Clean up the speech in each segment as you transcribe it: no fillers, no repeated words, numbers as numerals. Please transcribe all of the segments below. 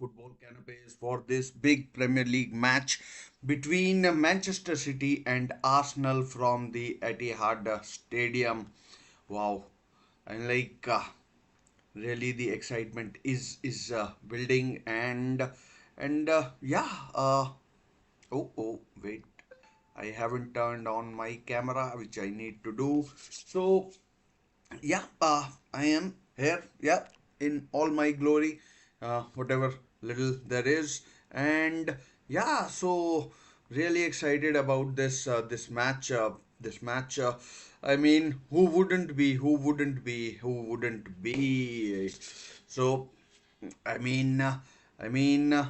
football canopies for this big Premier League match between Manchester City and Arsenal from the Etihad Stadium. Wow, and really the excitement is building and yeah. Oh, wait. I haven't turned on my camera, which I need to do. So yeah, I am here, yeah, in all my glory, whatever little there is. And yeah, so really excited about this match. I mean, who wouldn't be? So I mean, uh, I mean.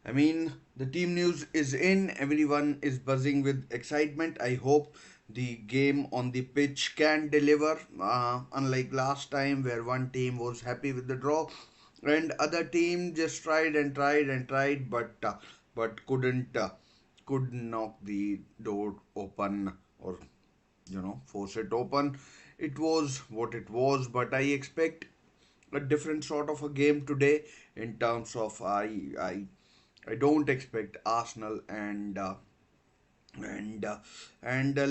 I mean, the team news is in. Everyone is buzzing with excitement. I hope the game on the pitch can deliver. Unlike last time, where one team was happy with the draw, and other team just tried and tried and tried, but could knock the door open or force it open. It was what it was, but I expect a different sort of a game today in terms of I don't expect Arsenal and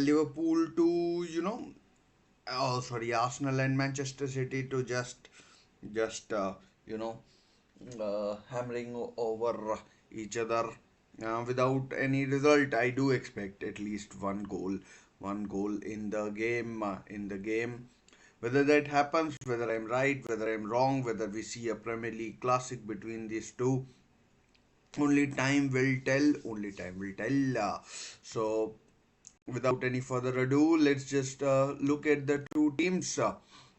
Liverpool to oh sorry, Arsenal and Manchester City to just you know hammering over each other without any result. I do expect at least one goal in the game. Whether that happens, whether I'm right, whether I'm wrong, whether we see a Premier League classic between these two, only time will tell. Only time will tell. So, without any further ado, let's just look at the two teams.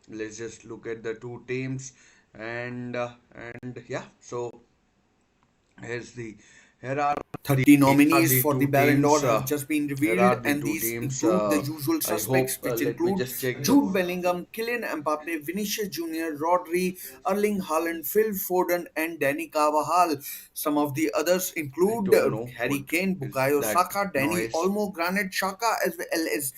Let's just look at the two teams, and yeah. So here's the here are 30 are nominees the for the two Ballon teams. d'Or have just been Here revealed, are the and two these teams. include the usual I hope. suspects, which Let me include just check the. Jude Bellingham, Kylian Mbappe, Vinicius Junior, Rodri, Erling Haaland, Phil Foden, and Danny Carvajal. Some of the others I include don't know Harry what Kane, is Bukayo that Saka, Danny noise. Olmo, Granit Xhaka, as well as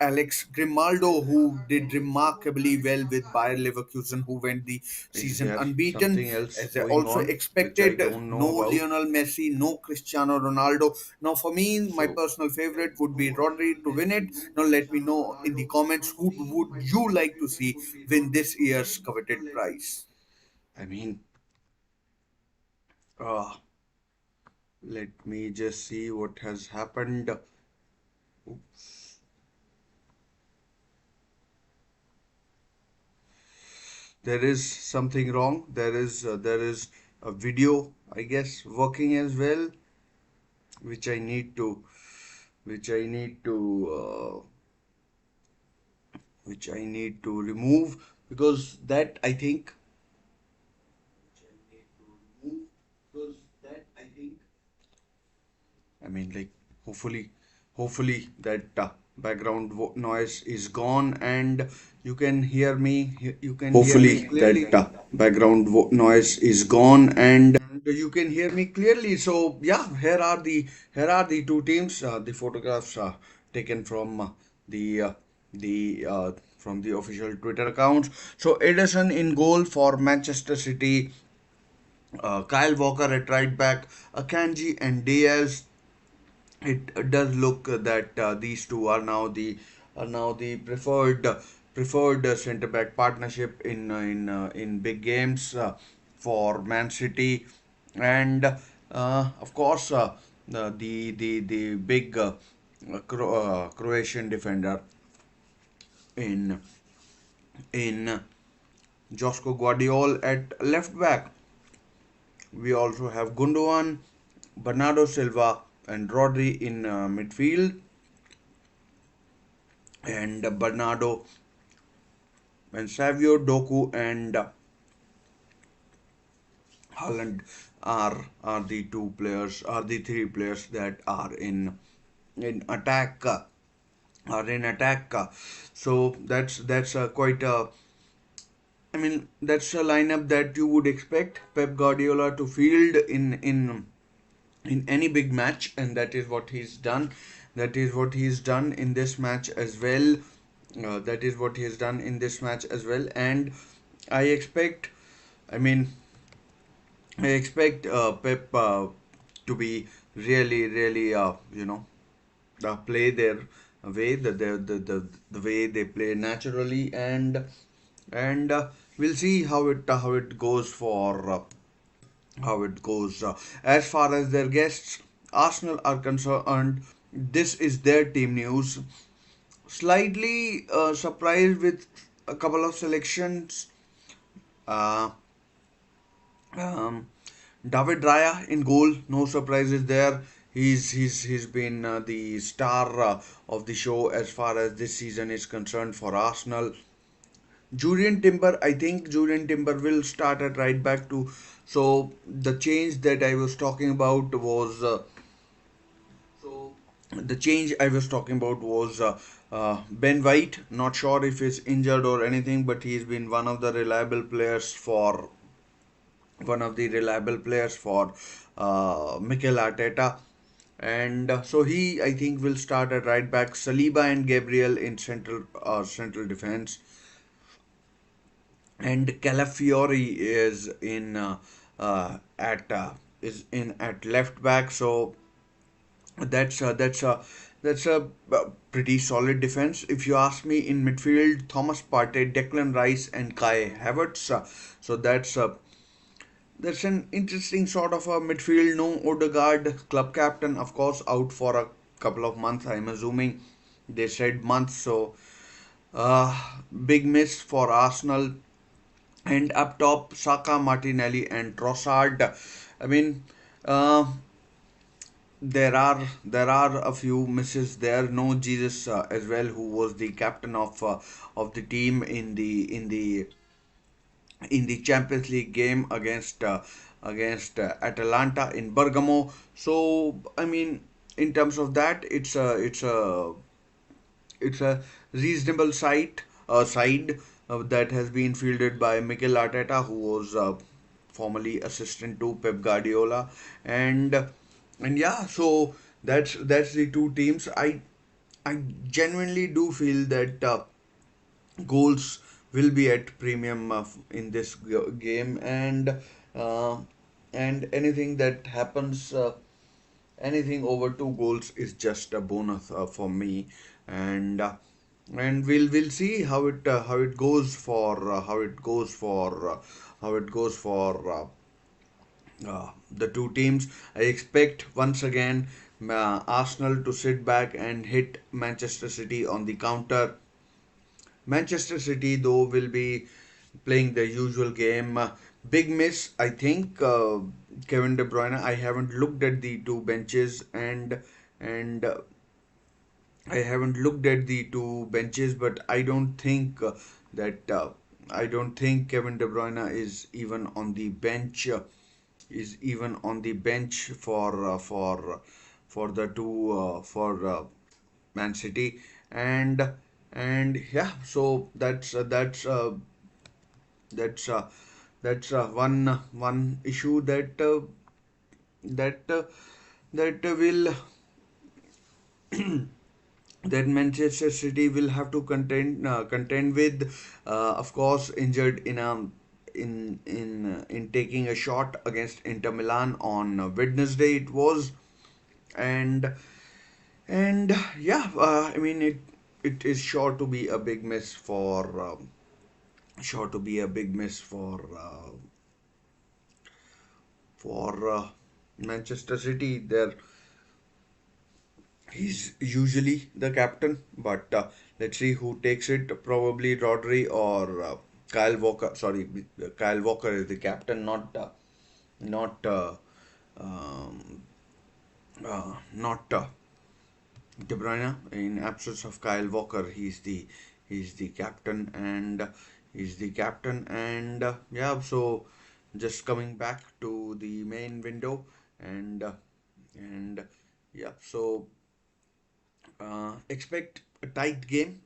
Alex Grimaldo, who did remarkably well with Bayer Leverkusen, who went the Is season there unbeaten. something else As I going also on which I expected, don't know no about? Lionel Messi, no Cristiano Ronaldo. Now, for me, my So, personal favorite would be Rodri to win it. Now, let me know in the comments who would you like to see win this year's coveted prize. I mean, uh, let me just see what has happened. There is something wrong. There is a video, I guess, working as well, which I need to, which I need to, which I need to remove because that I think. I mean, like, hopefully, hopefully that noise is gone and you can hear me. You can hear me Hopefully, that clearly. Noise is gone and you can hear me clearly. So yeah, here are the two teams. The photographs taken from the from the official Twitter accounts. So Edison in goal for Manchester City. Kyle Walker at right back, Akanji and Diaz. It does look that these two are now the preferred centre back partnership in big games for Man City, and of course the big Croatian defender in in Josko Guardiola at left back. We also have Gundogan, Bernardo Silva, and Rodri in midfield, and Bernardo and Savio Doku and Haaland are the two players, are the three players that are in attack. Are in attack. So that's quite a. I mean, that's a lineup that you would expect Pep Guardiola to field in any big match, and that is what he's done. That is what he's done in this match as well. That is what he has done in this match as well, and I expect. I mean, I expect Pep to be really, really, play their way, the way they play naturally, and we'll see how it goes for how it goes. As far as their guests, Arsenal are concerned, this is their team news. Slightly surprised with a couple of selections. Uh, um, David Raya in goal, no surprises there. He's been the star of the show as far as this season is concerned for Arsenal. Julian Timber, I think Julian Timber will start at right back too. So the change that I was talking about was the change I was talking about was Ben White. Not sure if he's injured or anything, but he's been one of the reliable players for Mikel Arteta. And so he, I think, will start at right back. Saliba and Gabriel in central defense, and Calafiori at is in at left back. So that's a that's a pretty solid defense. If you ask me, in midfield, Thomas Partey, Declan Rice, and Kai Havertz. So that's an interesting sort of a midfield. No Odegaard, club captain, of course, out for a couple of months. I'm assuming they said months. So big miss for Arsenal. And up top, Saka, Martinelli, and Trossard. I mean, uh, there are a few misses there. No Jesus as well, who was the captain of the team in the Champions League game against Atalanta in Bergamo. So I mean, in terms of that, it's a reasonable side that has been fielded by Mikel Arteta, who was formerly assistant to Pep Guardiola, and yeah, so that's the two teams. I genuinely do feel that goals will be at premium in this game, uh, and anything that happens. Anything over two goals is just a bonus for me, and we'll see how it goes for how it goes for the two teams. I expect once again Arsenal to sit back and hit Manchester City on the counter. Manchester City, though, will be playing their usual game. Big miss, I think, Kevin De Bruyne. I haven't looked at the two benches, and I haven't looked at the two benches, but that I don't think Kevin De Bruyne is even on the bench. Is even on the bench for the two Man City, and yeah, so that's one issue that will that Manchester City will have to contend with. Of course, injured in taking a shot against Inter Milan on Wednesday it was, and yeah, I mean it is sure to be a big miss for Manchester City. He's usually the captain, but let's see who takes it. Probably Rodri or Kyle Walker. Sorry, Kyle Walker is the captain, not um, not De Bruyne. In absence of Kyle Walker, he's the captain, and yeah. So just coming back to the main window, and yeah. So expect a tight game.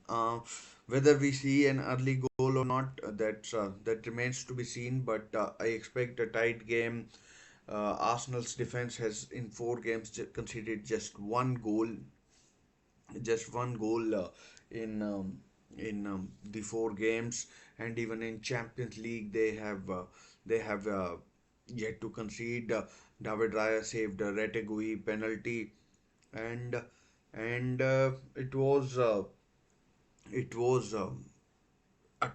Whether we see an early goal or not, that remains to be seen. But I expect a tight game. Arsenal's defense has in four games conceded just one goal in the four games, and even in Champions League they have yet to concede. David Raya saved a Retegui penalty, and it was a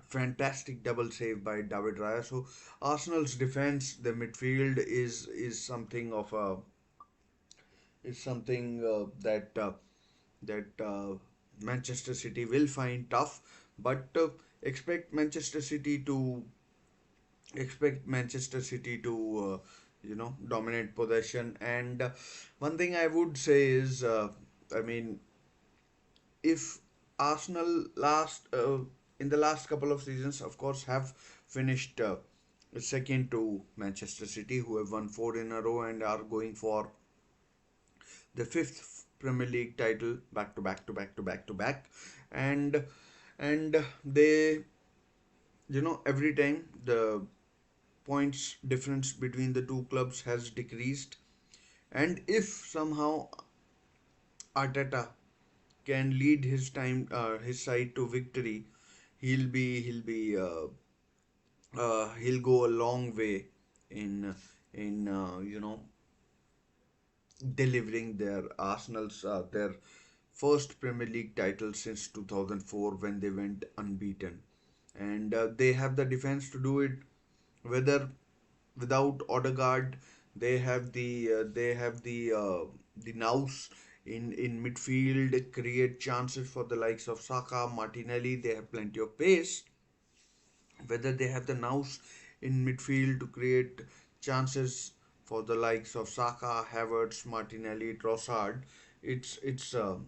fantastic double save by David Raya. So Arsenal's defense, the midfield is something that Manchester City will find tough, but expect Manchester City to expect Manchester City to dominate possession. And one thing I would say is, I mean, if Arsenal last in the last couple of seasons, of course, have finished second to Manchester City, who have won four in a row and are going for the fifth Premier League title back to back to back to back to back, and they, every time the points difference between the two clubs has decreased, and if somehow Arteta can lead his side to victory, he'll go a long way in in delivering their first Premier League title since 2004 when they went unbeaten, and they have the defense to do it. Whether without Odegaard, they have the nous in midfield, create chances for the likes of Saka, Martinelli. They have plenty of pace. Whether they have the nous in midfield to create chances for the likes of Saka, Havertz, Martinelli, Trossard, it's a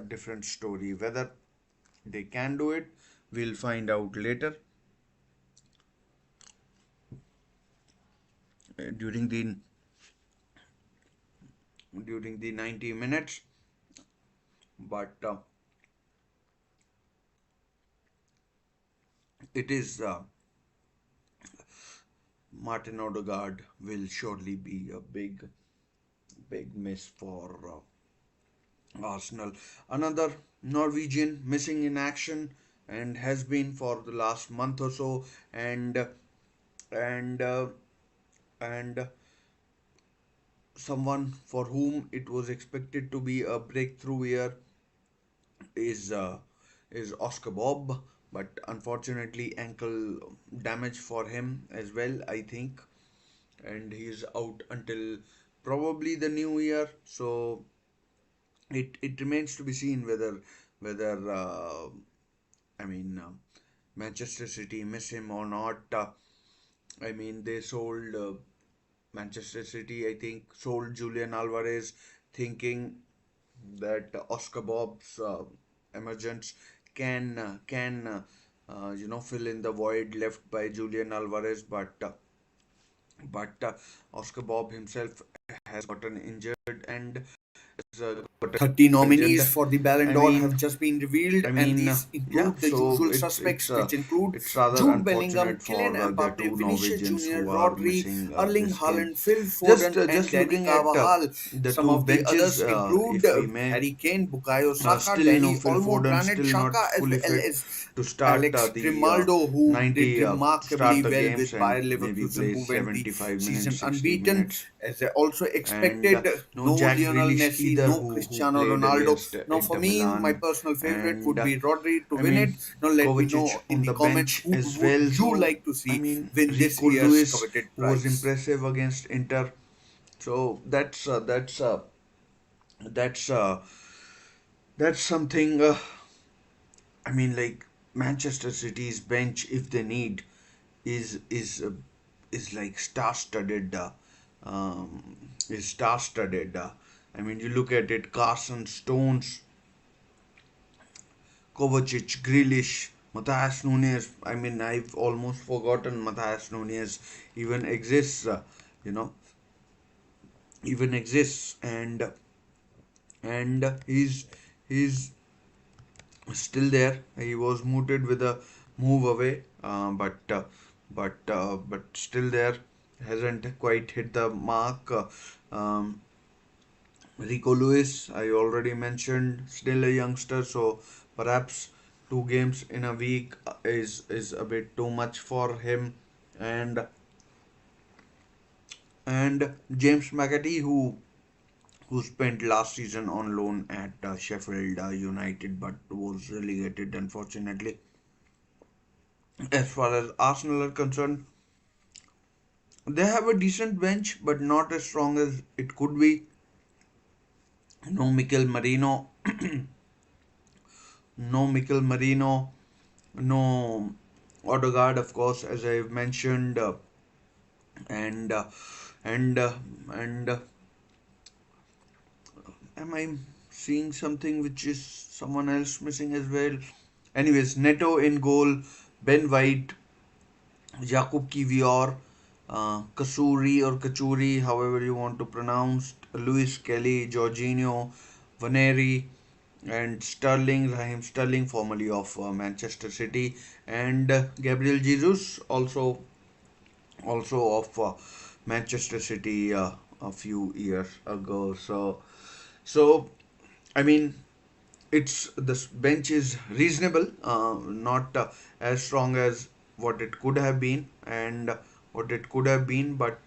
different story. Whether they can do it, we'll find out later during the 90 minutes. But it is Martin Odegaard will surely be a big miss for Arsenal. Another Norwegian missing in action and has been for the last month or so, and and uh, and someone for whom it was expected to be a breakthrough year is uh, is Oscar Bob, but unfortunately ankle damage for him as well, I think, and he's out until probably the new year. So it remains to be seen whether I mean Manchester City miss him or not. I mean they sold Manchester City, I think, sold Julian Alvarez, thinking that Oscar Bob's emergence can fill in the void left by Julian Alvarez, but Oscar Bob himself has gotten injured and got 30 nominees legend. for the Ballon I d'Or have mean, just been revealed, I and mean, these yeah. include the So usual it's suspects, it's which include it's rather Jude Bellingham, unfortunate Kylian for the Mbappe, two Vinicius Norwegians Jr., who are Rodri, missing Erling this game. Haaland, Phil Just Foden, uh, and just Danny looking at Carvajal. the Some two of the benches, others include if we may. Harry Kane, Bukayo Saka, Still, Danny Phil Olmo, Foden Granit still not Xhaka, as fully well fit as to start Alex the Grimaldo, who did 90 start remarkably the well games with and Bayer maybe Leverkusen, who plays went the 75 season minutes, 60 unbeaten. minutes. As I also And expected, no no Jack Lionel Grealish Messi, either, no who Cristiano played Ronaldo. against Now, for Inter me, my Milan. personal favorite And would be Rodri to I win mean, it. Now, let me Kovacic know in on the the comments bench who as would well. you So like to I see mean, win this Rico year's Lewis, coveted who was prize. impressive against Inter. So that's something. I mean, like Manchester City's bench, if they need, is is uh, is like star-studded. Is star-studded. I mean, you look at it: Carson, Stones, Kovacic, Grealish, Matthias Nunes. I mean, I've almost forgotten Matthias Nunes even exists. You know, even exists, and he's still there. He was mooted with a move away, but still there. Hasn't quite hit the mark. Rico Lewis, I already mentioned, still a youngster, so perhaps 2 games in a week is a bit too much for him. And and James McAtee, who spent last season on loan at Sheffield United but was relegated unfortunately. As far as Arsenal are concerned, they have a decent bench but not as strong as it could be. No Mikel Marino, no Mikel Marino, no Odegaard, of course, as I've mentioned, and and and am I seeing something which is someone else missing as well? Anyways, Neto in goal, Ben White, Jakub Kivior, Kasuri or Kachuri, however you want to pronounce, Luis Kelly, Jorginho, Vaneri, and Sterling, Raheem Sterling, formerly of Manchester City, and Gabriel Jesus, also of Manchester City a few years ago. So I mean, it's this bench is reasonable, not as strong as what it could have been and what it could have been, but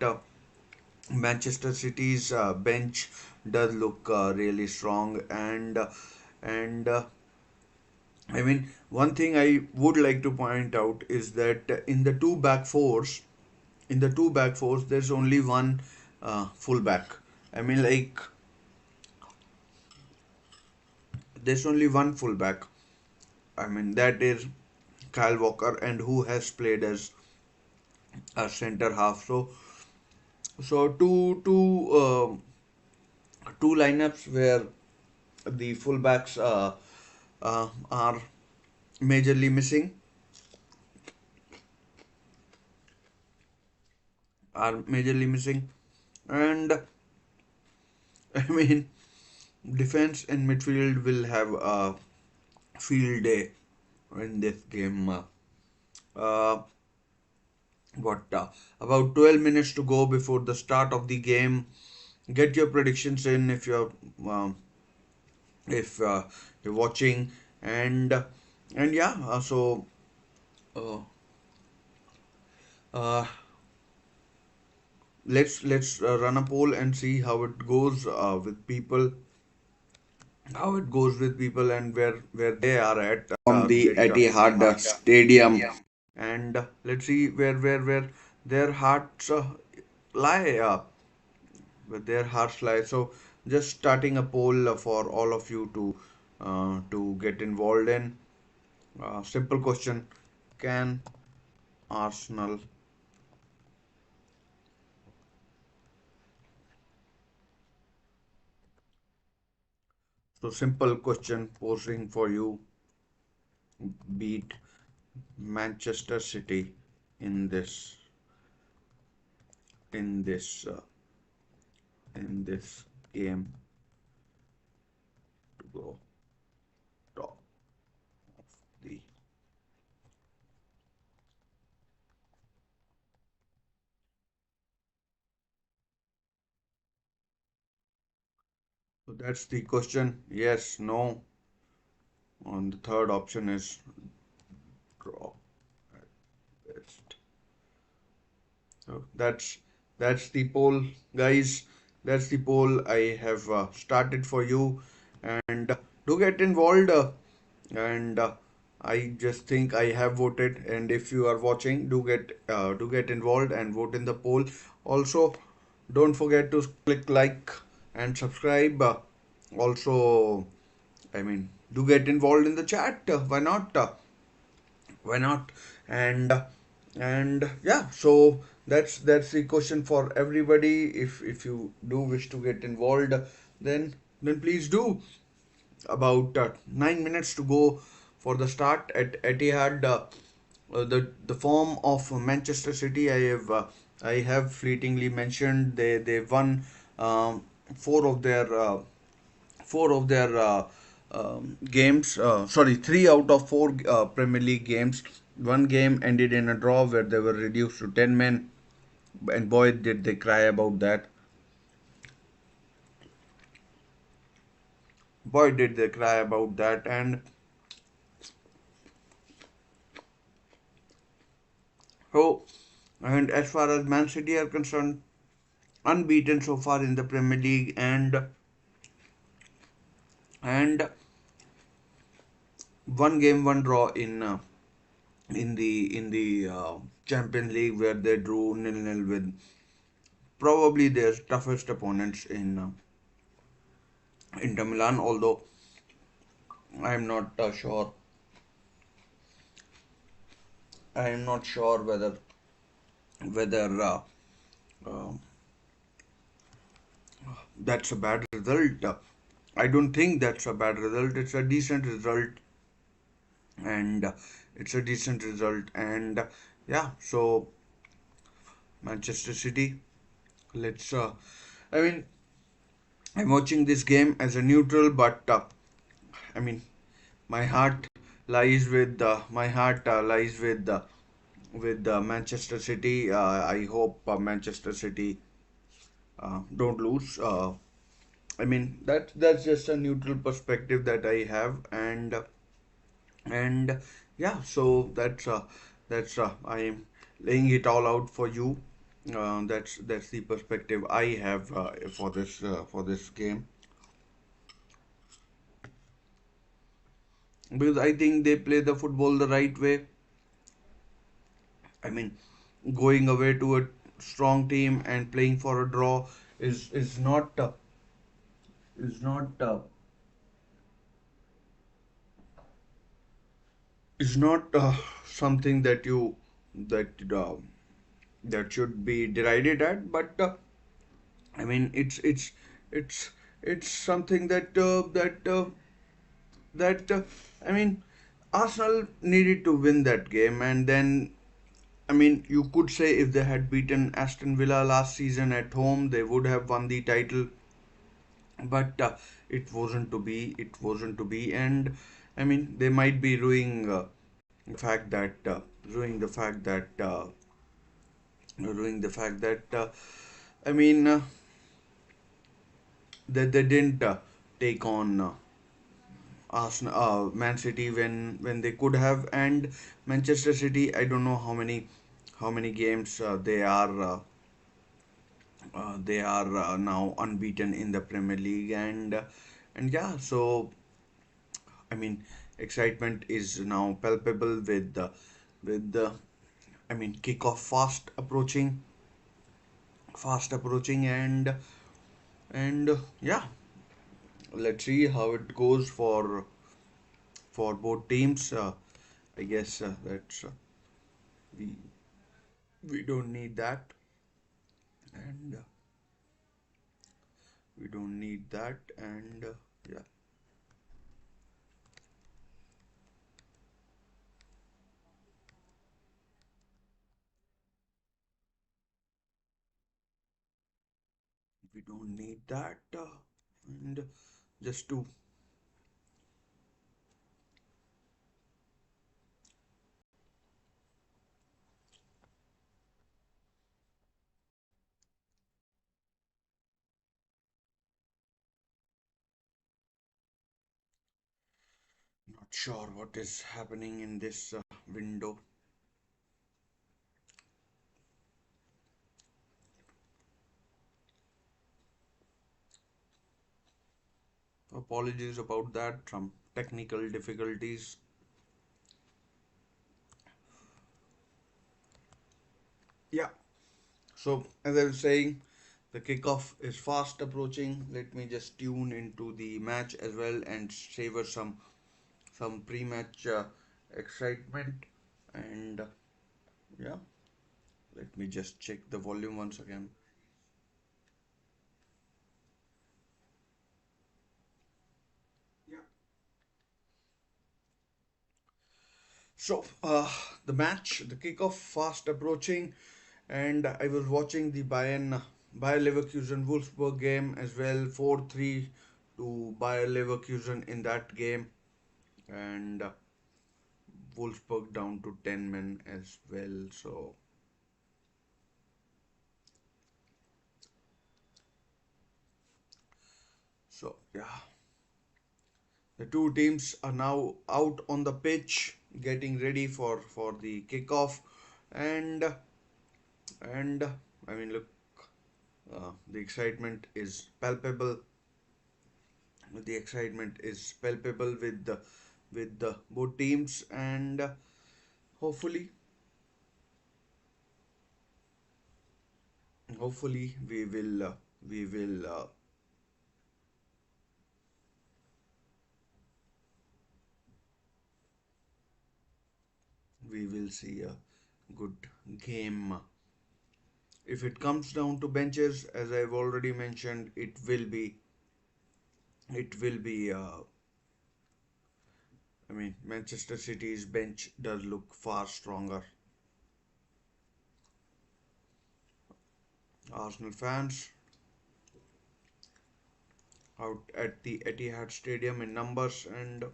Manchester City's bench does look really strong, and I mean, one thing I would like to point out is that in the two back fours, there's only one full back. I mean, like, there's only one full back. I mean, that is Kyle Walker, and who has played as a center half. So two lineups where the fullbacks are majorly missing, and I mean, defense and midfield will have a field day in this game. Uh, what About 12 minutes to go before the start of the game. Get your predictions in um, if you're watching, and yeah. Uh, uh, let's run a poll and see how it goes with people, and where they are at From the get Etihad Stadium. and let's see where their hearts lie where their hearts lie. So just starting a poll for all of you to get involved in. Simple question: Can Arsenal? So simple question posing for you: beat Manchester City in in this uh, this game to go top of the. So that's the question. Yes, no. On the third option is draw at best. So that's the poll, guys. That's the poll I have started for you, and do get involved. And I just think I have voted. And if you are watching, do get involved and vote in the poll. Also, don't forget to click like and subscribe. Also, I mean, do get involved in the chat. Why not? Why not? And yeah, so that's the question for everybody. If you do wish to get involved, then please do. About 9 minutes to go for the start at Etihad. The form of Manchester City, I have fleetingly mentioned. They won um, four of their games. Sorry, three out of four Premier League games. One game ended in a draw where they were reduced to 10 men, and boy, did they cry about that. Boy, did they cry about that. So, and as far as Man City are concerned, unbeaten so far in the Premier League, and one game, one draw in the Champions League, where they drew 0-0 with probably their toughest opponents in Inter Milan. Although I'm not sure, I'm not sure whether uh, that's a bad result. I don't think that's a bad result. It's a decent result, and it's a decent result, and yeah. So Manchester City. Let's. I mean, I'm watching this game as a neutral, but I mean, my heart lies with Manchester City. I hope Manchester City don't lose. I mean, that's just a neutral perspective that I have, and yeah. So that's I am laying it all out for you. That's the perspective I have for this game, because I think they play the football the right way. I mean, going away to a strong team and playing for a draw is not is not is not something that that should be derided at. But I mean, it's it's something that I mean, Arsenal needed to win that game, and then I mean, you could say if they had beaten Aston Villa last season at home, they would have won the title. But it wasn't to be. It wasn't to be, and I mean, they might be the fact that ruining the fact that ruining the fact that I mean that they didn't take on Arsenal, Man City when they could have, and Manchester City. I don't know how many games they are now unbeaten in the Premier League, and yeah. So I mean, excitement is now palpable with the I mean, kickoff fast approaching, and yeah. Let's see how it goes for both teams. I guess that's we we don't need that, and we don't need that, and yeah, we don't need that, and just to not sure what is happening in this window. Apologies about that. Some technical difficulties. Yeah. So as I was saying, the kickoff is fast approaching. Let me just tune into the match as well and savor some pre-match excitement. And yeah, let me just check the volume once again. Yeah. So the kickoff fast approaching, and I was watching the Bayer Leverkusen Wolfsburg game as well. 4-3 to Bayer Leverkusen in that game, and Wolfsburg down to 10 men as well. So yeah, the two teams are now out on the pitch, getting ready for the kickoff, and I mean, look, The excitement is palpable. The excitement is palpable with the both teams, and hopefully, hopefully we will we will see a good game. If it comes down to benches, as I've already mentioned, it will be. I mean, Manchester City's bench does look far stronger. Arsenal fans out at the Etihad Stadium in numbers, and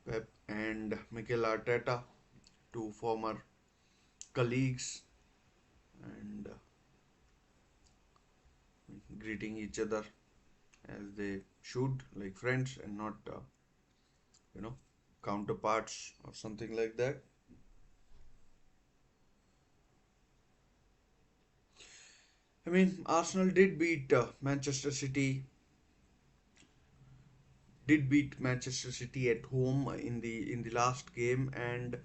Pep and Mikel Arteta, two former colleagues, and greeting each other as they should, like friends, and not you know counterparts or something like that. I mean, Arsenal did beat Manchester City at home in the last game, and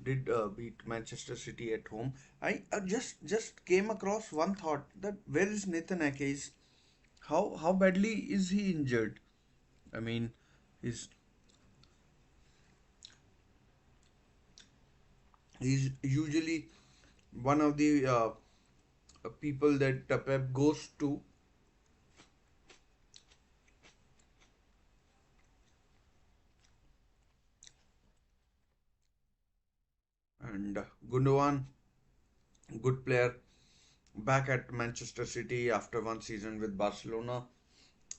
did beat Manchester City at home. I just came across one thought, that where is Nathan Ake? How badly is he injured? I mean, he's he's usually one of the people that Pep goes to, and Gundogan, good player, back at Manchester City after one season with Barcelona.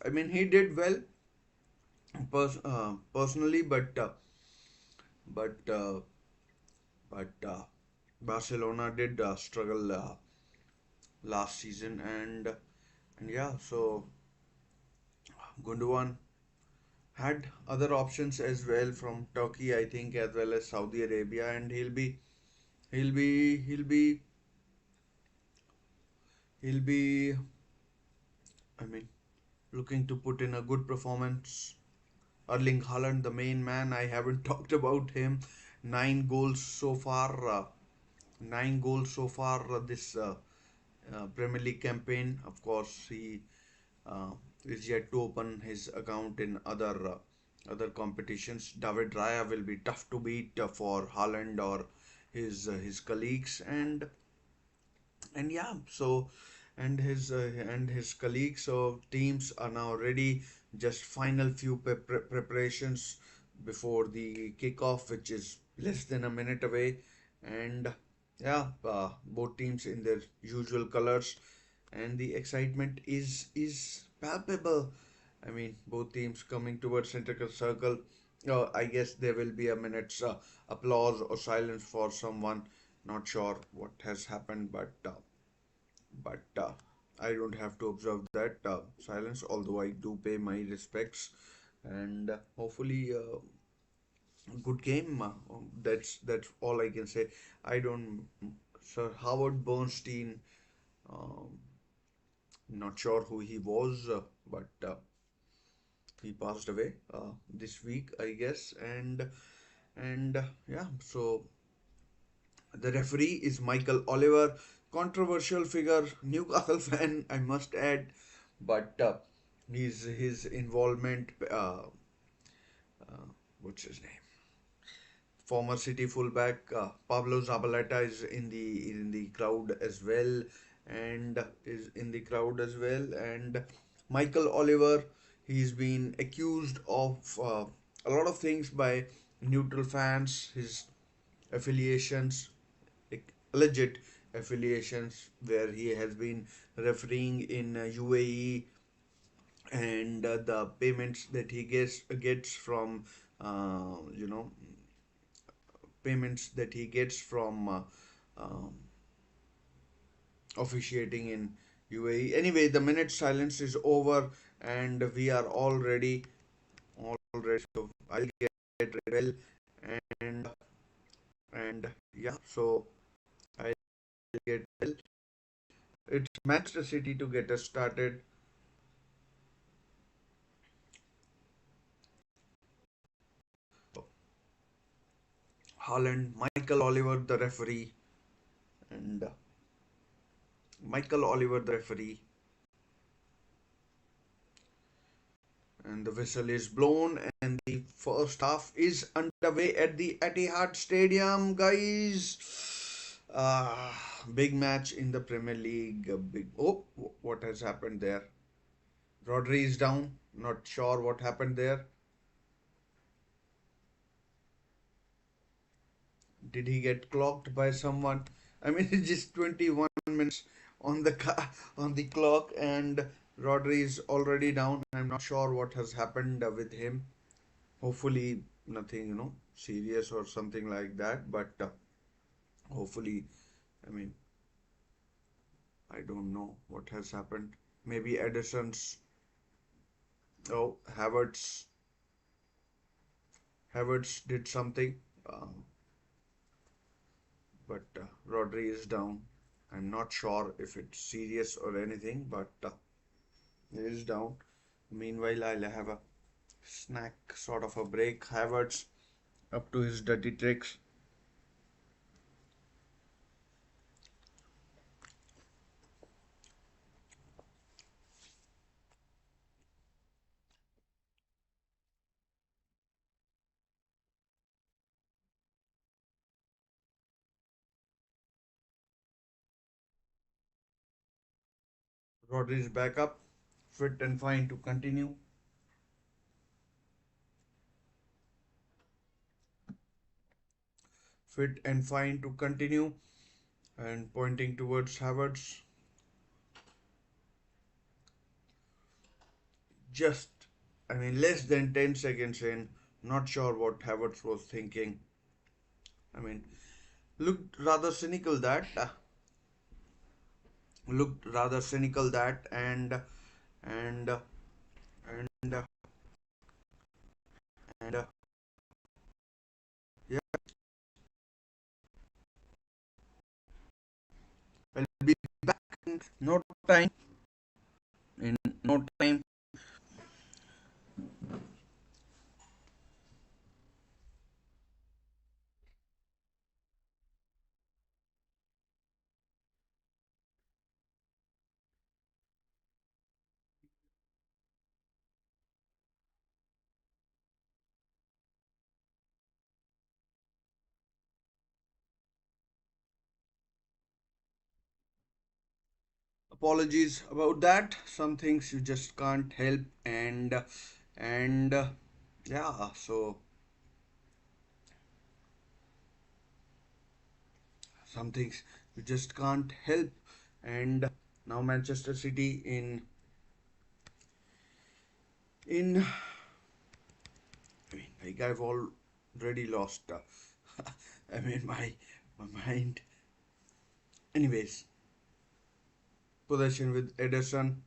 I mean, he did well personally, but uh, but Barcelona did struggle last season, and yeah, so Gundogan had other options as well from Turkey, I think, as well as Saudi Arabia, and he'll be he'll be I mean, looking to put in a good performance. Erling Haaland, the main man, I haven't talked about him. 9 goals so far. 9 goals so far this Premier League campaign. Of course, he uh, is yet to open his account in other competitions. David Raya will be tough to beat for Haaland or his colleagues, and yeah, so and his colleagues, so teams are now ready, just final few preparations before the kickoff, which is less than a minute away, and yeah, both teams in their usual colors, and the excitement is palpable. I mean, both teams coming towards center circle. I guess there will be a minute's applause or silence for someone. Not sure what has happened, but I don't have to observe that silence, although I do pay my respects, and hopefully good game. That's all I can say. I don't, Sir Howard Bernstein. Um, Not sure who he was, but he passed away this week, I guess, and yeah. So the referee is Michael Oliver, controversial figure, Newcastle fan, I must add, but his involvement, uh, what's his name? Former City fullback Pablo Zabaleta is in the crowd as well, and Michael Oliver, he's been accused of a lot of things by neutral fans, his affiliations, alleged affiliations, where he has been refereeing in UAE, and the payments that he gets from you know payments that he gets from um, officiating in UAE. Anyway, the minute silence is over, and we are all ready. So I'll get well, and and yeah, so I'll get it's Manchester City to get us started. Haaland, Michael Oliver, the referee, and Michael Oliver, the referee, and the whistle is blown, and the first half is underway at the Etihad Stadium, guys. Big match in the Premier League. Big. Oh, what has happened there? Rodri is down. Not sure what happened there. Did he get clocked by someone? I mean, it's just 21 minutes on the on the clock, and Rodri is already down. I'm not sure what has happened with him. Hopefully, nothing, serious or something like that. But hopefully, I mean, I don't know what has happened. Maybe Edison's. Oh, Havertz did something. But Rodri is down. I'm not sure if it's serious or anything, but he is down. Meanwhile, I'll have a snack, sort of a break. Havertz up to his dirty tricks. Rodri is back up, fit and fine to continue. Fit and fine to continue. And pointing towards Havertz. Just, I mean, less than 10 seconds in. Not sure what Havertz was thinking. I mean, looked rather cynical that. Looked rather cynical that, and and and yeah, I'll be back in no time. In no time. Apologies about that. Some things you just can't help, and yeah. So some things you just can't help, and now Manchester City in. I mean, like I've already lost. I mean, my mind. Anyways, possession with Ederson.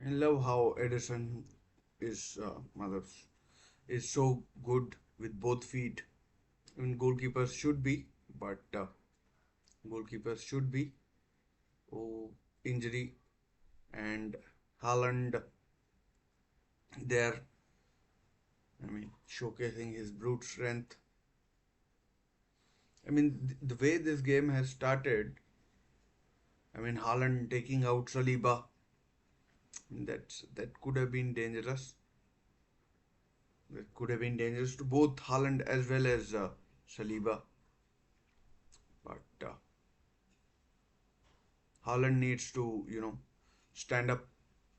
I love how Ederson is mother is so good with both feet. I mean, goalkeepers should be, but goalkeepers should be. Oh, injury and Haaland there. I mean, showcasing his brute strength. I mean, the way this game has started. I mean, Haaland taking out Saliba. That could have been dangerous. That could have been dangerous to both Haaland as well as Saliba. But Haaland needs to, stand up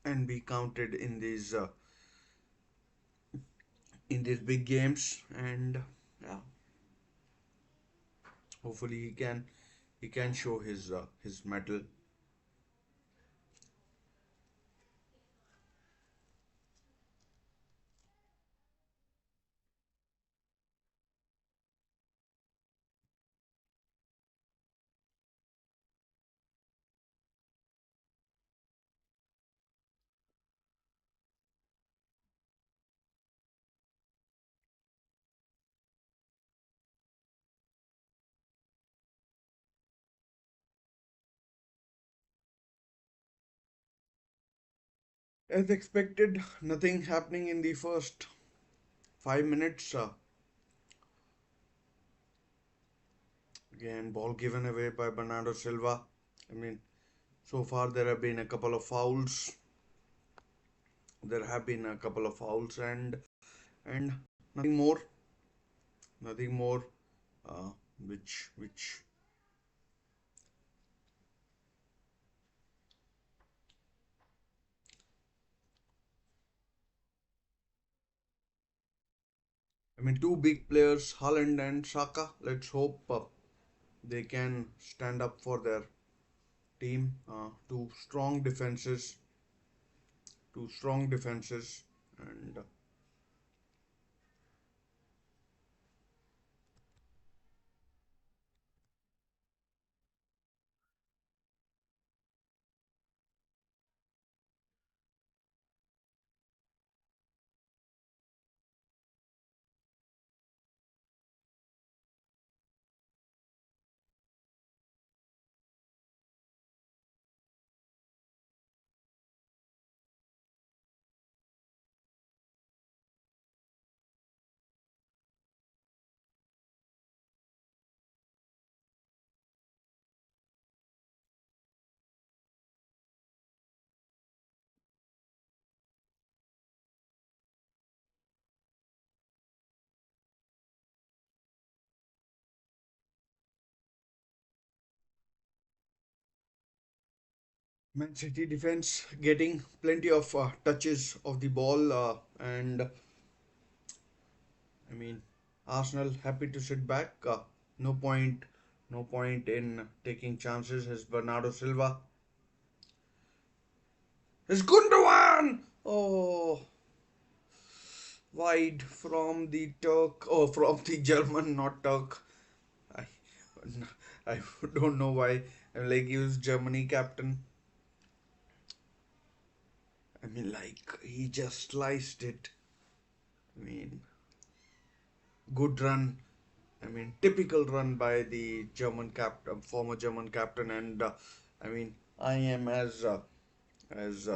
and be counted in these big games, and yeah, hopefully he can show his mettle. As expected, nothing happening in the first 5 minutes. Again, ball given away by Bernardo Silva. I mean, so far there have been a couple of fouls. There have been a couple of fouls and nothing more, nothing more. Uh, which I mean, two big players, Haaland and Saka. Let's hope they can stand up for their team. Two strong defenses, and Man City defense getting plenty of touches of the ball, and I mean, Arsenal happy to sit back. No point, no point in taking chances. As Bernardo Silva is Gundogan. Oh, wide from the Turk. Oh, from the German, not Turk. I, I don't know why. I'm like he was Germany captain. I mean, like he just sliced it. I mean, good run. I mean, typical run by the German captain, former German captain, and I mean, I am as as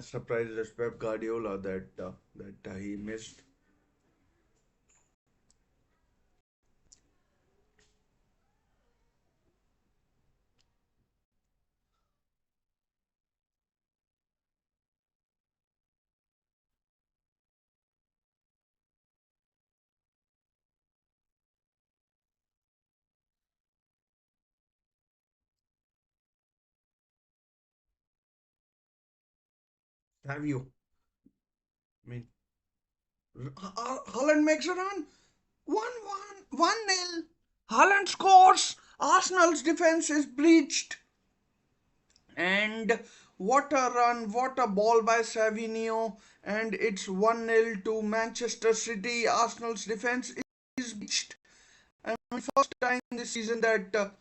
surprised as Pep Guardiola that he missed. Have you? I mean, Holland makes a run. 1-1, 1-0. Haaland scores. Arsenal's defense is breached. And what a run, what a ball by Savinio. And it's 1-0 to Manchester City. Arsenal's defense is breached. And first time this season that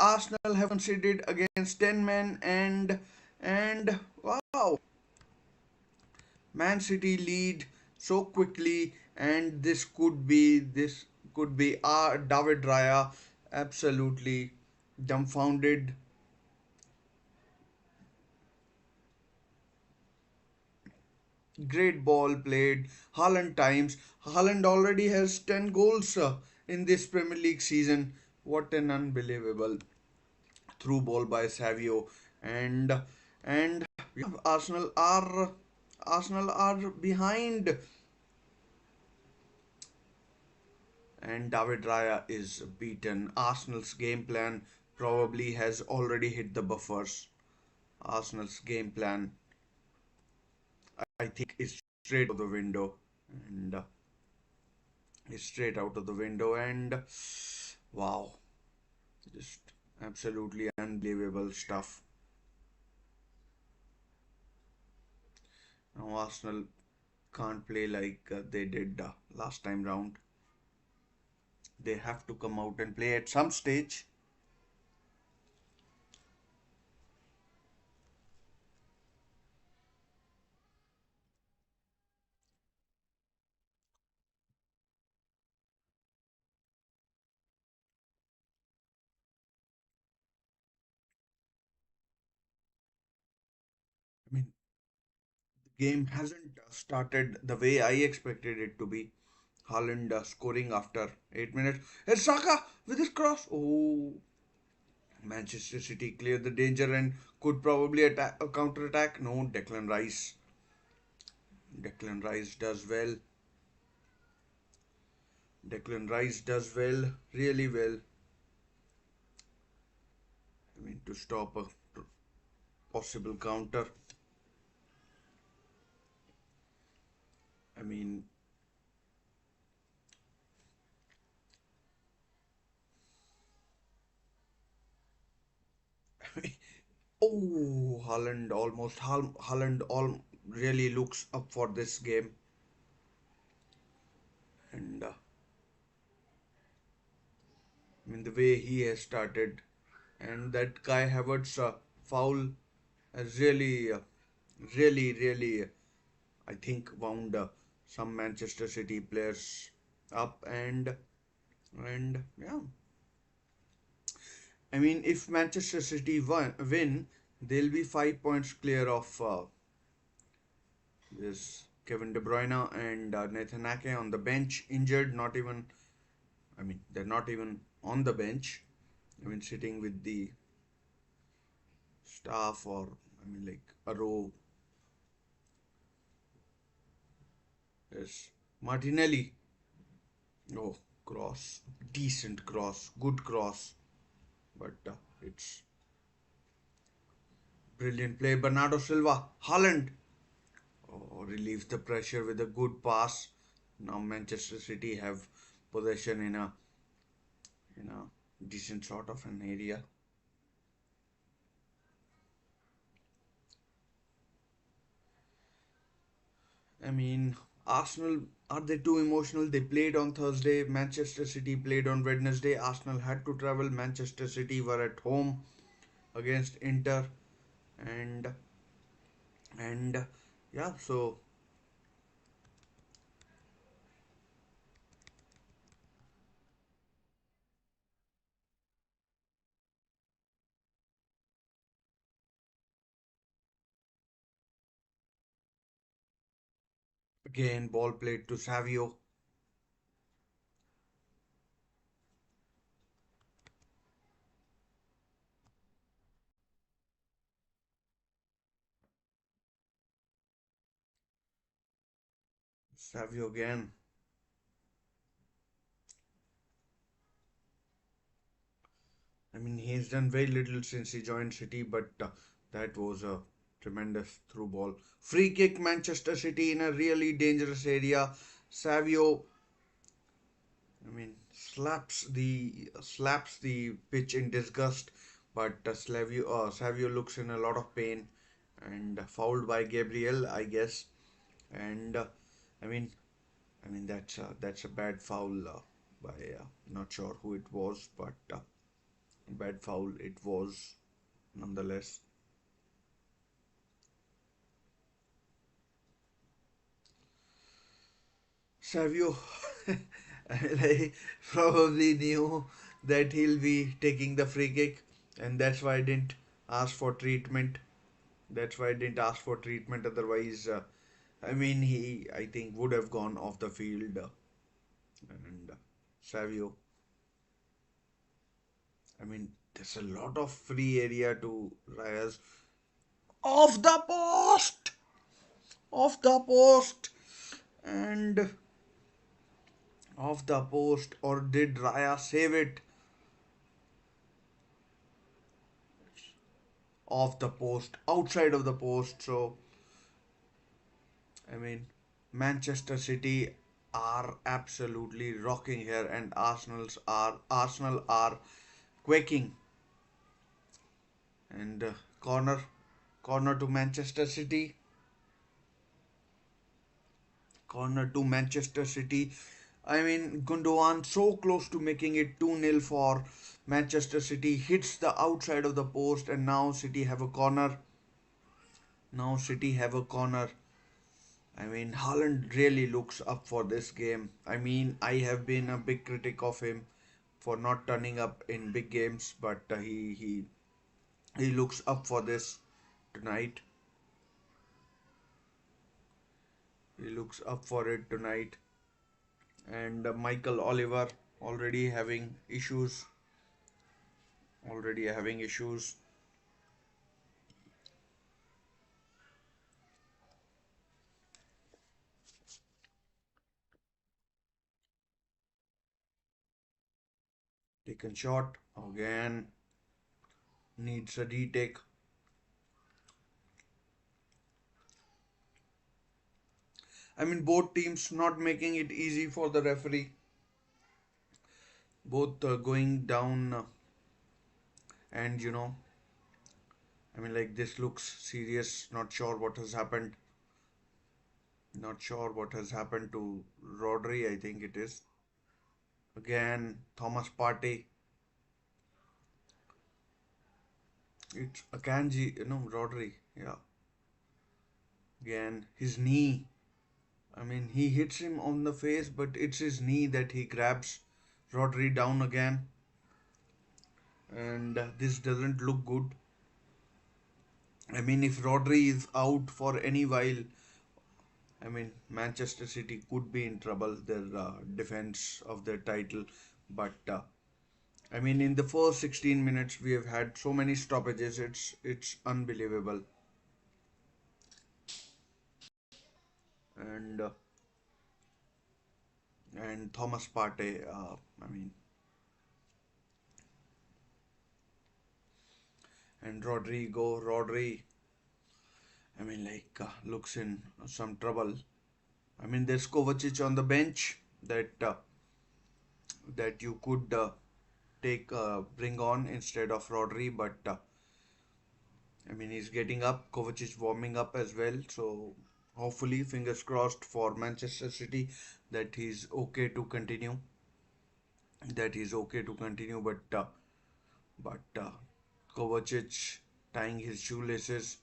Arsenal have conceded against 10 men, and wow, Man City lead so quickly, and this could be David Raya absolutely dumbfounded. Great ball played. Haaland times. Haaland already has 10 goals in this Premier League season. What an unbelievable through ball by Savio. And yeah, Arsenal are behind, and David Raya is beaten. Arsenal's game plan probably has already hit the buffers. Arsenal's game plan, I think, is straight out the window, and is straight out of the window. And wow, just absolutely unbelievable stuff. Now Arsenal can't play like they did last time round. They have to come out and play at some stage. Game hasn't started the way I expected it to be. Haaland scoring after 8 minutes. And Saka with his cross. Oh, Manchester City cleared the danger and could probably attack a counter attack. No, Declan Rice. Declan Rice does well. Declan Rice does well, really well. I mean, to stop a possible counter. I mean, oh, Haaland all really looks up for this game, and I mean the way he has started, and that Kai Havertz foul has really, I think wound some Manchester City players up, and yeah, I mean if Manchester City win, they'll be 5 points clear of this Kevin De Bruyne and Nathan Ake on the bench, injured. Not even, I mean, they're not even on the bench. I mean, sitting with the staff, or I mean, like a row. Yes, Martinelli. Oh, cross, decent cross, good cross, but it's brilliant play. Bernardo Silva, Haaland. Oh, relieves the pressure with a good pass. Now Manchester City have possession in a decent sort of an area. I mean, Arsenal, are they too emotional? They played on Thursday. Manchester City played on Wednesday. Arsenal had to travel. Manchester City were at home against Inter, and and yeah. So again, ball played to Savio. Savio again. I mean, he's done very little since he joined City, but that was a tremendous through ball. Free kick, Manchester City in a really dangerous area. Savio, I mean, slaps the pitch in disgust, but Savio looks in a lot of pain and fouled by Gabriel, I guess. And I mean, that's a bad foul by not sure who it was, but bad foul it was nonetheless. Savio, I probably knew that he'll be taking the free kick, and that's why I didn't ask for treatment. That's why I didn't ask for treatment. Otherwise, I mean, I think, would have gone off the field. And Savio, I mean, there's a lot of free area to Raya's. Off the post! Off the post! And off the post, or did Raya save it? Off the post, outside of the post. So, I mean, Manchester City are absolutely rocking here, and Arsenal are quaking. And corner to Manchester City, corner to Manchester City. I mean, Gundogan so close to making it 2-0 for Manchester City, hits the outside of the post, and now City have a corner. Now City have a corner. I mean, Haaland really looks up for this game. I mean, I have been a big critic of him for not turning up in big games, but he looks up for this tonight. He looks up for it tonight. And Michael Oliver already having issues. Already having issues. Taken shot again. Needs a retake. I mean, both teams not making it easy for the referee. Both going down, and I mean, like this looks serious. Not sure what has happened. Not sure what has happened to Rodri. I think it is again Thomas Partey. It's Akanji, Rodri. Yeah, again his knee. I mean, he hits him on the face, but it's his knee that he grabs Rodri down again, and this doesn't look good. I mean, if Rodri is out for any while, I mean, Manchester City could be in trouble, their defense of their title. But I mean, in the first 16 minutes, we have had so many stoppages. It's unbelievable. And Thomas Partey, I mean, and Rodri. I mean, like looks in some trouble. I mean, there's Kovacic on the bench that you could take bring on instead of Rodri, but I mean he's getting up. Kovacic is warming up as well, so hopefully, fingers crossed for Manchester City that he's okay to continue. That he's okay to continue, but Kovacic tying his shoelaces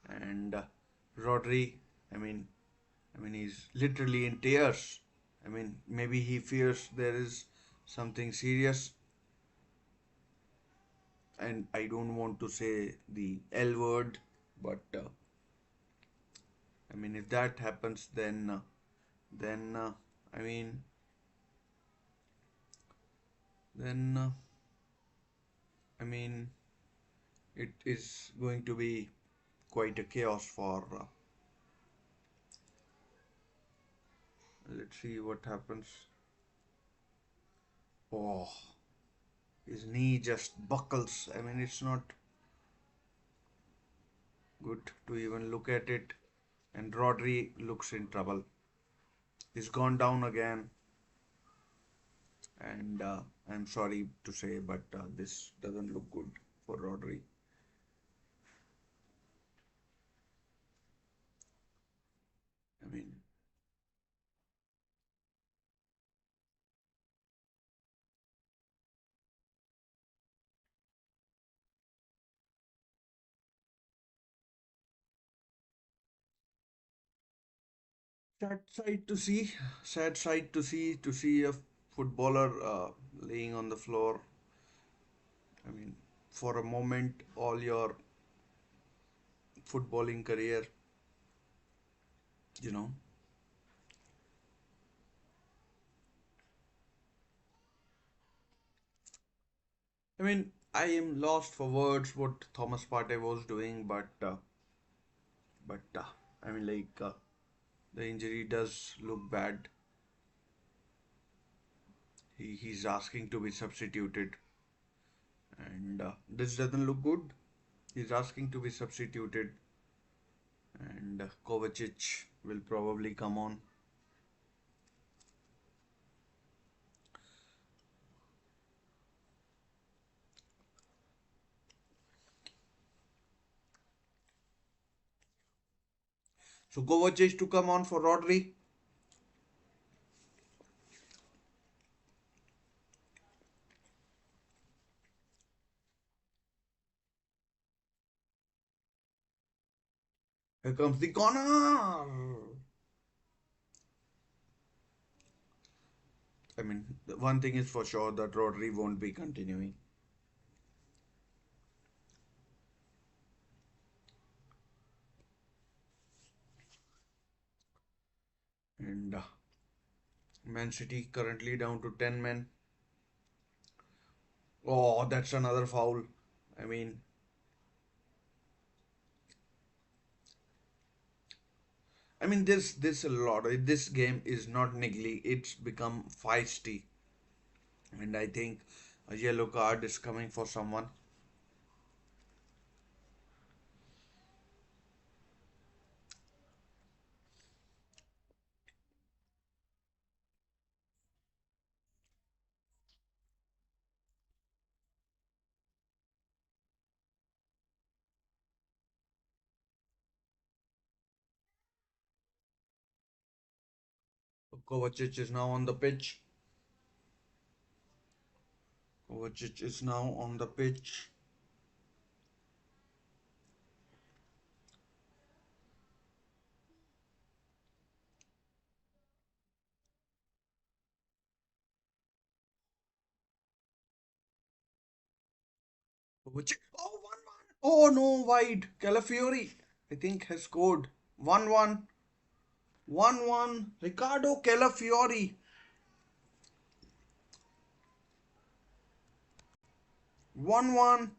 and Rodri. I mean, he's literally in tears. I mean, maybe he fears there is something serious, and I don't want to say the L word, but I mean, if that happens, then I mean, then I mean, it is going to be quite a chaos for. Let's see what happens. Oh, his knee just buckles. I mean, it's not good to even look at it. And Rodri looks in trouble. He's gone down again, and I'm sorry to say, but this doesn't look good for Rodri. I mean, sad sight to see. Sad sight to see a footballer laying on the floor. I mean, for a moment, all your footballing career, you know. I mean, I am lost for words what Thomas Partey was doing, but I mean, like the injury does look bad. He's asking to be substituted, and this doesn't look good. He's asking to be substituted, and Kovacic will probably come on. So Kovacic to come on for Rodri. Here comes the corner. I mean, one thing is for sure that Rodri won't be continuing. And Man City currently down to 10 men. Oh, that's another foul. I mean, this a lot. This game is not niggly. It's become feisty, and I think a yellow card is coming for someone. Kovacic is now on the pitch. Kovacic is now on the pitch. Kovacic. Oh, 1-1. Oh no, wide. Calafiori, I think, has scored. 1-1. 1-1. Ricardo Calafiori. 1-1.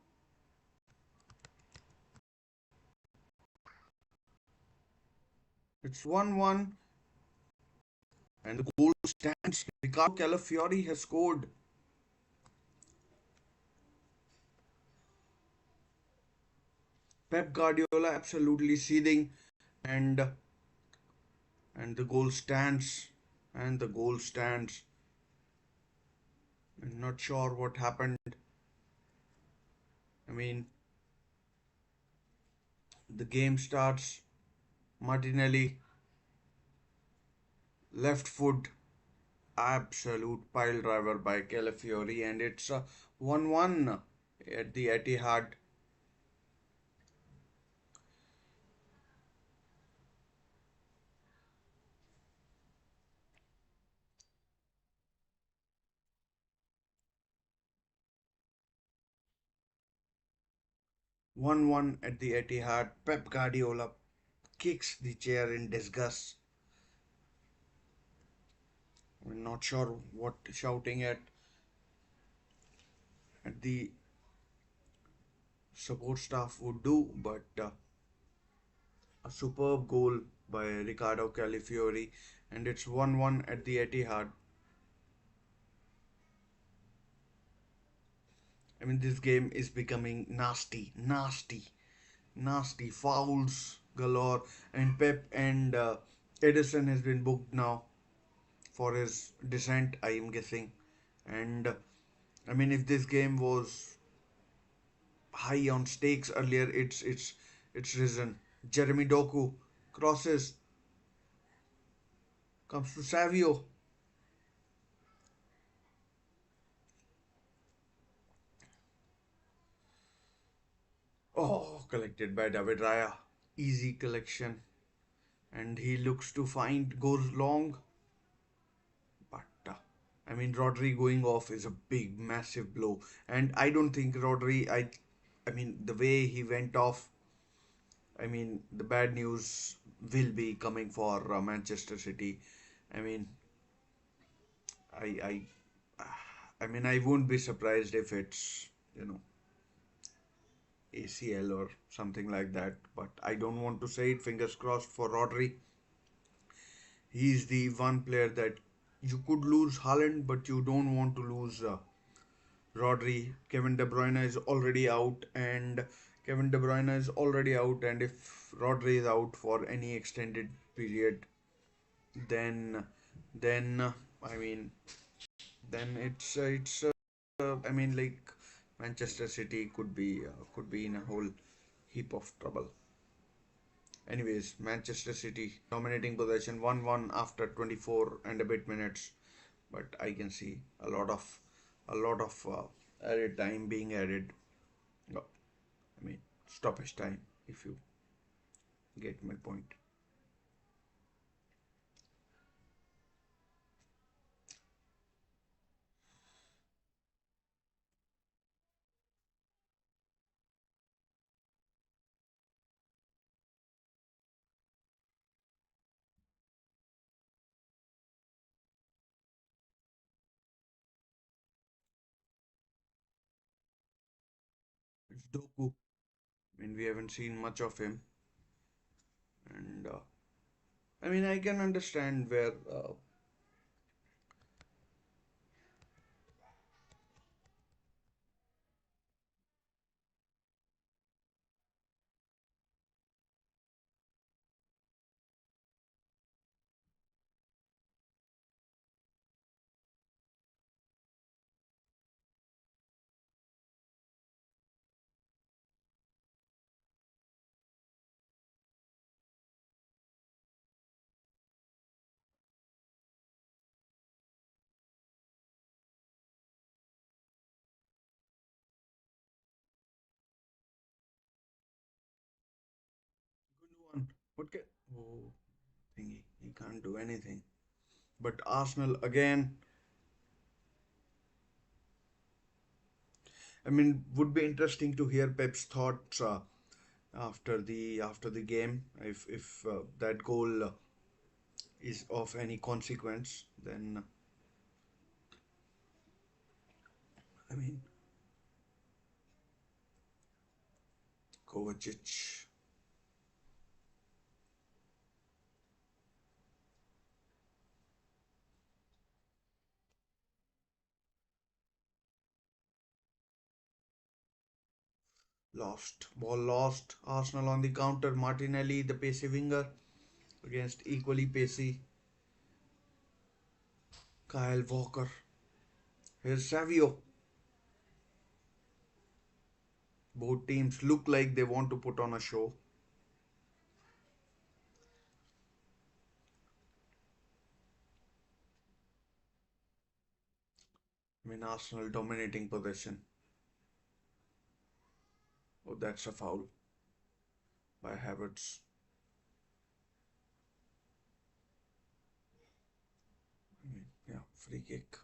It's 1-1. And the goal stands. Ricardo Calafiori has scored. Pep Guardiola absolutely seething, and the goal stands, and the goal stands. I'm not sure what happened. I mean, the game starts. Martinelli, left foot, absolute pile driver by Calafiori, and it's a 1-1 at the Etihad. 1-1 at the Etihad. Pep Guardiola kicks the chair in disgust. I'm not sure what shouting at the support staff would do, but a superb goal by Ricardo Calafiori, and it's 1-1 at the Etihad. This game is becoming nasty, nasty, nasty. Fouls galore, and Pep and Edison has been booked now for his dissent, I am guessing. And if this game was high on stakes earlier, it's risen. Jeremy Doku crosses, comes to Savio. Oh, collected by David Raya. Easy collection. And he looks to find, goes long. But, Rodri going off is a big, massive blow. And I don't think Rodri, the way he went off, the bad news will be coming for Manchester City. I mean, I, I won't be surprised if it's, you know, ACL or something like that. But I don't want to say it. Fingers crossed for Rodri. He's the one player that you could lose Haaland, but you don't want to lose Rodri. Kevin De Bruyne is already out, and if Rodri is out for any extended period, then then I mean then like Manchester City could be in a whole heap of trouble. Anyways, Manchester City dominating possession 1-1 after 24 and a bit minutes, but I can see a lot of added time being added. No, stoppage time, if you get my point. Doku. I mean, we haven't seen much of him, and I mean, I can understand where. Gundogan, what can? Oh, thingy, he can't do anything. But Arsenal again. I mean, would be interesting to hear Pep's thoughts after the game. If that goal is of any consequence, then I mean, Kovacic lost, ball lost. Arsenal on the counter. Martinelli, the pacey winger, against equally pacey Kyle Walker. Here's Savio. Both teams look like they want to put on a show. I mean, Arsenal dominating possession. Oh, that's a foul by Havertz. I mean, yeah, free kick.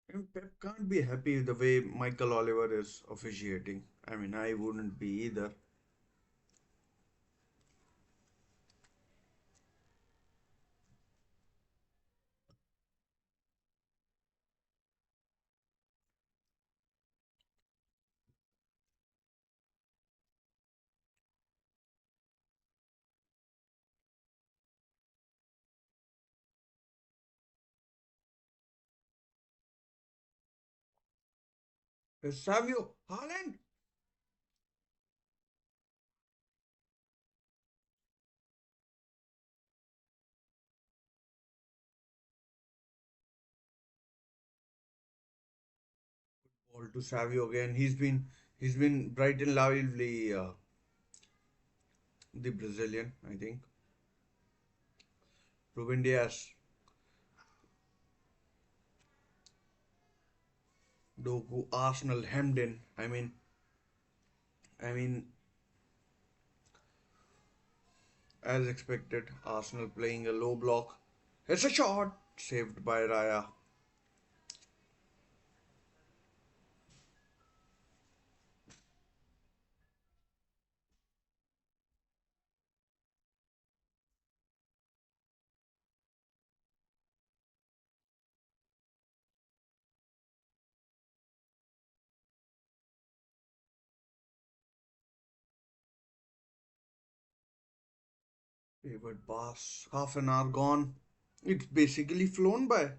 And Pep can't be happy with the way Michael Oliver is officiating. I mean, I wouldn't be either. Savio, Haaland, ball to Savio again. He's been bright and lively. The Brazilian, I think. Ruben Diaz, Doku, Arsenal hemmed in. I mean, as expected, Arsenal playing a low block. It's a shot saved by Raya. Favorite pass. Half an hour gone. It's basically flown by.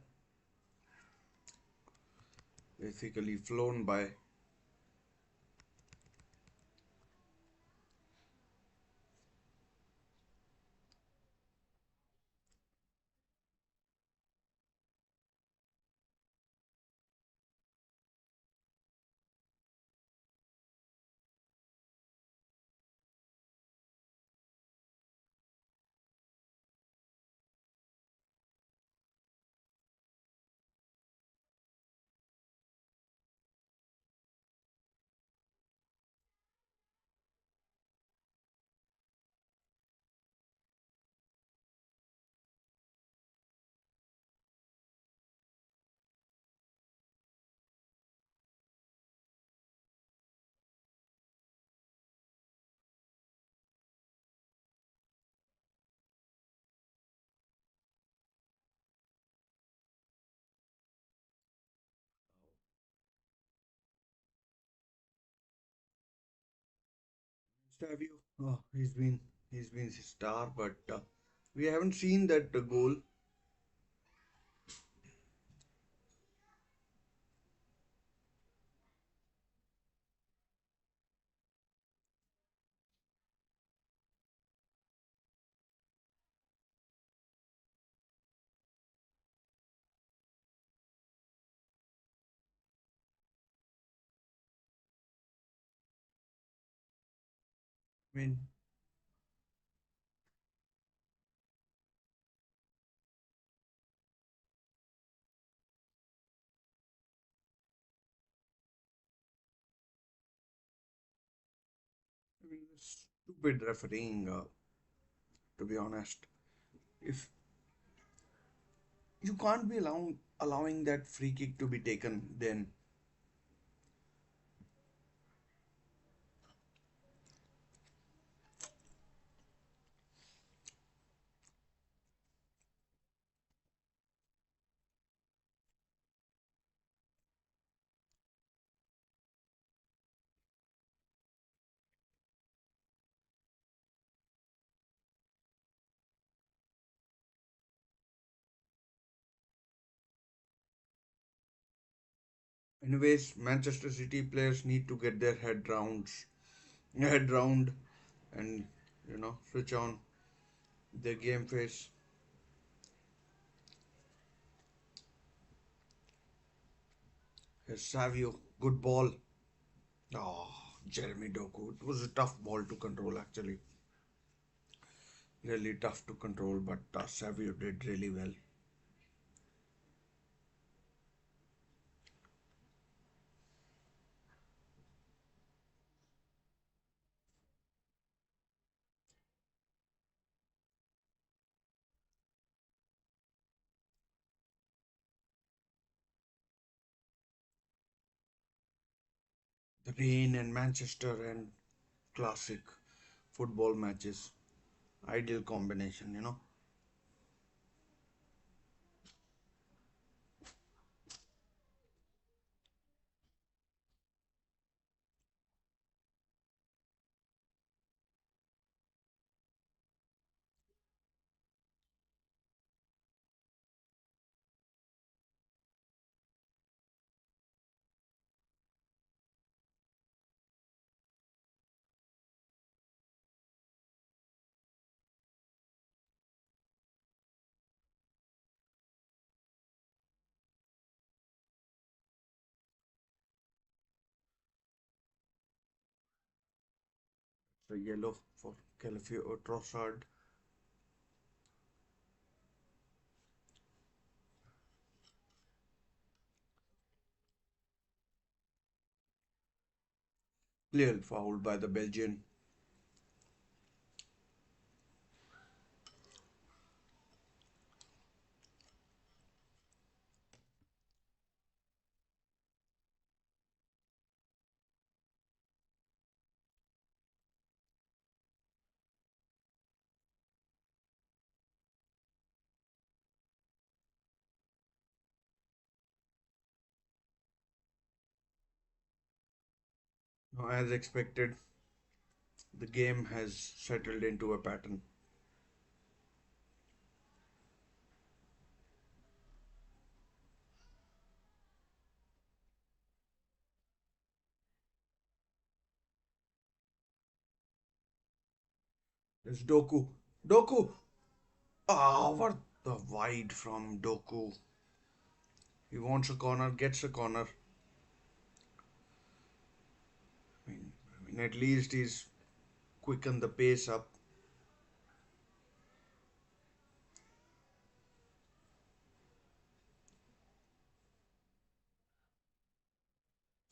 Basically flown by. Savio, oh, he's been a star, but we haven't seen that goal. I mean, stupid refereeing. To be honest, if you can't be allowing that free kick to be taken, then anyways, Manchester City players need to get their head round, and switch on their game face. Here's Savio, good ball. Oh, Jeremy Doku. It was a tough ball to control, actually. Really tough to control, but Savio did really well. The rain and Manchester and classic football matches. Ideal combination. So yellow for Calafio Trossard. Clearly fouled by the Belgian. Now, as expected, the game has settled into a pattern. There's Doku. Doku! Ah, what the wide from Doku. He wants a corner, gets a corner. I mean, at least he's quickened the pace up.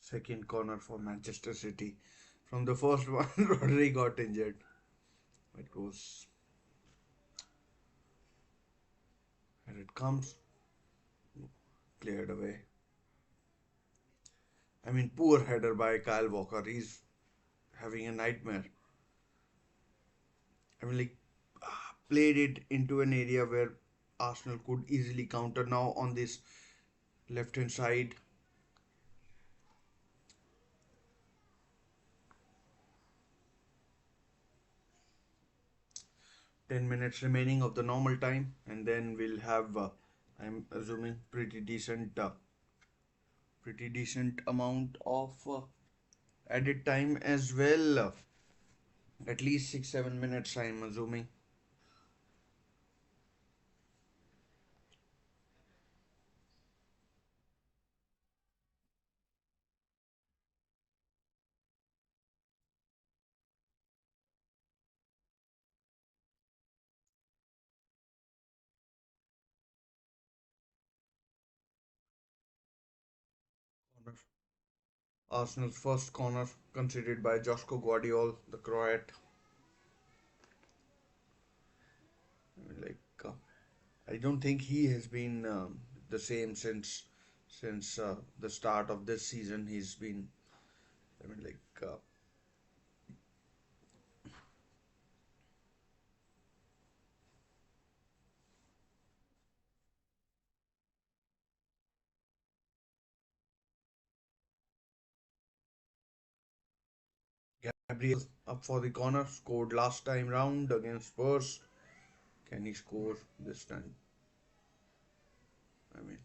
Second corner for Manchester City. From the first one, Rodri got injured. It goes. Here it comes. Cleared away. I mean, poor header by Kyle Walker. He's having a nightmare. I mean, like, played it into an area where Arsenal could easily counter. Now on this left hand side, 10 minutes remaining of the normal time, and then we'll have, I'm assuming, pretty decent amount of added time as well. At least 6 7 minutes, I'm assuming. Corner. Arsenal's first corner conceded by Josko Guardiola, the Croat. Like, I don't think he has been the same since the start of this season. He's been, I mean, like, Gabriel up for the corner, scored last time round against Spurs. Can he score this time? I mean,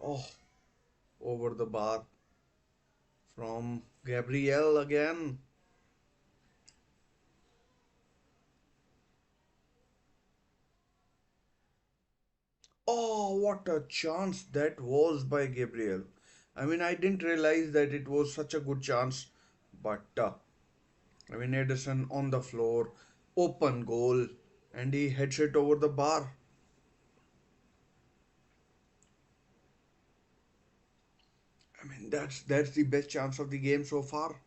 oh, over the bar from Gabriel again. Oh, what a chance that was by Gabriel. I mean, I didn't realize that it was such a good chance, but I mean, Edison on the floor, open goal, and he heads it over the bar. I mean, that's the best chance of the game so far.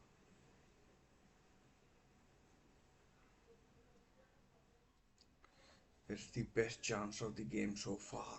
It's the best chance of the game so far.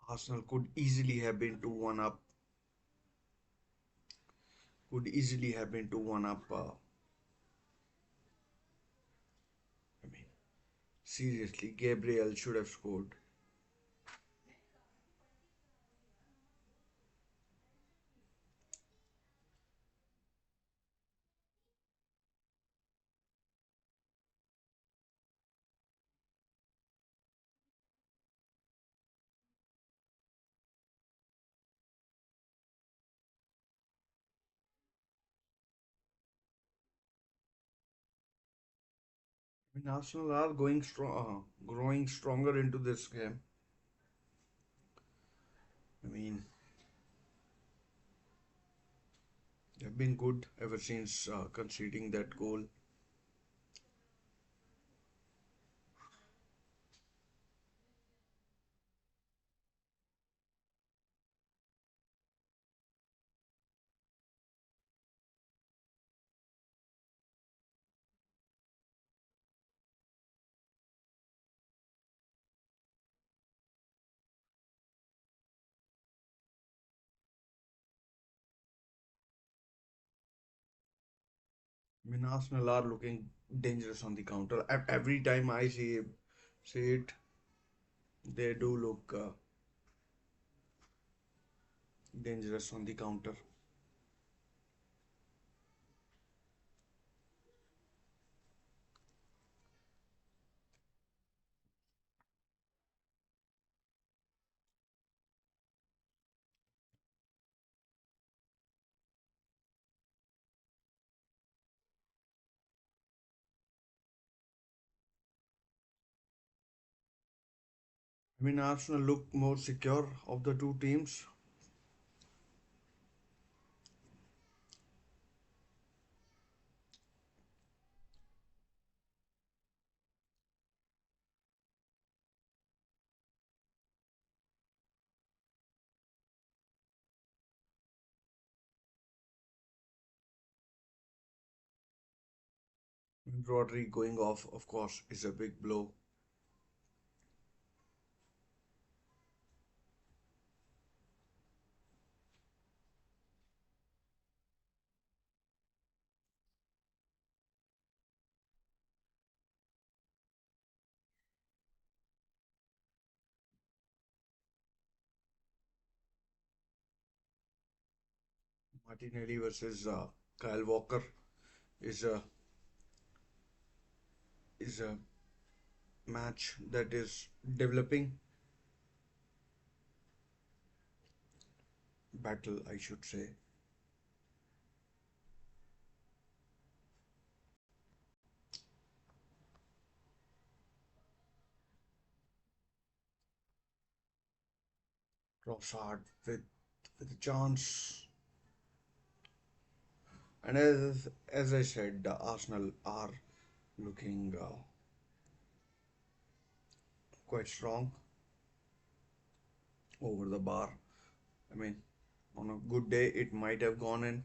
Arsenal could easily have been 2-1 up. Could easily have been 2-1 up. I mean, seriously, Gabriel should have scored. I mean, Arsenal are growing stronger into this game. I mean, they've been good ever since conceding that goal. I mean, Arsenal are looking dangerous on the counter. Every time I see it, they do look dangerous on the counter. I mean, Arsenal look more secure of the two teams. Rodri going off, of course, is a big blow. Martinelli versus Kyle Walker is a match that is developing battle, I should say. Trossard with a chance, and as I said, the Arsenal are looking quite strong over the bar. I mean, on a good day, it might have gone in.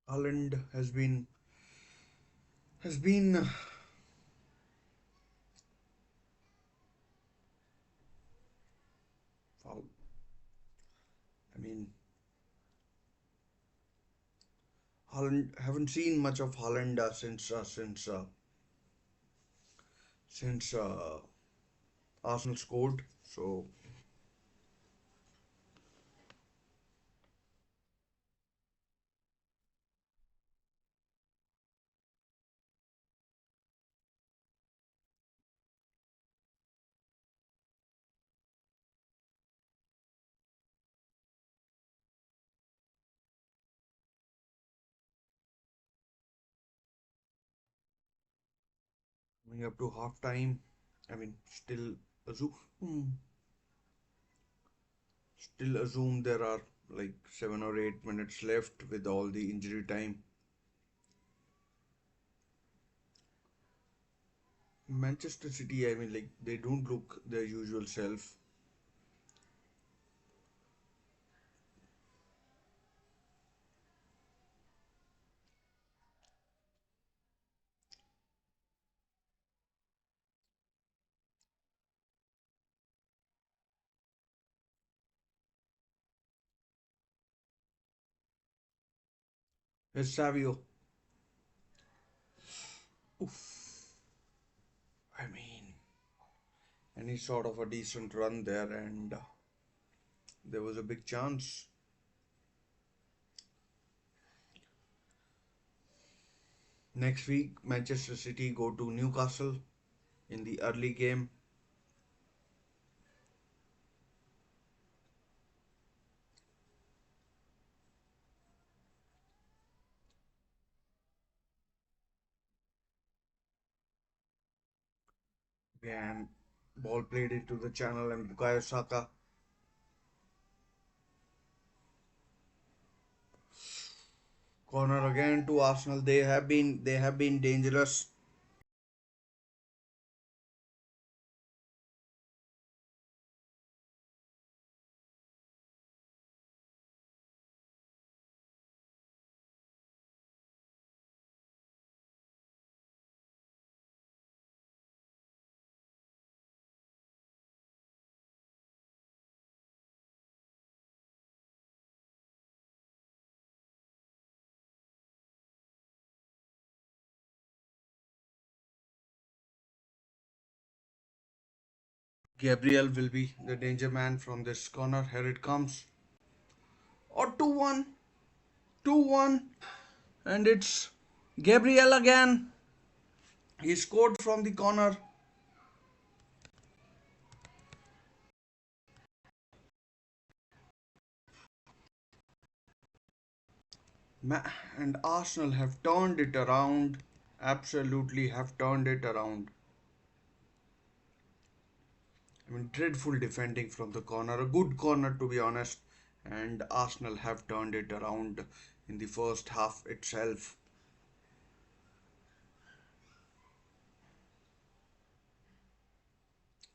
Haaland has been foul. I mean, Haaland haven't seen much of Haaland since Arsenal scored. So coming up to half time, I mean, assume, still assume there are like 7 or 8 minutes left with all the injury time. Manchester City, I mean, like they don't look their usual self. Here's Savio. Oof. I mean, any sort of a decent run there, and there was a big chance. Next week, Manchester City go to Newcastle in the early game. And ball played into the channel, and Bukayo Saka. Corner again to Arsenal. They have been dangerous. Gabriel will be the danger man from this corner. Here it comes. Or 2-1. 2-1. And it's Gabriel again. He scored from the corner. And Arsenal have turned it around. Absolutely have turned it around. I mean, dreadful defending from the corner. A good corner, to be honest. And Arsenal have turned it around in the first half itself.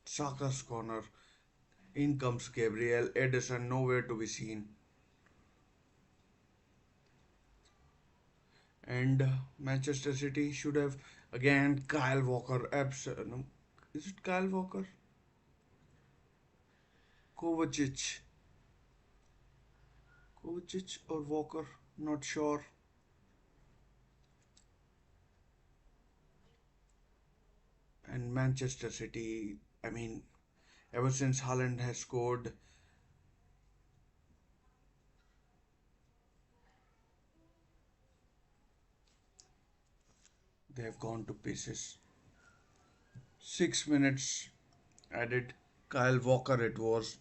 Saka's corner. In comes Gabriel. Edison nowhere to be seen. And Manchester City should have again Kyle Walker. No, is it Kyle Walker? Kovacic. Kovacic or Walker? Not sure. And Manchester City, I mean, ever since Haaland has scored, they have gone to pieces. 6 minutes added. Kyle Walker it was.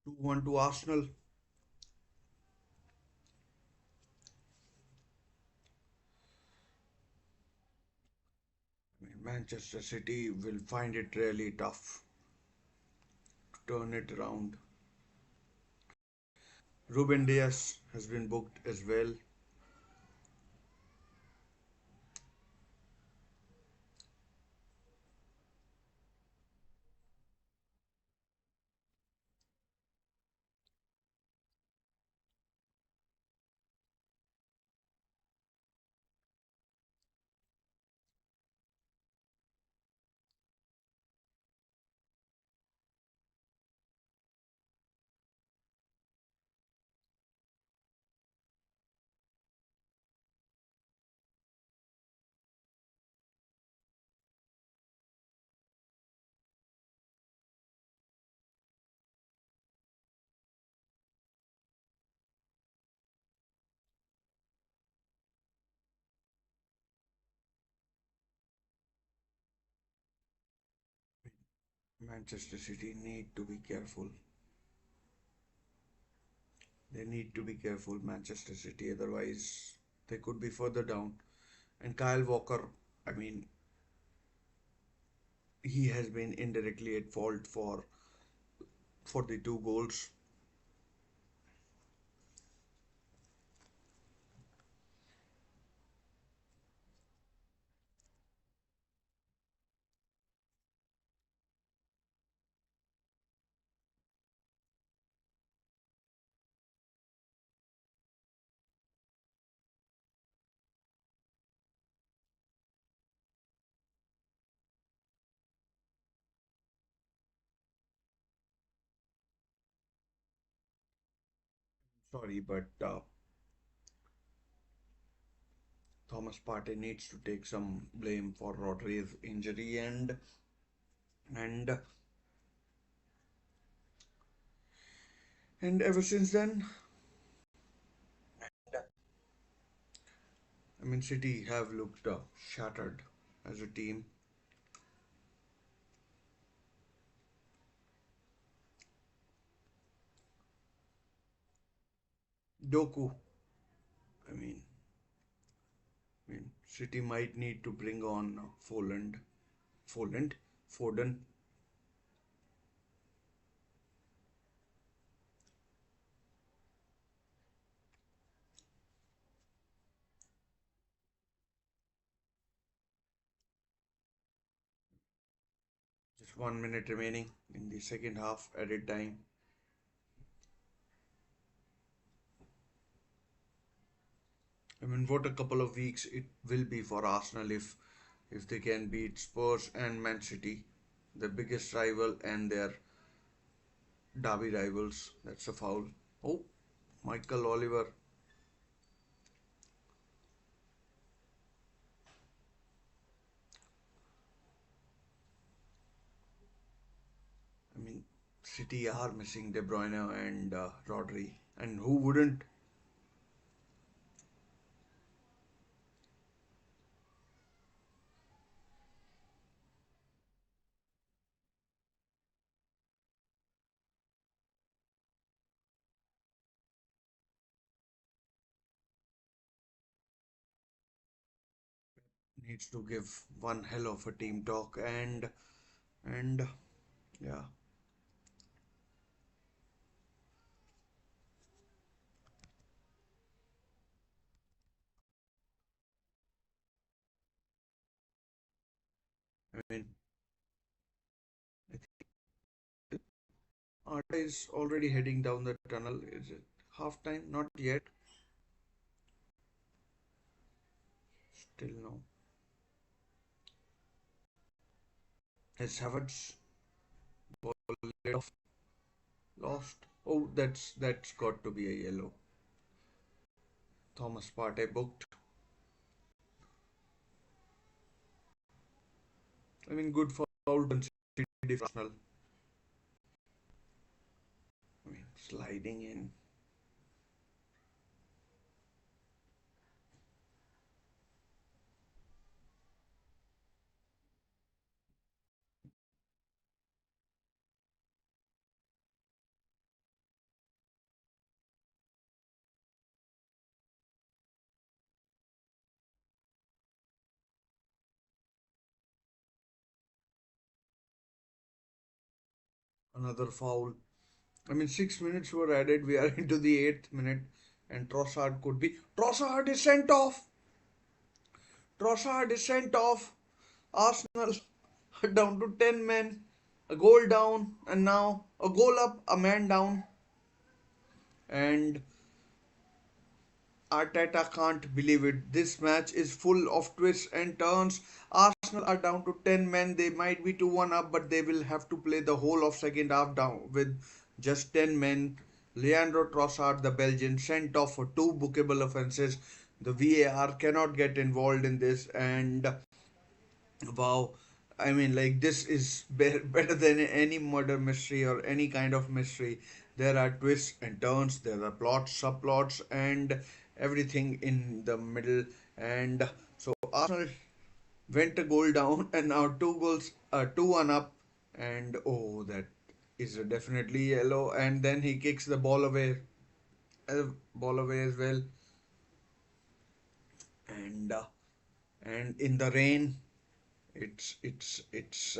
2-1 to Arsenal. I mean, Manchester City will find it really tough to turn it around. Ruben Diaz has been booked as well. Manchester City need to be careful. They need to be careful, Manchester City, otherwise they could be further down. And Kyle Walker, I mean, he has been indirectly at fault for the two goals. Sorry, but Thomas Partey needs to take some blame for Rodri's injury, and and ever since then, I mean, City have looked shattered as a team. Doku, I mean, City might need to bring on Foden. Just 1 minute remaining in the second half added time. I mean, what a couple of weeks it will be for Arsenal if they can beat Spurs and Man City, the biggest rival and their derby rivals. That's a foul. Oh, Michael Oliver. I mean, City are missing De Bruyne and Rodri, and who wouldn't? Needs to give one hell of a team talk and yeah, I mean, I think Arta is already heading down the tunnel. Is it half time? Not yet. Still no. Has Havertz ball laid off, lost? Oh, that's got to be a yellow. Thomas Partey booked. I mean, good foul conceded for Arsenal. I mean, sliding in. Another foul. I mean, 6 minutes were added. We are into the eighth minute, and Trossard could be. Trossard is sent off. Trossard is sent off. Arsenal are down to 10 men. A goal down, and now a goal up, a man down. And Arteta can't believe it. This match is full of twists and turns. Arsenal are down to 10 men. They might be 2-1 up, but they will have to play the whole of second half down with just 10 men. Leandro Trossard, the Belgian, sent off for two bookable offences. The VAR cannot get involved in this, and wow, I mean, like, this is better than any murder mystery or any kind of mystery. There are twists and turns, there are plots, subplots, and everything in the middle. And so Arsenal went a goal down, and now two goals, 2-1 up. And oh, that is definitely yellow. And then he kicks the ball away as well. And and in the rain, it's it's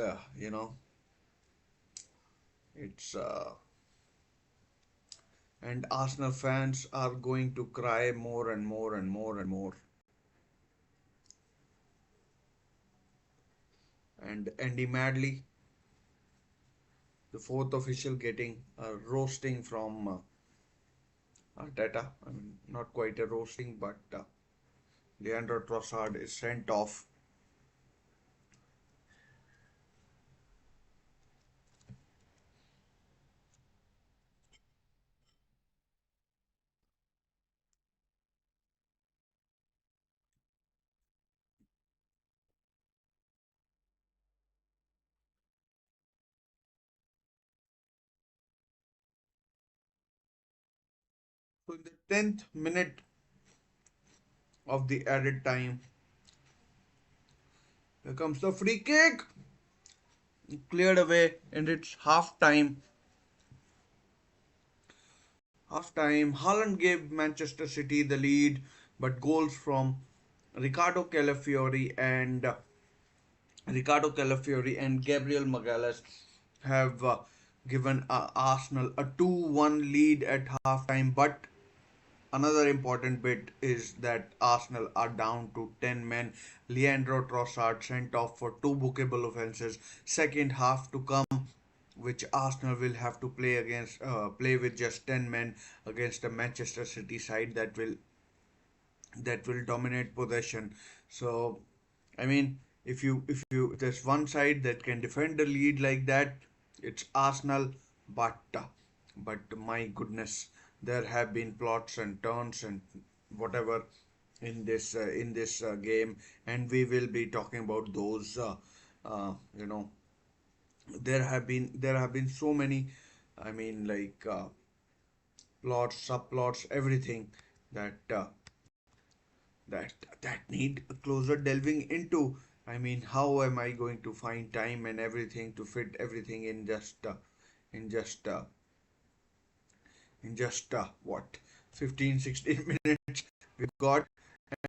and Arsenal fans are going to cry more and more and more and more. And Andy Madley, the fourth official, getting a roasting from Arteta. I mean, not quite a roasting, but Leandro Trossard is sent off. So in the 10th minute of the added time, here comes the free kick, cleared away, and it's half time. Half time, Haaland gave Manchester City the lead, but goals from Ricardo Calafiori and Ricardo Calafiori and Gabriel Magalhaes have given Arsenal a 2-1 lead at halftime. But another important bit is that Arsenal are down to 10 men. Leandro Trossard sent off for two bookable offences. Second half to come, which Arsenal will have to play with just 10 men against a Manchester City side that will dominate possession. So, I mean, if there's one side that can defend the lead like that, it's Arsenal. But my goodness, there have been plots and turns and whatever in this game, and we will be talking about those. Uh, you know, there have been so many. I mean, like, plots, subplots, everything that that that need a closer delving into. I mean, how am I going to find time and everything to fit everything in just uh, what, 15, 16 minutes we've got.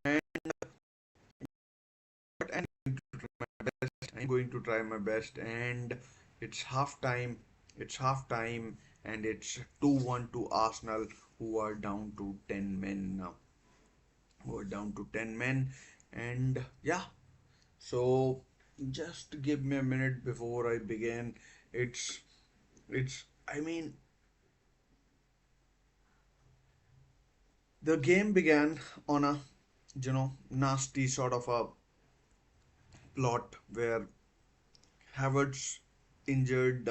And I'm going to try my best. And it's half time. It's half time, and it's 2-1 to Arsenal, who are down to 10 men now. Who are down to 10 men. And yeah, so Just give me a minute before I begin. It's it's I mean the game began on a nasty sort of a plot where Havertz injured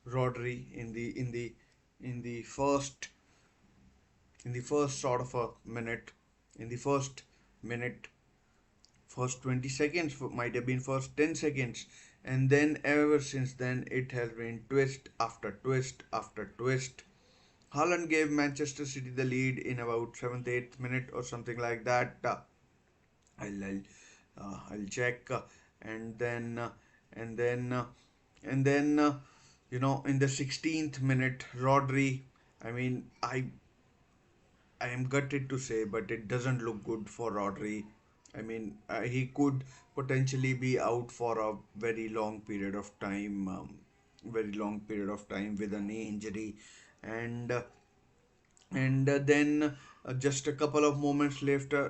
Rodri in the first sort of a minute, in the first minute, first 20 seconds, might have been first 10 seconds, and then ever since then it has been twist after twist after twist. Haaland gave Manchester City the lead in about 7th 8th minute or something like that. I'll check, and then and then and then in the 16th minute, Rodri. I mean, I am gutted to say, but it doesn't look good for Rodri. I mean, he could potentially be out for a very long period of time, very long period of time with a knee injury, and then just a couple of moments later,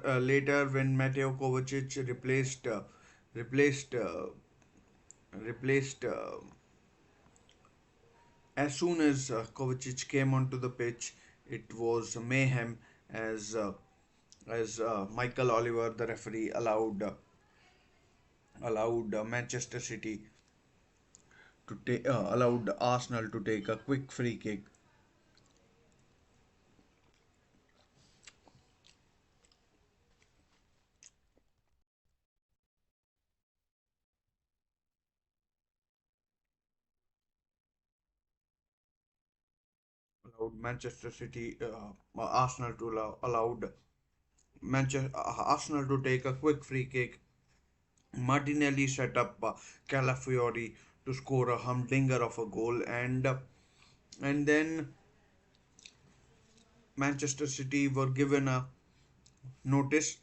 when Mateo Kovacic replaced replaced as soon as Kovacic came onto the pitch, it was mayhem as Michael Oliver, the referee, allowed Manchester City to take allowed Arsenal to take a quick free kick. Allowed Manchester City Arsenal to allowed Manchester Arsenal to take a quick free kick. Martinelli set up Calafiori to score a humdinger of a goal, and then Manchester City were given a notice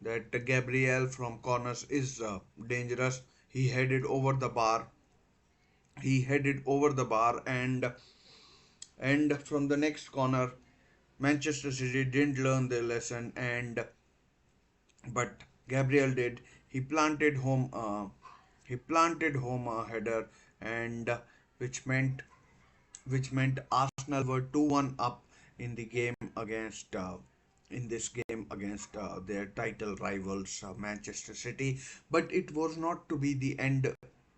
that Gabriel from corners is dangerous. He headed over the bar. He headed over the bar, and from the next corner, Manchester City didn't learn their lesson, and but Gabriel did. He planted home. He planted home a header, and which meant Arsenal were 2-1 up in the game against in this game against their title rivals Manchester City. But it was not to be the end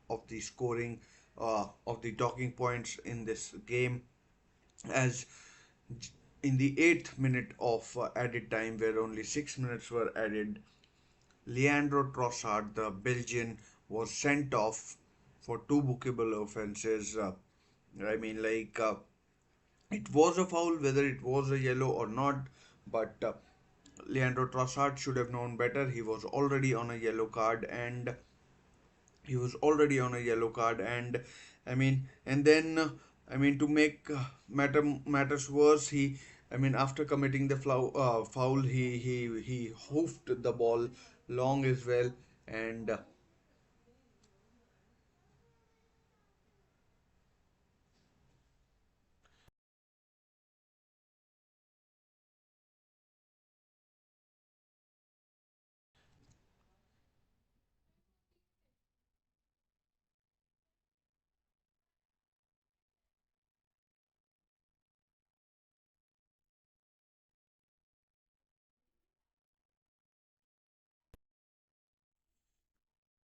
of the scoring of the talking points in this game, as in the 8th minute of added time, where only 6 minutes were added, Leandro Trossard, the Belgian, was sent off for two bookable offences. I mean, it was a foul, whether it was a yellow or not, but Leandro Trossard should have known better. He was already on a yellow card, and and then to make matters worse, after committing the foul, he hoofed the ball long as well, and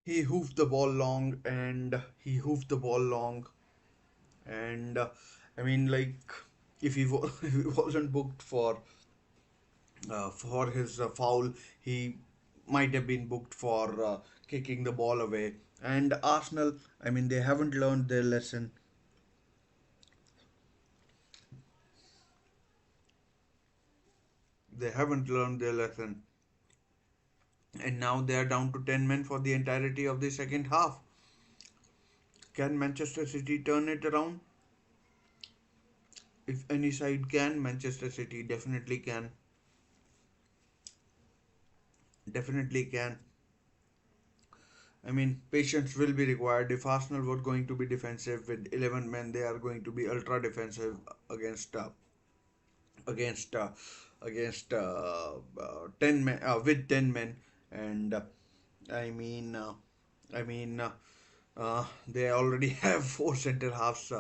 he hoofed the ball long, and he hoofed the ball long, and I mean, like, if if he wasn't booked for his foul, he might have been booked for kicking the ball away. And Arsenal, they haven't learned their lesson. They haven't learned their lesson, and now they are down to 10 men for the entirety of the second half. Can Manchester City turn it around? If any side can, Manchester City definitely can. Definitely can. Patience will be required. If Arsenal were going to be defensive with 11 men, they are going to be ultra defensive against against uh, against 10 men with 10 men, and I mean uh, I mean, they already have four center halves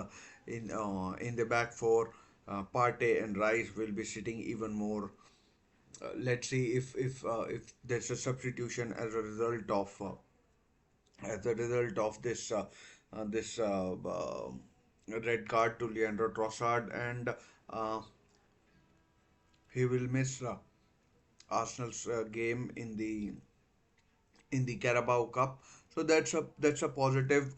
in the back four. Partey and Rice will be sitting even more. Let's see if there's a substitution as a result of this red card to Leandro Trossard, and uh, he will miss Arsenal's game in the Carabao Cup. So that's a positive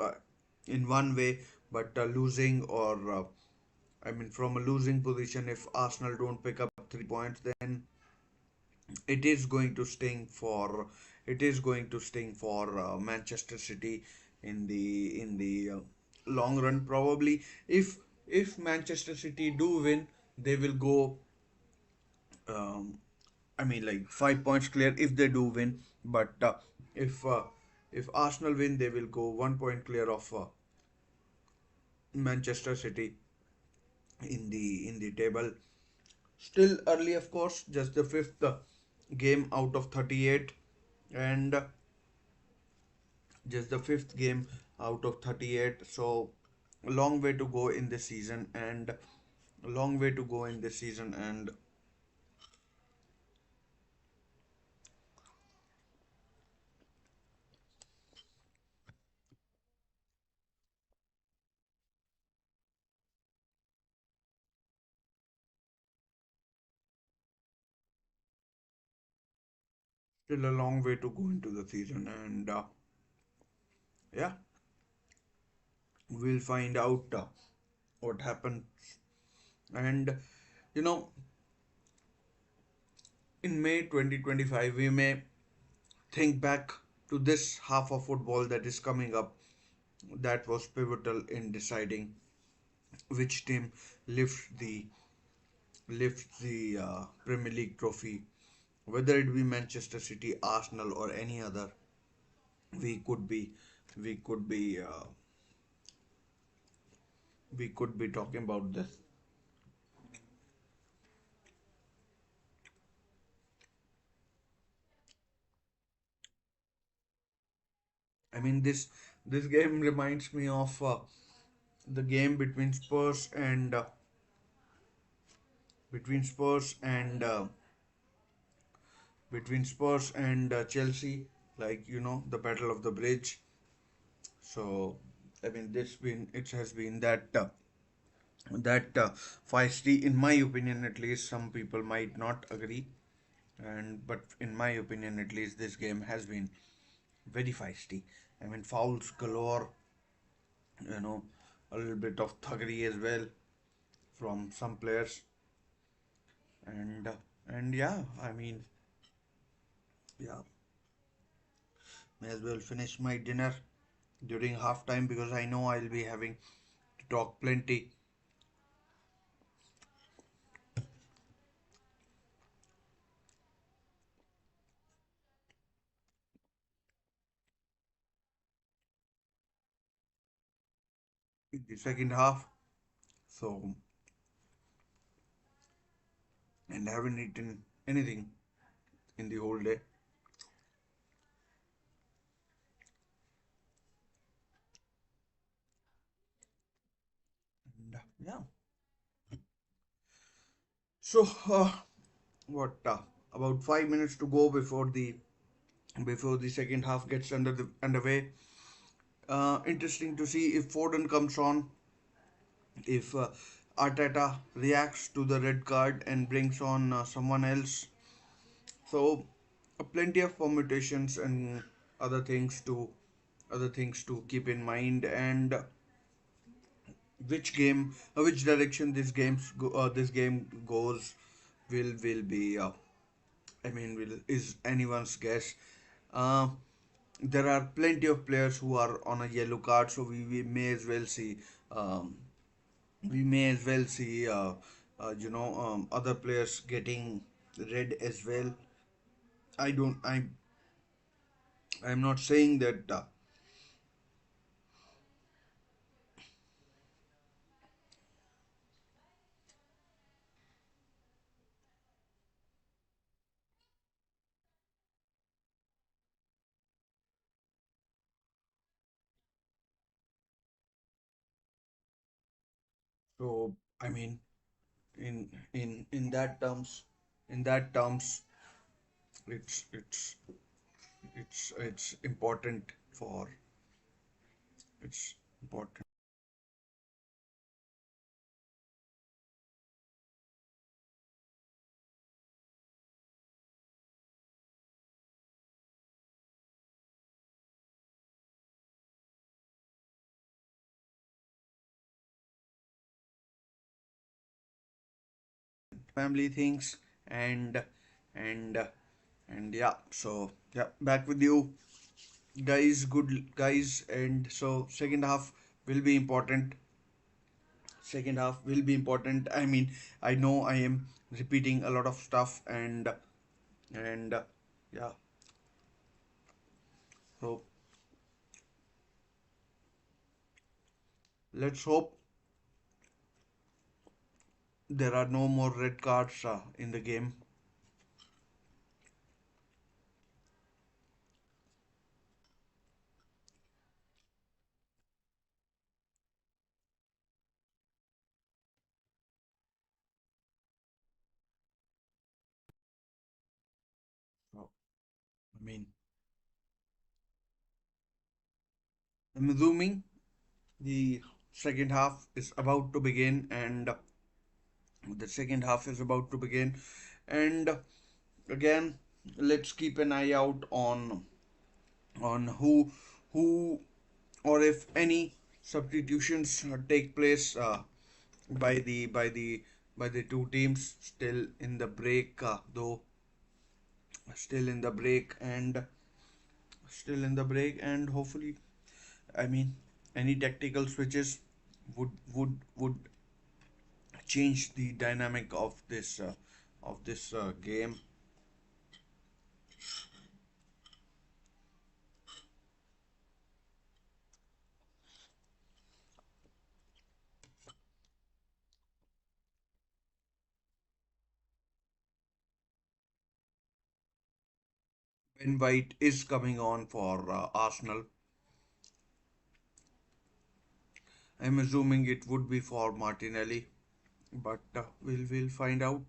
in one way, but losing or I mean from a losing position, if Arsenal don't pick up 3 points, then it is going to sting for Manchester City in the long run. Probably if Manchester City do win, they will go. Um, I mean, like 5 points clear if they do win. But if uh, if Arsenal win, they will go 1 point clear of Manchester City in the table. Still early, of course, just the fifth game out of 38, and just the fifth game out of 38. So a long way to go in this season, and a long way to go in this season, and still a long way to go into the season, and yeah, we'll find out what happened. And you know, in May 2025, we may think back to this half of football that is coming up that was pivotal in deciding which team lifts the Premier League trophy, whether it be Manchester City, Arsenal, or any other. We could be, we could be, we could be talking about this. I mean, this game reminds me of the game between Spurs and Chelsea, like the Battle of the Bridge. So, I mean, this been it has been that feisty, in my opinion, at least. Some people might not agree, and but in my opinion, at least, this game has been very feisty. I mean, fouls galore, you know, a little bit of thuggery as well from some players, and yeah, I mean, yeah, may as well finish my dinner during halftime because I know I'll be having to talk plenty in the second half. So, and haven't eaten anything in the whole day. And yeah. So, what? About 5 minutes to go before the second half gets underway. Interesting to see if Foden comes on, if Arteta reacts to the red card and brings on someone else. So, plenty of permutations and other things to keep in mind, and which direction this game goes will be. I mean, is anyone's guess. Uh, there are plenty of players who are on a yellow card, so we may as well see. Um, we may as well see. Other players getting red as well. I don't. I'm not saying that. So I mean, in that terms, in that terms, it's it's it's important for it's important. Family things and and and yeah. So yeah, back with you guys. Good guys, and so second half will be important. Second half will be important. I mean, I know I am repeating a lot of stuff and yeah. So let's hope there are no more red cards in the game. So, I mean, I'm assuming the second half is about to begin, and the second half is about to begin, and again, let's keep an eye out on who or if any substitutions take place by the by the by the two teams still in the break, though still in the break and still in the break, and hopefully, I mean, any tactical switches would change the dynamic of this game. Ben White is coming on for Arsenal. I'm assuming it would be for Martinelli, but we'll find out.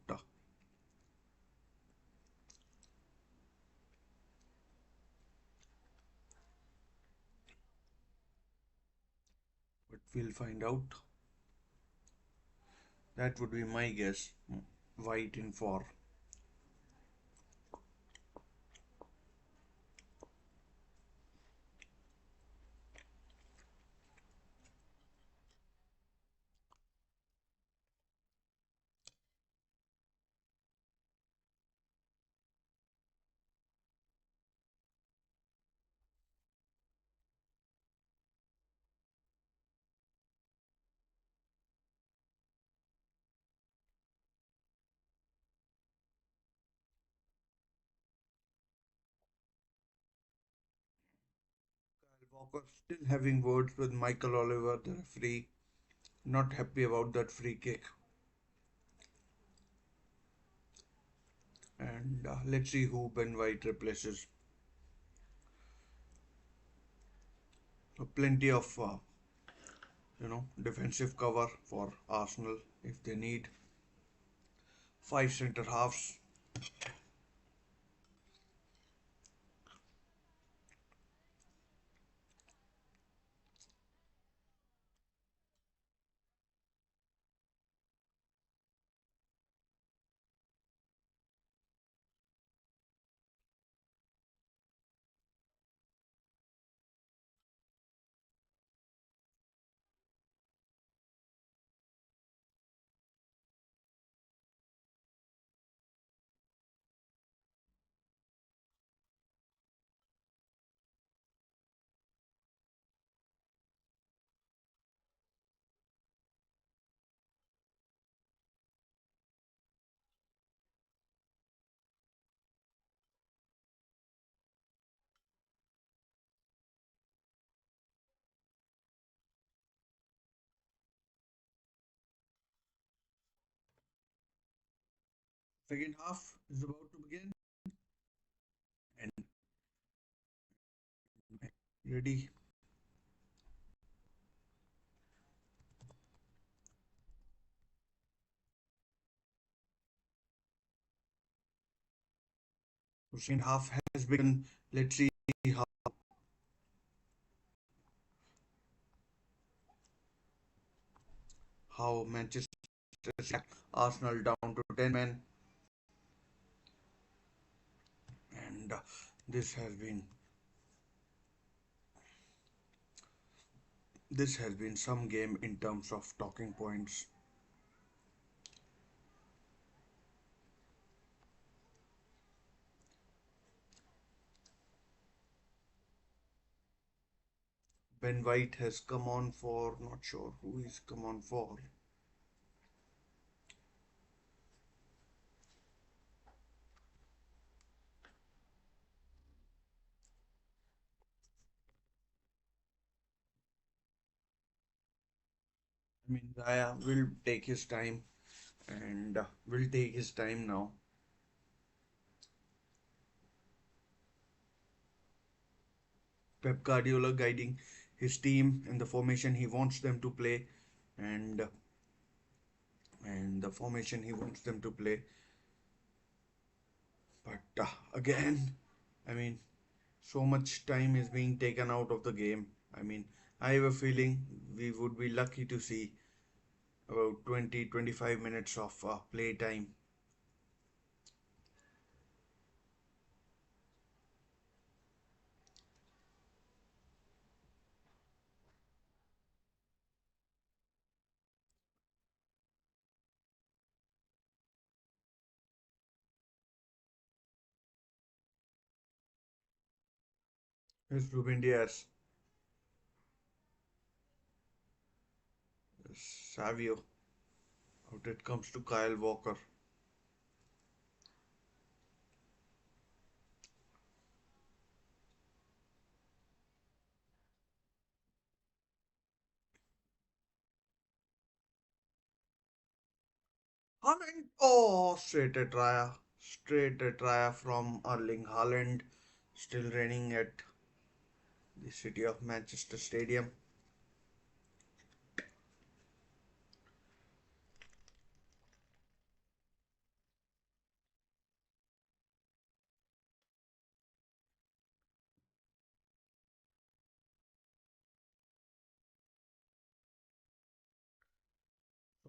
But we'll find out. That would be my guess. White in for. Kyle Walker still having words with Michael Oliver, the referee. Not happy about that free kick. And let's see who Ben White replaces. So plenty of defensive cover for Arsenal if they need five centre halves. Second half is about to begin and ready. Second half has begun. Let's see how, Manchester City, Arsenal down to 10 men, and this has been this has been some game in terms of talking points. Ben White has come on for, not sure who he's come on for. I mean, Raya will take his time and will take his time now. Pep Guardiola guiding his team in the formation he wants them to play, and the formation he wants them to play. But again, I mean, so much time is being taken out of the game. I mean, I have a feeling we would be lucky to see about 20-25 minutes of play time. Here's Ruben Diaz, Savio. Out it comes to Kyle Walker. Haaland. Oh, straight at Raya from Erling Haaland. Still reigning at the city of Manchester Stadium.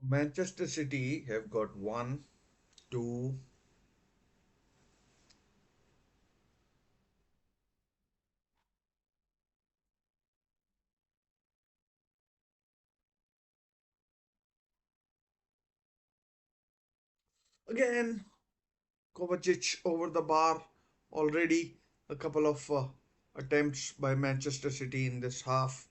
Manchester City have got one, two. Again, Kovacic over the bar. Already a couple of attempts by Manchester City in this half.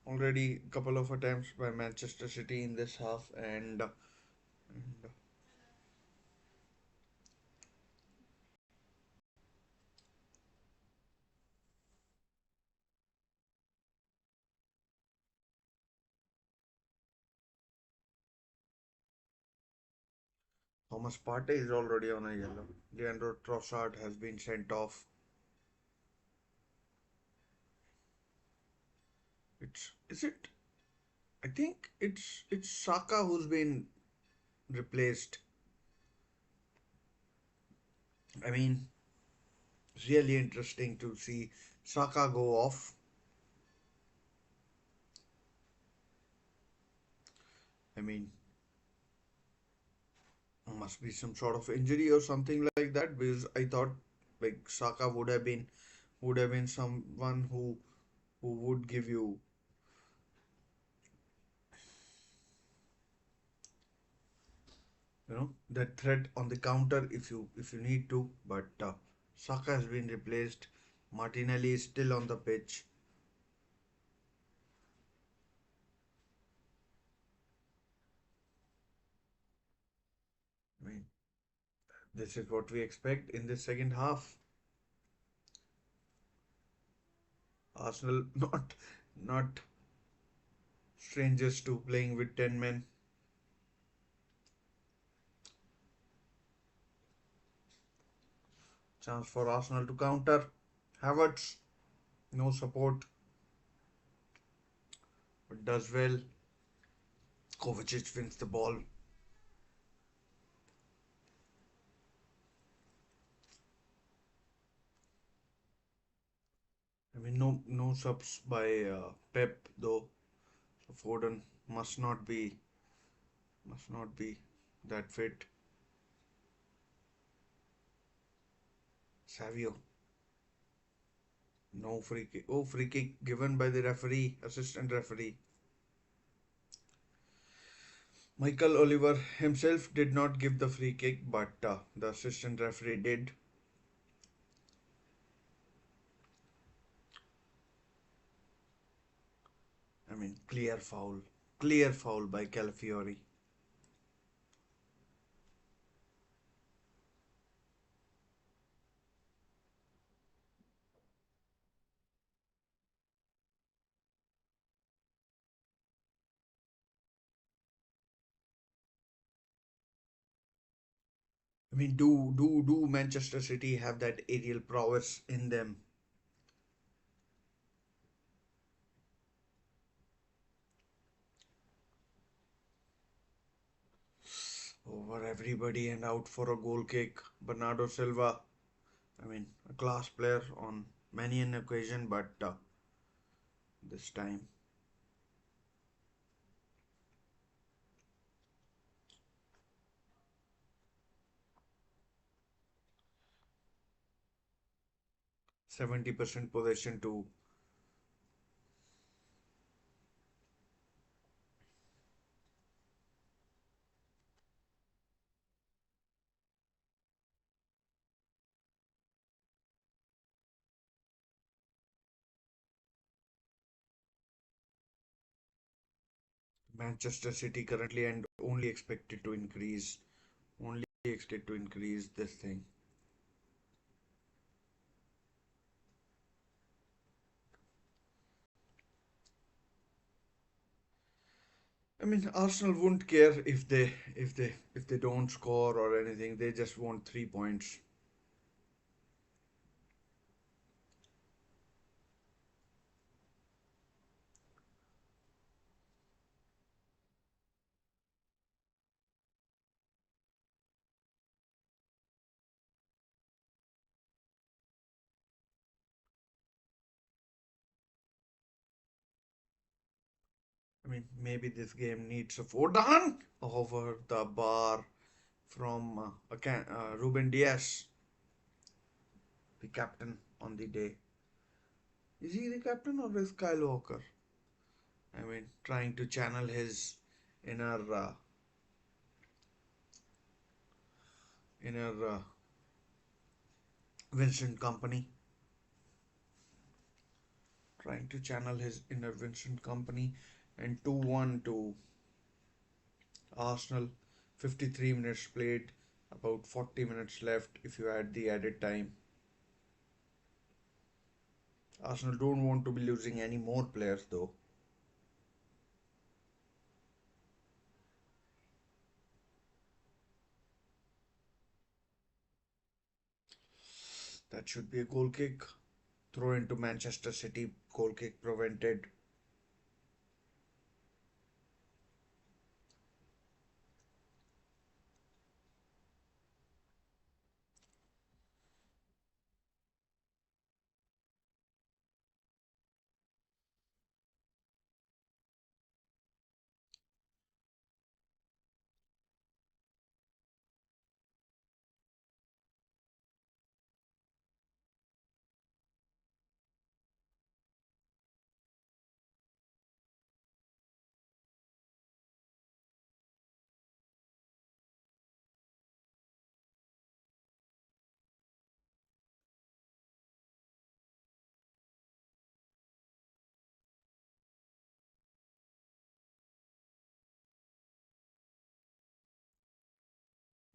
Already a couple of attempts by Manchester City in this half, and Thomas Partey is already on a yellow. Leandro Trossard has been sent off. It's is it? I think it's Saka who's been replaced. I mean, really interesting to see Saka go off. I mean, must be some sort of injury or something like that, because I thought like Saka would have been someone who would give that threat on the counter if you need to. But Saka has been replaced. Martinelli is still on the pitch. I mean, this is what we expect in the second half. Arsenal not strangers to playing with 10 men. Chance for Arsenal to counter. Havertz, no support, but does well. Kovacic wins the ball. no subs by Pep though. So Foden must not be that fit. Savio, no free kick. Oh, free kick given by the referee, assistant referee. Michael Oliver himself did not give the free kick, but the assistant referee did. I mean, clear foul by Calafiori. I mean, do Manchester City have that aerial prowess in them over everybody and out for a goal kick? Bernardo Silva, I mean, a class player on many an occasion, but this time 70% possession to Manchester City currently, and only expected to increase this thing. I mean, Arsenal won't care if they don't score or anything. They just want 3 points. I mean, maybe this game needs a Foden over the bar from Ruben Diaz, the captain on the day. Is he the captain or is Kyle Walker? I mean, trying to channel his inner inner Vincent Company, trying to channel his inner Vincent Company, and 2-1 to Arsenal. 53 minutes played, about 40 minutes left if you add the added time. Arsenal don't want to be losing any more players though. That should be a goal kick. Throw into Manchester City, goal kick prevented.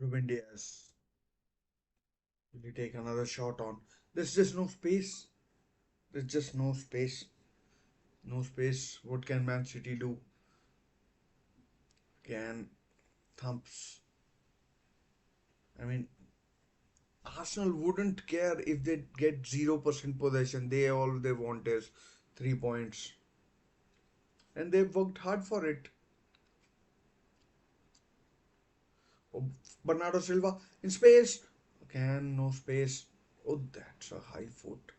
Ruben Diaz. Will he take another shot on? There's just no space. There's just no space. No space. What can Man City do? Can thumps. I mean, Arsenal wouldn't care if they get 0% possession. All they want is 3 points. And they've worked hard for it. Oh, Bernardo Silva in space. Can no space. Oh, that's a high foot.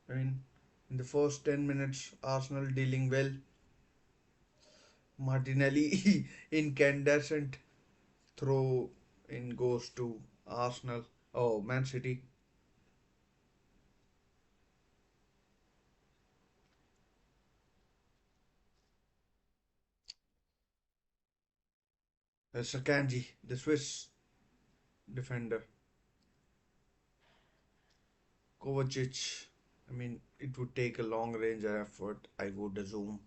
I mean, in the first 10 minutes, Arsenal dealing well. Martinelli incandescent throw in goes to Arsenal. Oh, Man City. Sakanji, the Swiss defender. Kovacic. I mean, it would take a long range effort, I would assume.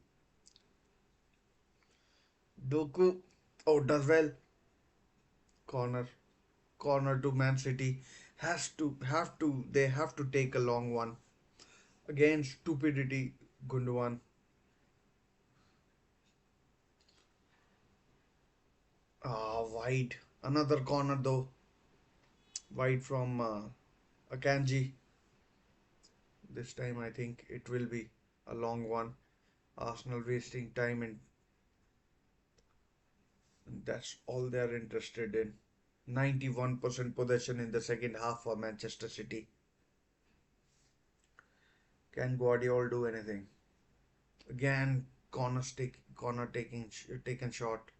Doku. Oh, does well. Corner. Corner to Man City. They have to take a long one. Again, stupidity, Gundogan. Wide. Another corner though. Wide from Akanji. This time I think it will be a long one. Arsenal wasting time and that's all they're interested in. 91% possession in the second half for Manchester City. Can Guardiola do anything? Again, corner taken shot.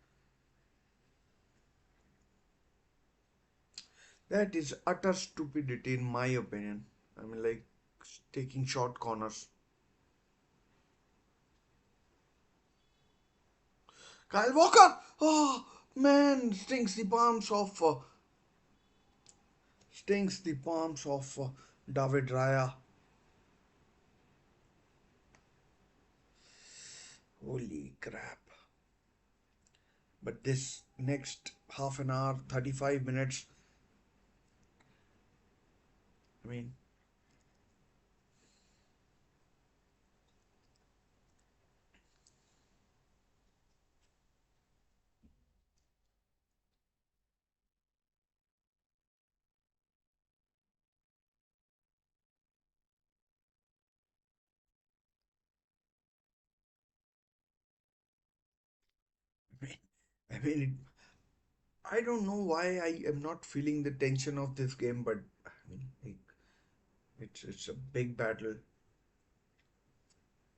That is utter stupidity in my opinion. I mean, like taking short corners. Kyle Walker. Oh man, stings the palms of David Raya. Holy crap! But this next half an hour, 35 minutes. I mean, I mean, I mean, I don't know why I am not feeling the tension of this game, but I mean, like, it's a big battle.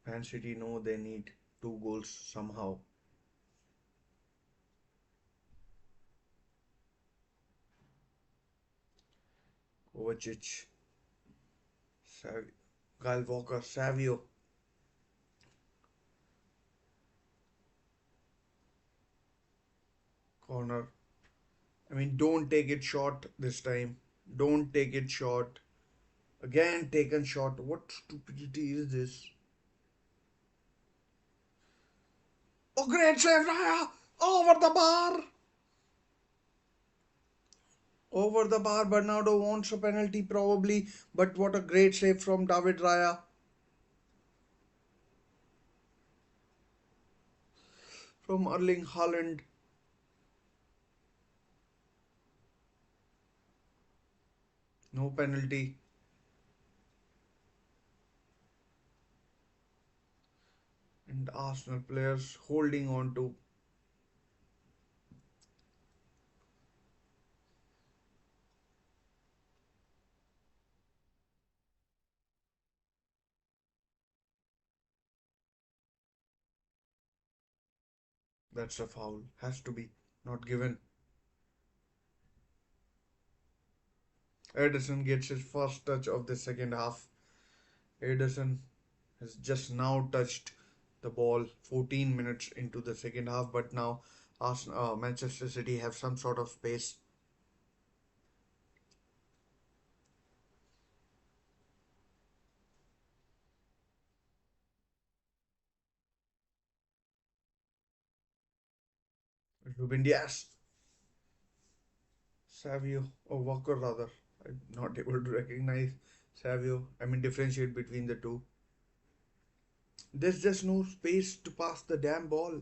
Man City know they need two goals somehow. Kovacic, Kyle Walker, Savio, corner. I mean, don't take it short this time. Don't take it short. Again, taken short. What stupidity is this? Oh, great save, Raya! Over the bar! Over the bar. Bernardo wants a penalty probably, but what a great save from David Raya. From Erling Haaland. No penalty. And Arsenal players holding on to. That's a foul. Has to be. Not given. Ederson gets his first touch of the second half. Ederson has just now touched the ball 14 minutes into the second half, but now Manchester City have some sort of space. Ruben Diaz, Savio, or Walker rather. I'm not able to recognize Savio. I mean, differentiate between the two. There's just no space to pass the damn ball.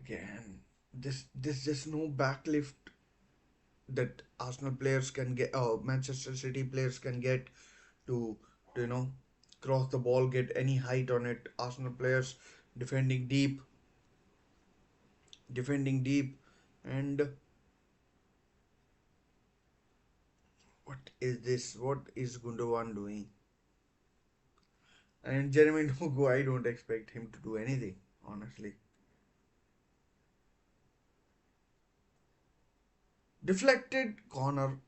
Again, there's just no backlift that Arsenal players can get, Manchester City players can get to, to cross the ball, get any height on it. Arsenal players defending deep, defending deep. And what is this? What is Gundogan doing? And Jeremy Doku, I don't expect him to do anything, honestly. Deflected corner.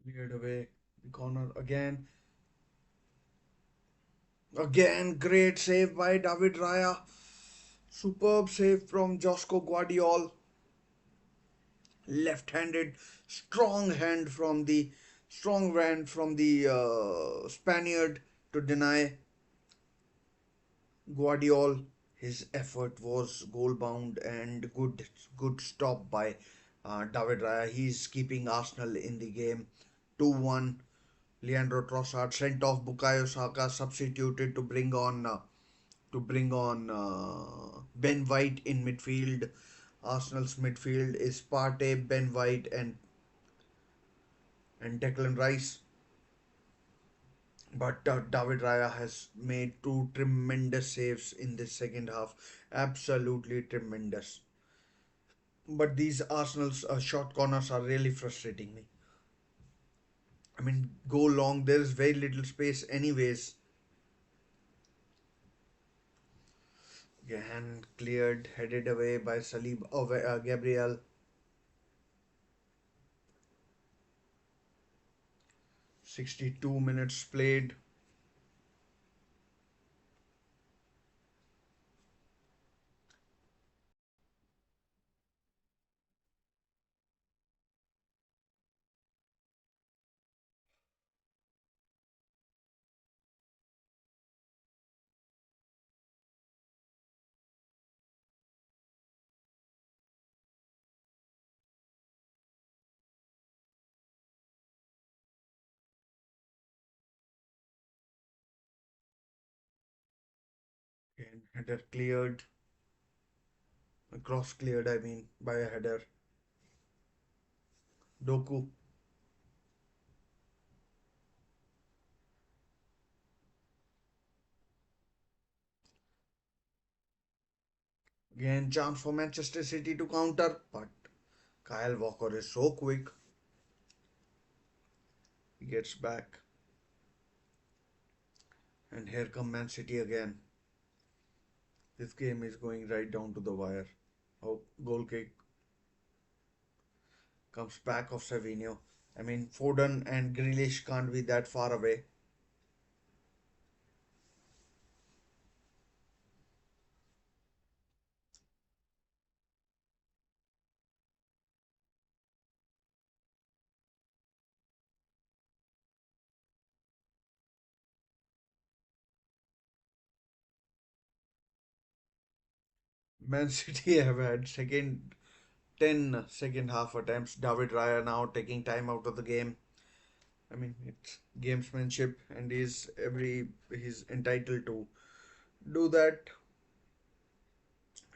Cleared away. The corner again. Again, great save by David Raya. Superb save from Josko Guardiola. Left-handed, strong hand from the Spaniard to deny Guardiola. His effort was goal bound and good stop by David Raya. He's keeping Arsenal in the game. 2-1. Leandro Trossard sent off. Bukayo Saka substituted to bring on Ben White in midfield. Arsenal's midfield is Partey, Ben White, and Declan Rice. But David Raya has made two tremendous saves in this second half. Absolutely tremendous. But these Arsenal's short corners are really frustrating me. I mean, go long, there is very little space, anyways. Hand cleared, headed away by Gabriel. 62 minutes played. And header cleared. Cross cleared, I mean, by a header. Doku. Again, chance for Manchester City to counter, but Kyle Walker is so quick. He gets back. And here come Man City again. This game is going right down to the wire. Oh, goal kick comes back of Savinho. I mean, Foden and Grealish can't be that far away. Man City have had 10 second half attempts. David Raya now taking time out of the game. I mean, it's gamesmanship, and he's entitled to do that,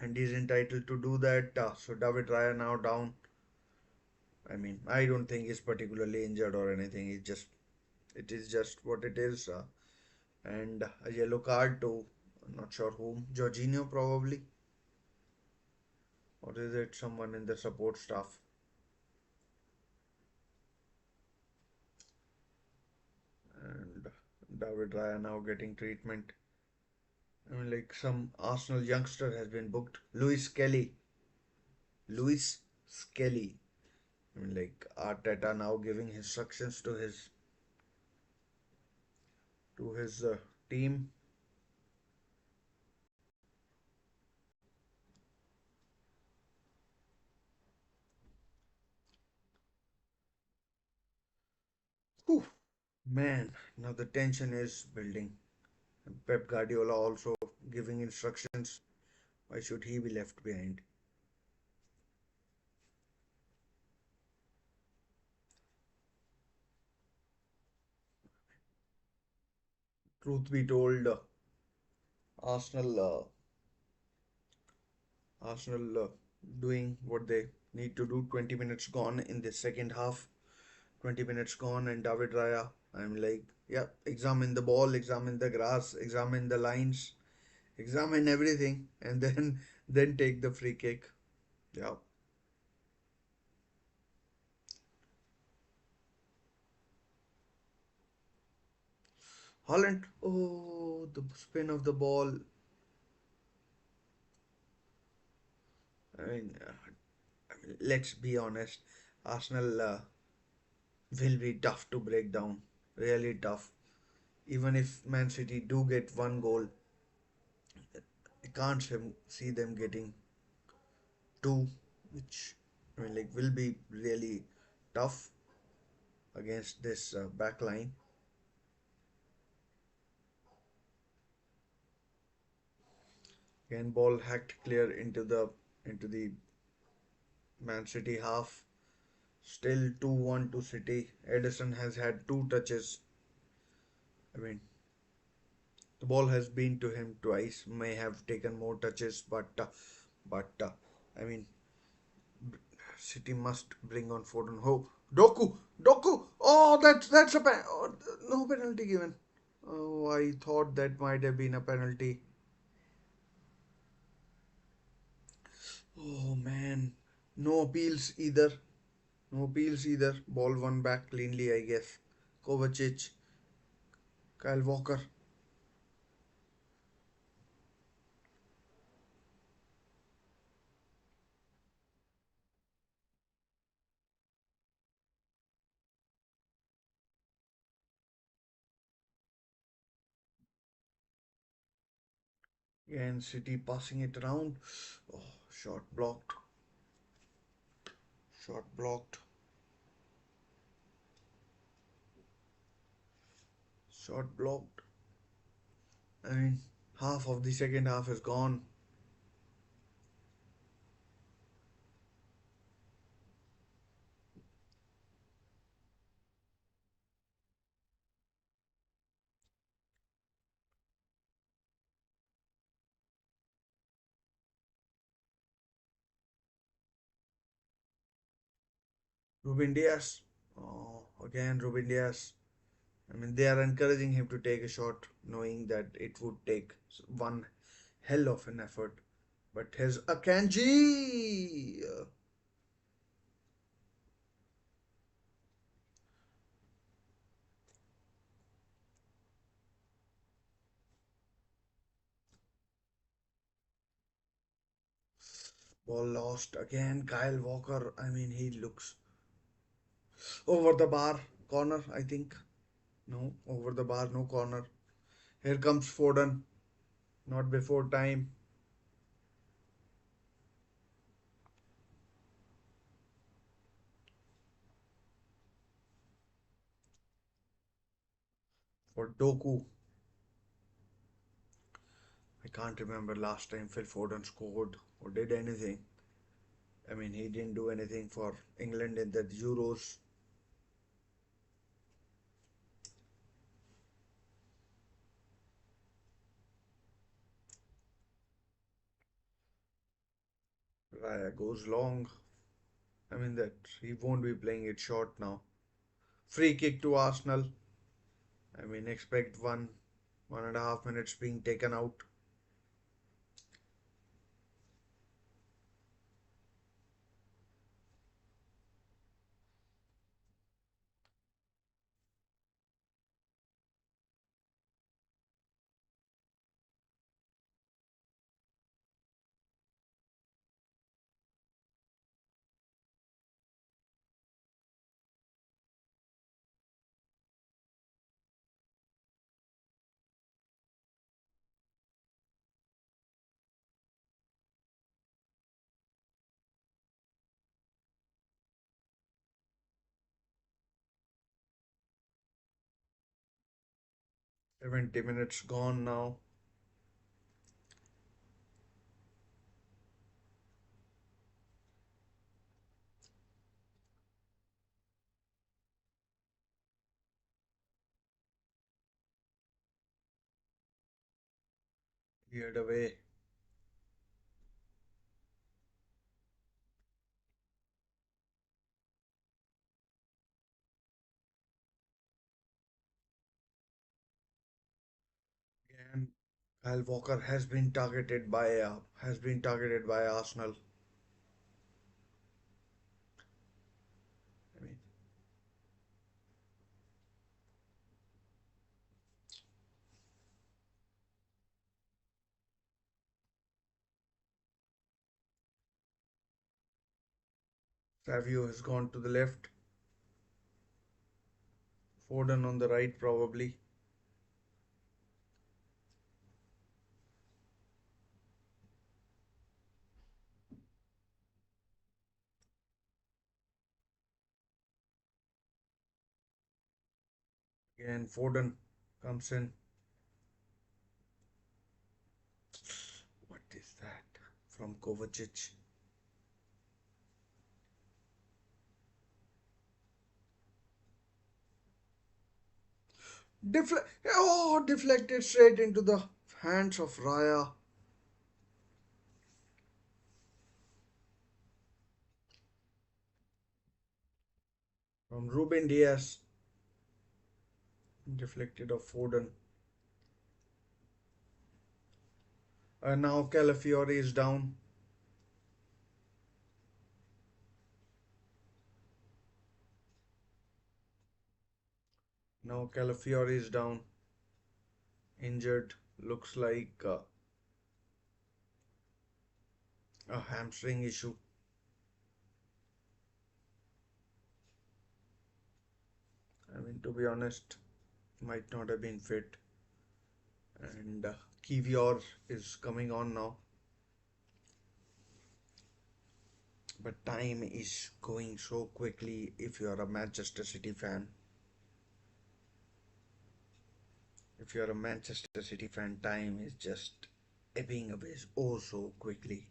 and he's entitled to do that. So David Raya now down. I mean, I don't think he's particularly injured or anything. It is just what it is. And a yellow card to, I'm not sure whom, Jorginho probably, or is it someone in the support staff? And David Raya now getting treatment. I mean, like some Arsenal youngster has been booked. Louis Skelly. I mean, like Arteta now giving instructions to his team. Whew, man, now the tension is building. And Pep Guardiola also giving instructions Why should he be left behind? Truth be told, Arsenal, Arsenal doing what they need to do. 20 minutes gone in the second half. 20 minutes gone, and David Raya. I'm like, yeah, examine the ball, examine the grass, examine the lines, examine everything, and then then take the free kick. Yeah, Holland. Oh, the spin of the ball. I mean, let's be honest. Arsenal will be tough to break down. Really tough. Even if Man City do get one goal, I can't see them getting two, which I mean, like, will be really tough against this back line. Again, ball hacked clear into the Man City half. Still 2-1 to City. Edison has had two touches. I mean, the ball has been to him twice. May have taken more touches, but I mean, City must bring on Foden. Oh, Doku. Oh, that's a oh, no penalty given. Oh, I thought that might have been a penalty. Oh man, no appeals either. No appeals either. Ball won back cleanly, I guess. Kovacic, Kyle Walker, and City passing it around. Oh, shot blocked. Shot blocked. Shot blocked. I mean, half of the second half is gone. Ruben Diaz. Oh, again Ruben Diaz. I mean, they are encouraging him to take a shot, knowing that it would take one hell of an effort. But his Akanji ball lost again. Kyle Walker. I mean, he looks over the bar corner. I think no over the bar, no corner. Here comes Foden. Not before time for Doku. I can't remember last time Phil Foden scored or did anything. I mean, he didn't do anything for England in the Euros. Raya goes long. I mean, that he won't be playing it short now. Free kick to Arsenal. I mean, expect 1.5 minutes being taken out. Seventy minutes gone now. Cleared away. Again, Kyle Walker has been targeted by Arsenal. I mean, Savio has gone to the left. Foden on the right, probably. Again, Foden comes in. What is that? From Kovacic. Deflected straight into the hands of Raya from Ruben Diaz. Deflected of Foden. Now Calafiori is down. Now Calafiori is down. Injured. Looks like a hamstring issue. I mean, to be honest, might not have been fit. And Kivior is coming on now. But time is going so quickly if you are a Manchester City fan. If you are a Manchester City fan, time is just ebbing away oh so quickly.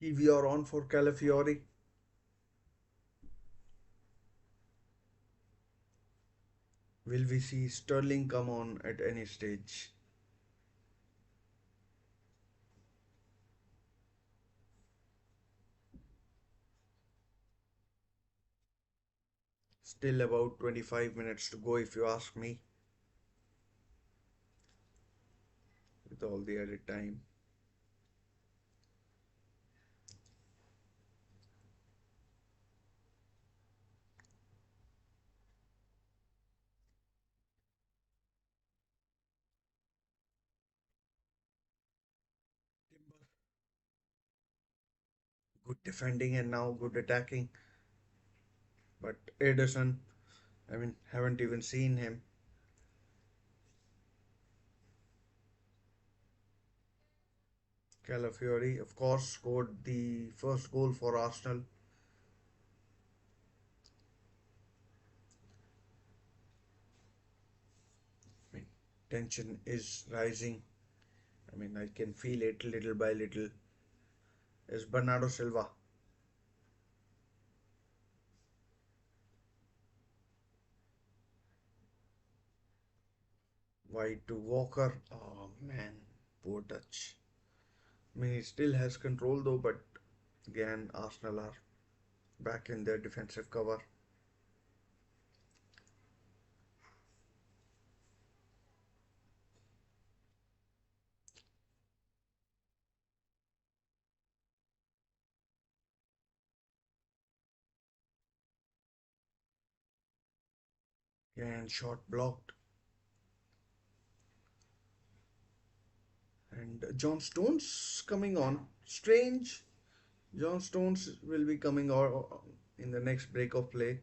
Kivior on for Calafiori. Will we see Sterling come on at any stage? Still about 25 minutes to go if you ask me, with all the added time. Good defending and now good attacking. But Ederson, I mean, haven't even seen him. Calafiori, of course, scored the first goal for Arsenal. I mean, tension is rising. I mean, I can feel it little by little. Is Bernardo Silva wide to Walker? Oh man, poor touch. I mean, he still has control though, but again, Arsenal are back in their defensive cover. And shot blocked. And John Stones coming on. Strange. John Stones will be coming on in the next break of play.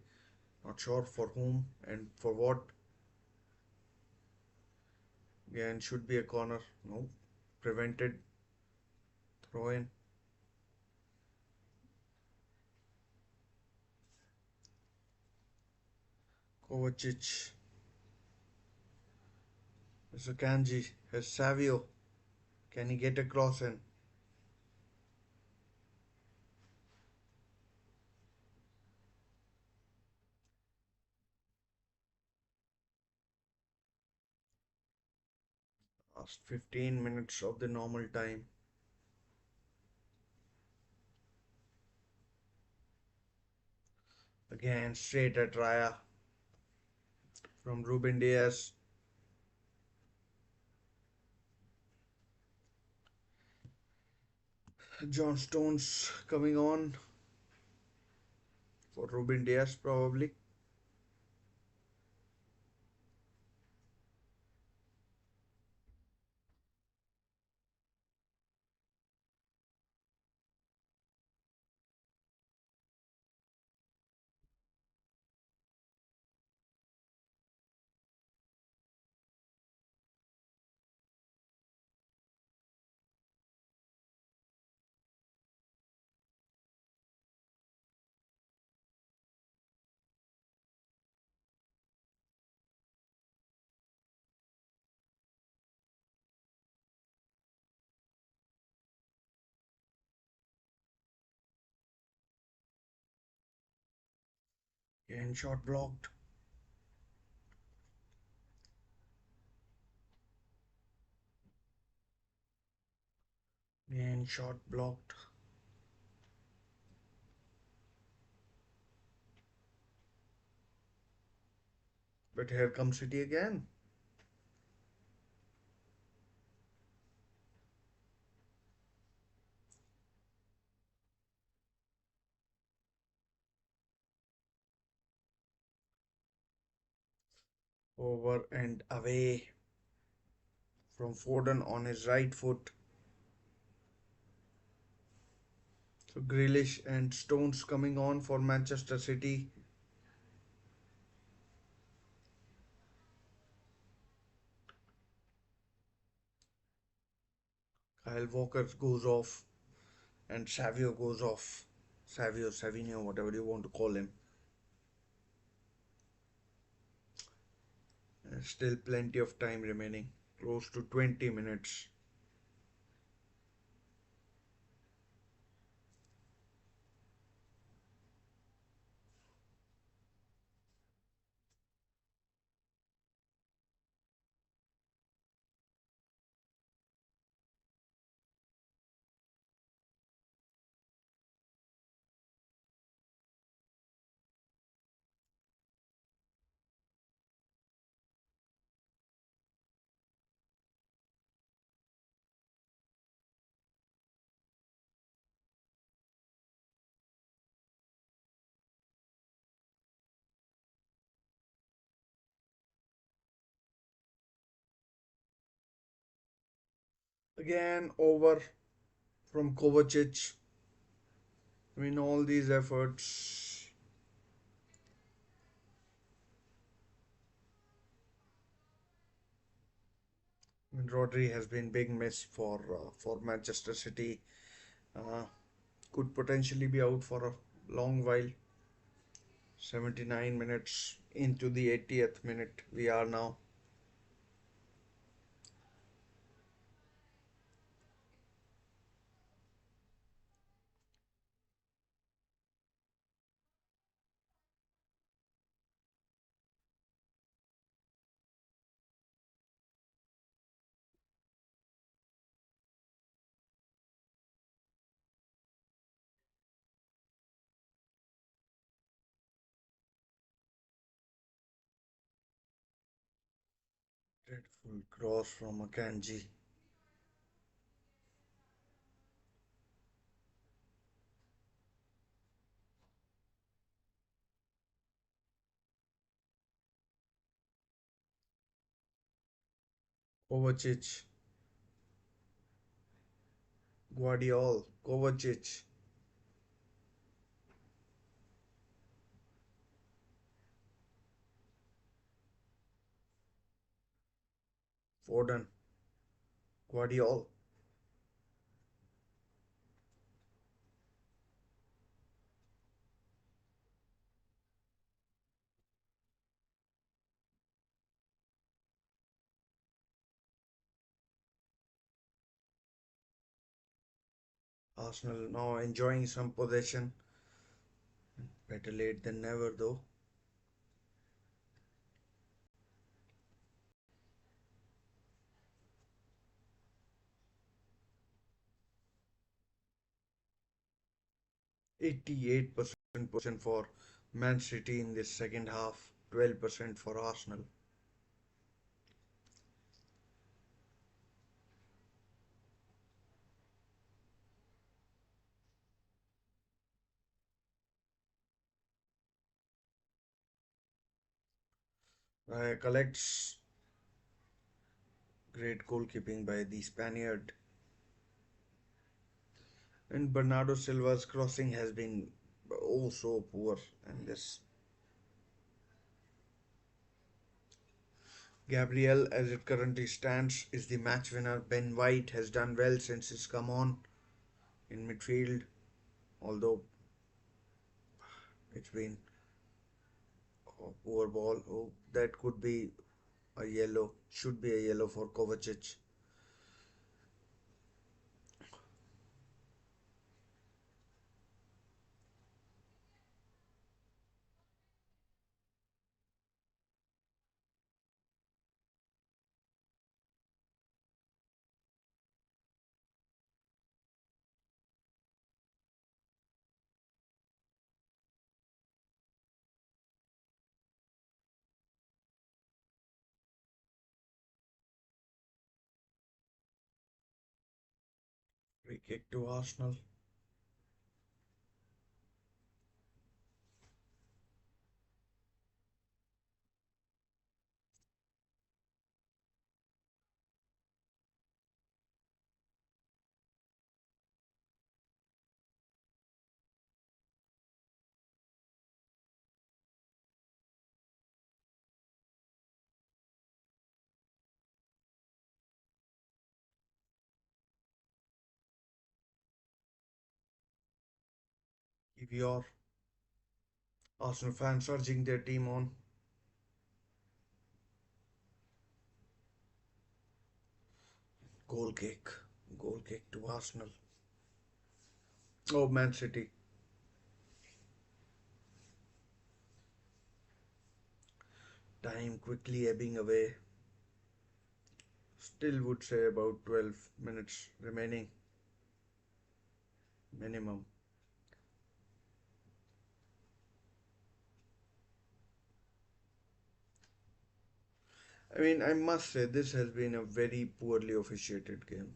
Not sure for whom and for what. Again, should be a corner. No. Prevented. Throw in. Kovacic. There's Kanji. Has Savio. Can he get across in? Last 15 minutes of the normal time. Again, straight at Raya from Ruben Diaz. John Stones coming on for Ruben Diaz probably. Again, shot blocked. Again, shot blocked. But here comes City again. Over and away from Foden on his right foot. So Grealish and Stones coming on for Manchester City. Kyle Walker goes off and Savio goes off. Savio, Savinho, whatever you want to call him. Still plenty of time remaining. Close to 20 minutes. Again, over from Kovacic. I mean, all these efforts. I mean, Rodri has been big miss for Manchester City. Uh, could potentially be out for a long while. 79 minutes into the 80th minute we are now. Dreadful cross from Akanji. Kovacic. Guardiola. Kovacic. Foden. Guardiola. Arsenal now enjoying some possession. Better late than never, though. 88% for Man City in this second half, 12% for Arsenal. Collects great goalkeeping by the Spaniard. And Bernardo Silva's crossing has been oh so poor. And this Gabriel, as it currently stands, is the match winner. Ben White has done well since he's come on in midfield, although it's been a poor ball. Oh, that could be a yellow. Should be a yellow for Kovacic. Free kick to Arsenal. If your Arsenal fans urging their team on. Goal kick. Goal kick to Arsenal. Oh, Man City. Time quickly ebbing away. Still would say about 12 minutes remaining minimum. I mean, I must say this has been a very poorly officiated game.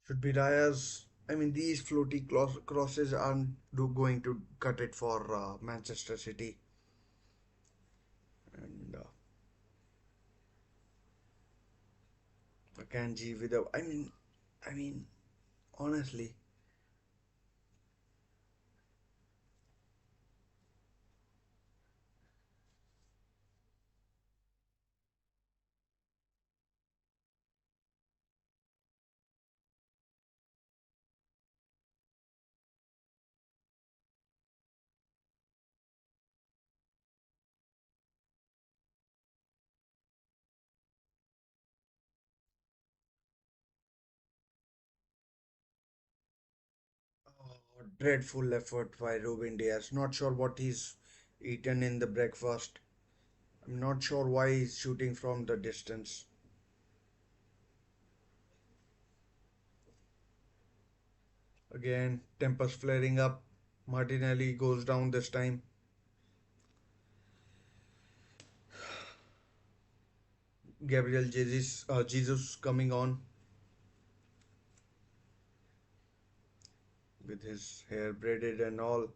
Should be Raya's. I mean, these floaty crosses aren't going to cut it for Manchester City. And Akanji with a. I mean, honestly, dreadful effort by Ruben Diaz. Not sure what he's eaten in the breakfast. I'm not sure why he's shooting from the distance. Again, tempers flaring up. Martinelli goes down this time. Jesus coming on with his hair braided and all.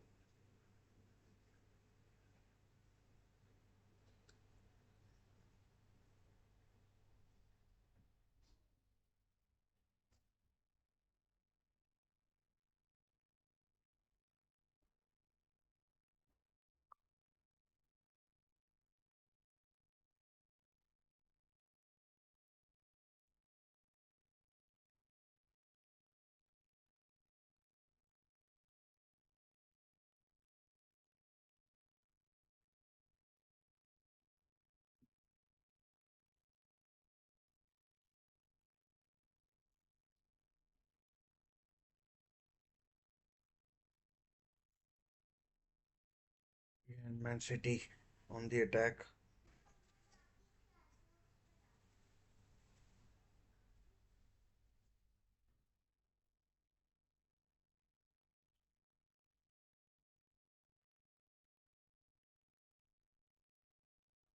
Man City on the attack.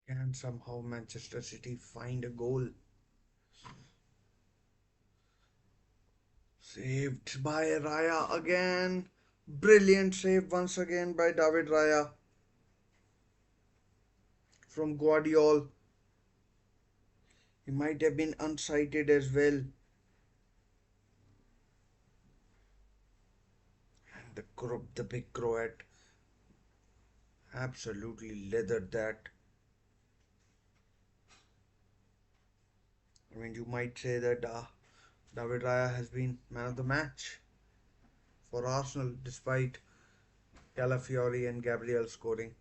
Can somehow Manchester City find a goal? Saved by Raya again. Brilliant save once again by David Raya from Guardiola. He might have been unsighted as well. And the big Croat absolutely leathered that. I mean, you might say that David Raya has been man of the match for Arsenal despite Calafiori and Gabriel scoring.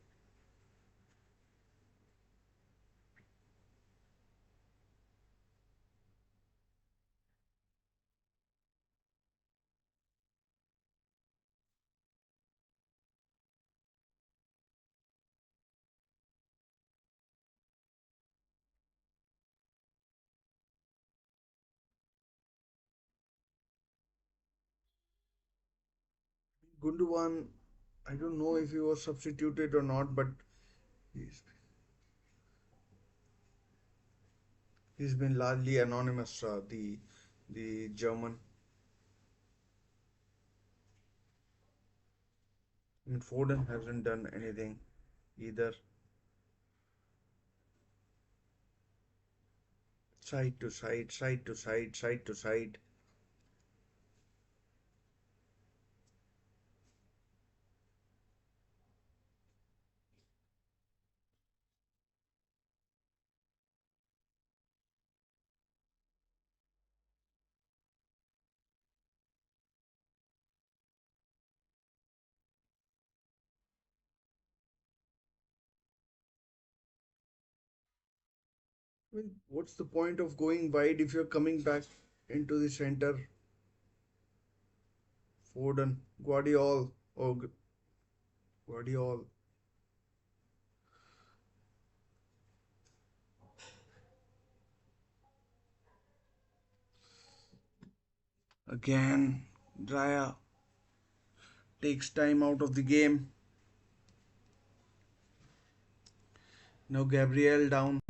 Gundogan, I don't know if he was substituted or not, but he's, he's been largely anonymous. The German. I mean, Foden hasn't done anything either. Side to side, side to side, side to side. I mean, what's the point of going wide if you're coming back into the center? Foden, Guardiola, or Guardiola. Again, Raya takes time out of the game. Now Gabriel down.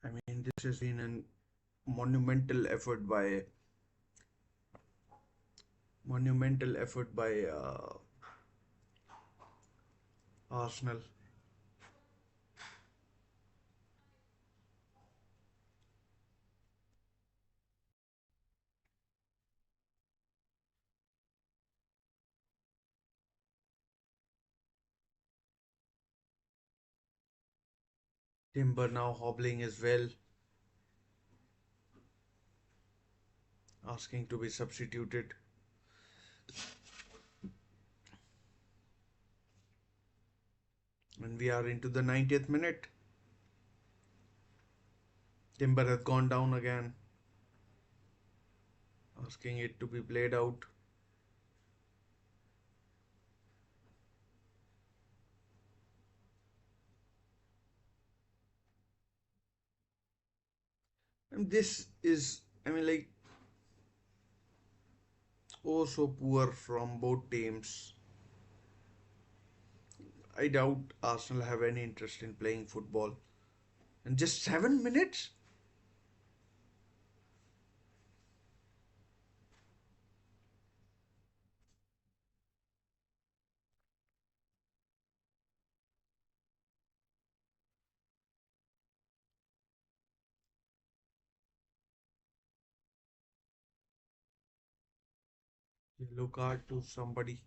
I mean, this has been a monumental effort by monumental effort by Arsenal. Timber now hobbling as well, asking to be substituted. And we are into the 90th minute. Timber has gone down again, asking it to be played out. And this is, I mean, like, oh so poor from both teams. I doubt Arsenal have any interest in playing football. And just 7 minutes? Yellow card to somebody.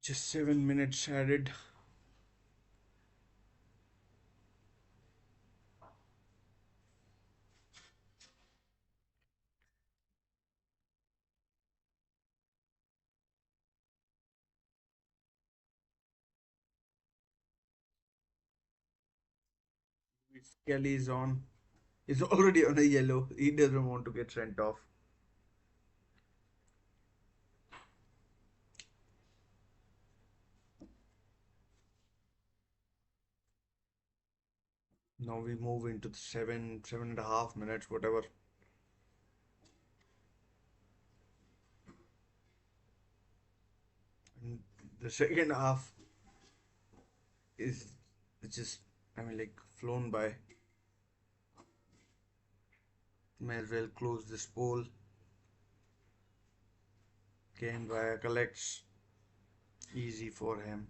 Just 7 minutes added. Kelly is on. He's already on a yellow. He doesn't want to get sent off. Now we move into the 7.5 minutes, whatever. And the second half is just, like flown by. May as well close this poll. Kane via collects. Easy for him.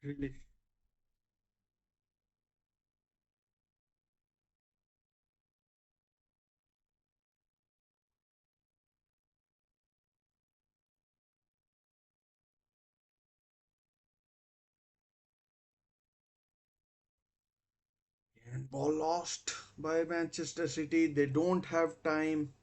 Really. And ball lost by Manchester City. They don't have time.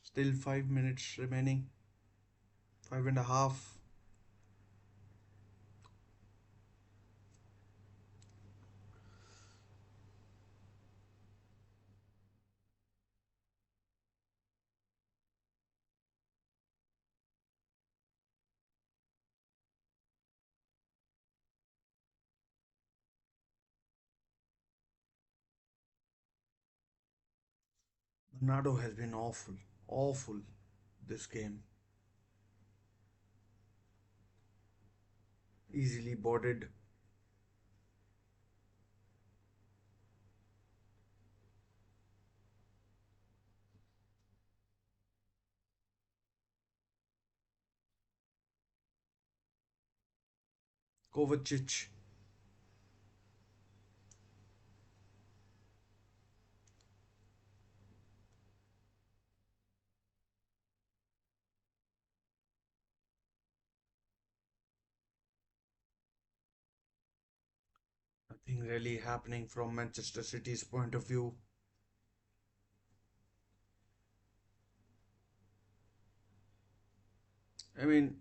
Still 5 minutes remaining. 5.5. Bernardo has been awful. Awful this game. Easily boarded. Kovacic. Nothing really happening from Manchester City's point of view. I mean,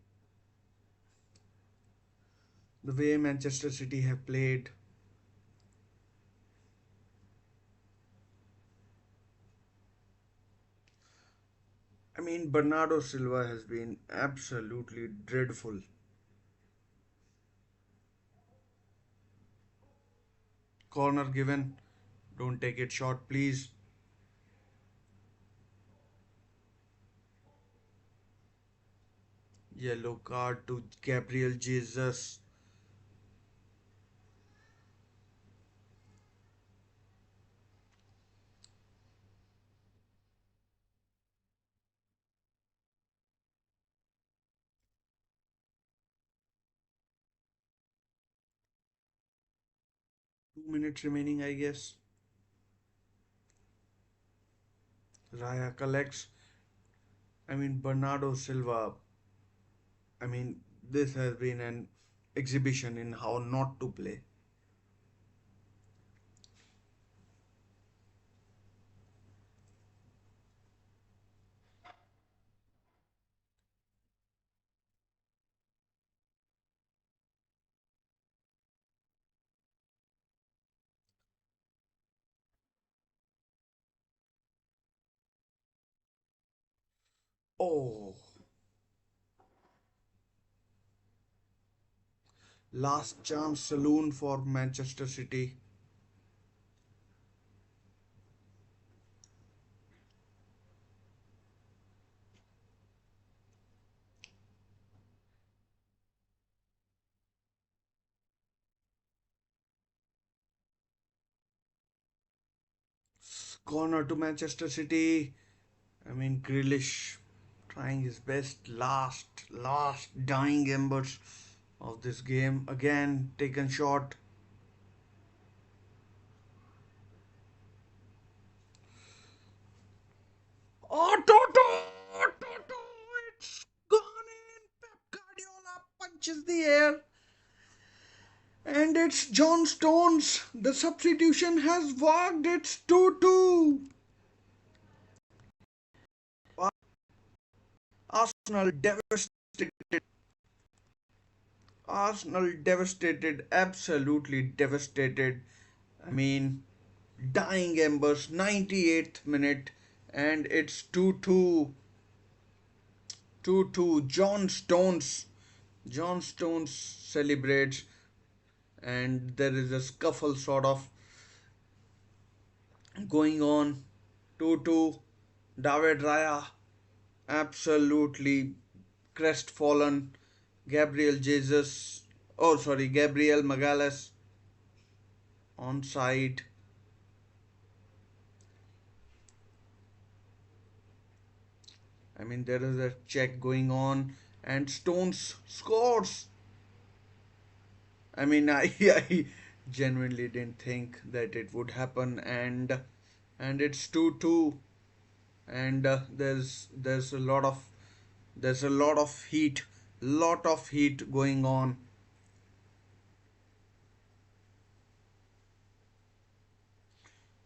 the way Manchester City have played, Bernardo Silva has been absolutely dreadful. Corner given. Don't take it short, please. Yellow card to Gabriel Jesus. 2 minutes remaining, I guess. Raya collects. Bernardo Silva. This has been an exhibition in how not to play. Oh, last chance saloon for Manchester City. Corner to Manchester City. I mean, Grealish trying his best. Last dying embers of this game. Again, taken shot. Oh, Toto, it's gone in. Pep Guardiola punches the air. And it's John Stones. The substitution has worked. It's 2-2. Arsenal devastated. Arsenal devastated. Absolutely devastated. I mean, dying embers, 98th minute. And it's 2-2. 2-2. John Stones. John Stones celebrates. And there is a scuffle sort of going on. 2-2. David Raya absolutely crestfallen. Gabriel Jesus, oh sorry, Gabriel Magalhaes onside. I mean, there is a check going on, and Stones scores. I mean, I genuinely didn't think that it would happen, and it's 2-2, and there's a lot of heat going on.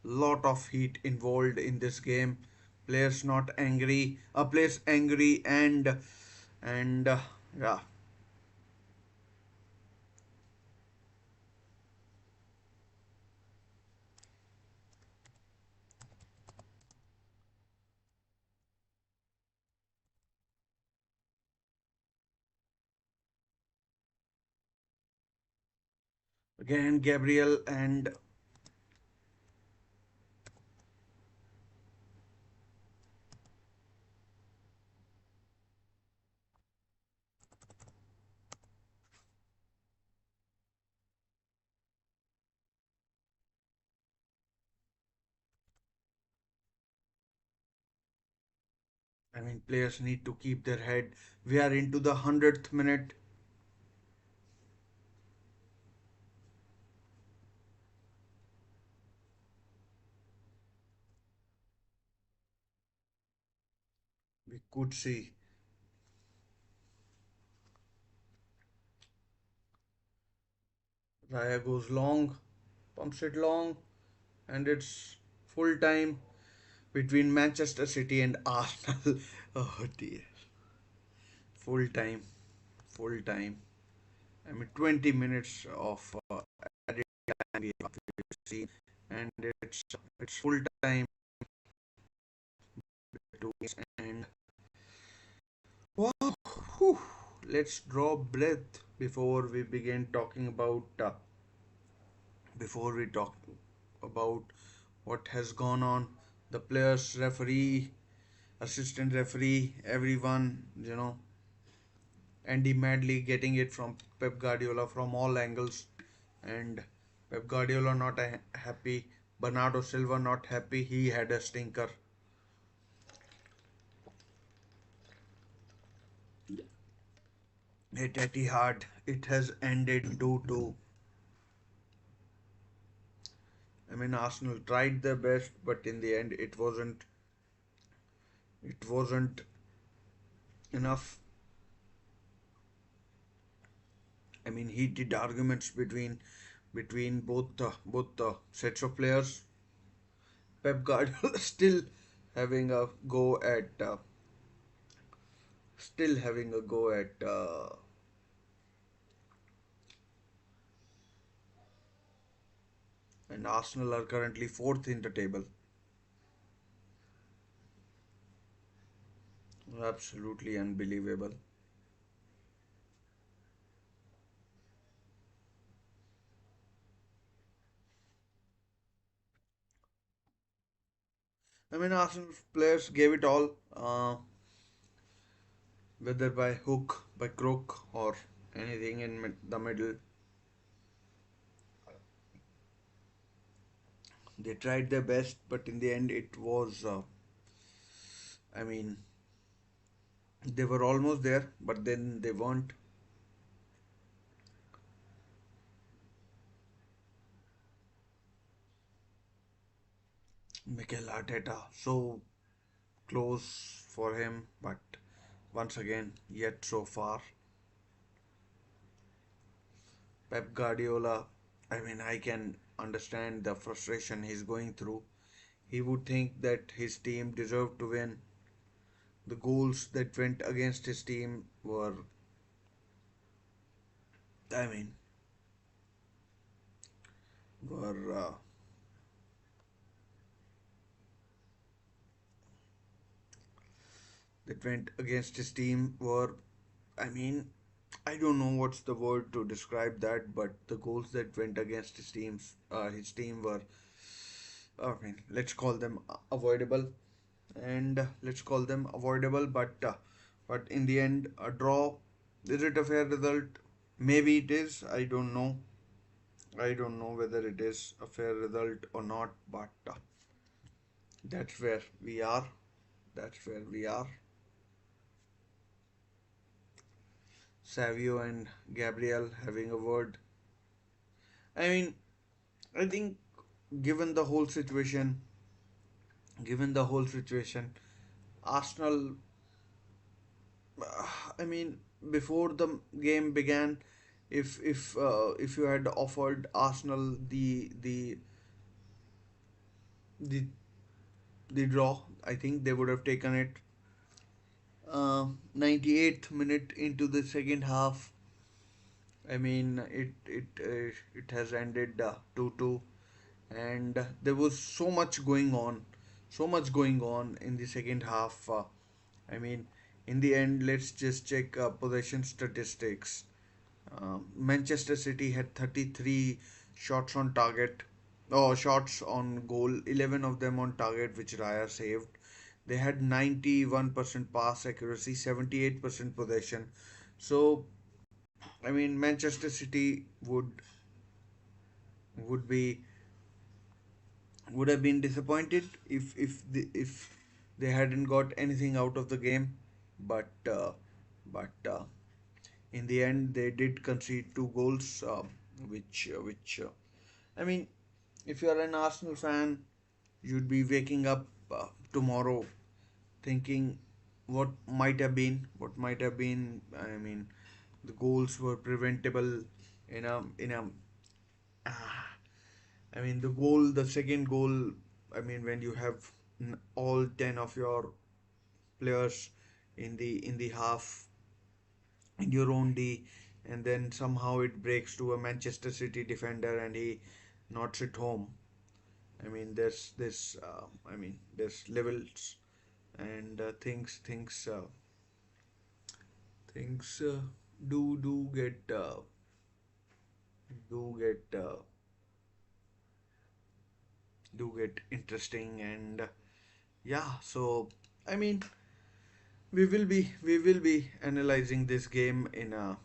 Lot of heat involved in this game. Players not angry, players angry, and yeah. Again, Gabriel, and I mean, players need to keep their head. We are into the 100th minute. We could see Raya goes long, pumps it long, and it's full time between Manchester City and Arsenal. Oh dear, full time, full time. I mean, 20 minutes of added time we have seen, and it's full time to and wow. Whew, let's draw breath before we begin talking about before we talk about what has gone on. The players, referee, assistant referee, everyone, Andy Madley getting it from Pep Guardiola from all angles, and Pep Guardiola not happy. Bernardo Silva not happy. He had a stinker. At Etihad, it has ended 2-2. I mean, Arsenal tried their best, but in the end, it wasn't enough. I mean, heated arguments between both sets of players. Pep Guardiola having a go at still having a go at and Arsenal are currently fourth in the table. Absolutely unbelievable. I mean, Arsenal players gave it all, whether by hook, by crook, or anything in the middle. They tried their best, but in the end, it was. I mean, they were almost there, but then they weren't. Mikel Arteta, so close for him, but once again, yet so far. Pep Guardiola, I mean, I can understand the frustration he's going through. He would think that his team deserved to win. The goals that went against his team I mean, were that went against his team were, I mean, I don't know what's the word to describe that, but the goals that went against his team were, I mean, let's call them avoidable, and let's call them avoidable. But in the end, a draw. Is it a fair result? Maybe it is. I don't know. I don't know whether it is a fair result or not. But that's where we are. That's where we are. Savio and Gabriel having a word. I mean, I think given the whole situation, given the whole situation, Arsenal. I mean, before the game began, if you had offered Arsenal the the draw, I think they would have taken it. 98th minute into the second half. I mean, it has ended 2-2, and there was so much going on in the second half. I mean, in the end, let's just check possession statistics. Manchester City had 33 shots on target, or shots on goal, 11 of them on target, which Raya saved. They had 91% pass accuracy, 78% possession. So, I mean, Manchester City would be would have been disappointed if they hadn't got anything out of the game, but in the end they did concede two goals, which I mean, if you are an Arsenal fan, you'd be waking up tomorrow thinking what might have been. I mean, the goals were preventable in a I mean, the second goal, I mean, when you have all 10 of your players in the half in your own D, and then somehow it breaks to a Manchester City defender and he knots it home. I mean, there's levels, and things do do get uh, do get interesting, and yeah. So I mean, we will be analyzing this game in a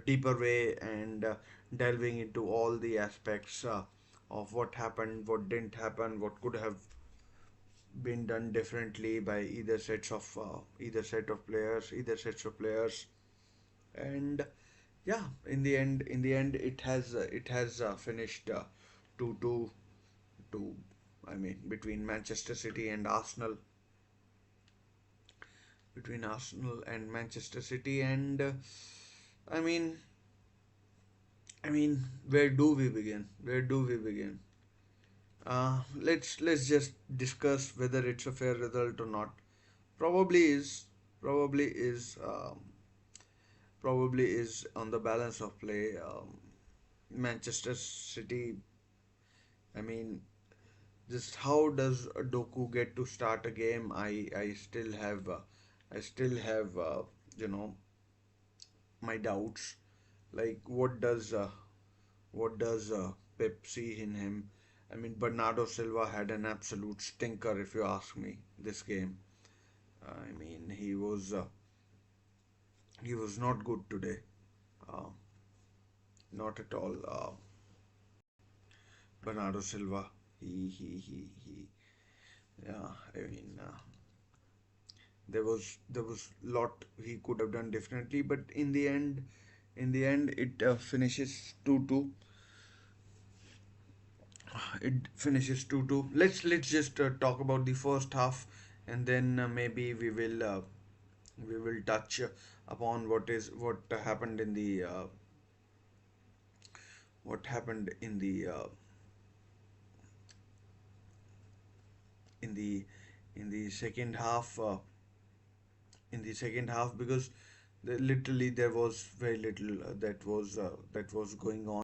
deeper way, and delving into all the aspects of what happened, what didn't happen, what could have been done differently by either sets of players, and yeah, in the end, it has finished 2-2 to, I mean, between Arsenal and Manchester City, and I mean. I mean, where do we begin? Where do we begin? Let's just discuss whether it's a fair result or not. Probably is. Probably is. Probably is on the balance of play. Manchester City. I mean, just how does Doku get to start a game? I still have you know my doubts. Like what does Pep see in him? I mean, Bernardo Silva had an absolute stinker, if you ask me. This game. I mean, he was not good today. Uh, Not at all. Bernardo Silva. He. Yeah. I mean, there was lot he could have done differently, but in the end, it finishes 2-2. It finishes 2-2. Let's just talk about the first half, and then maybe we will touch upon what happened what happened in the in the second half because literally there was very little that was going on.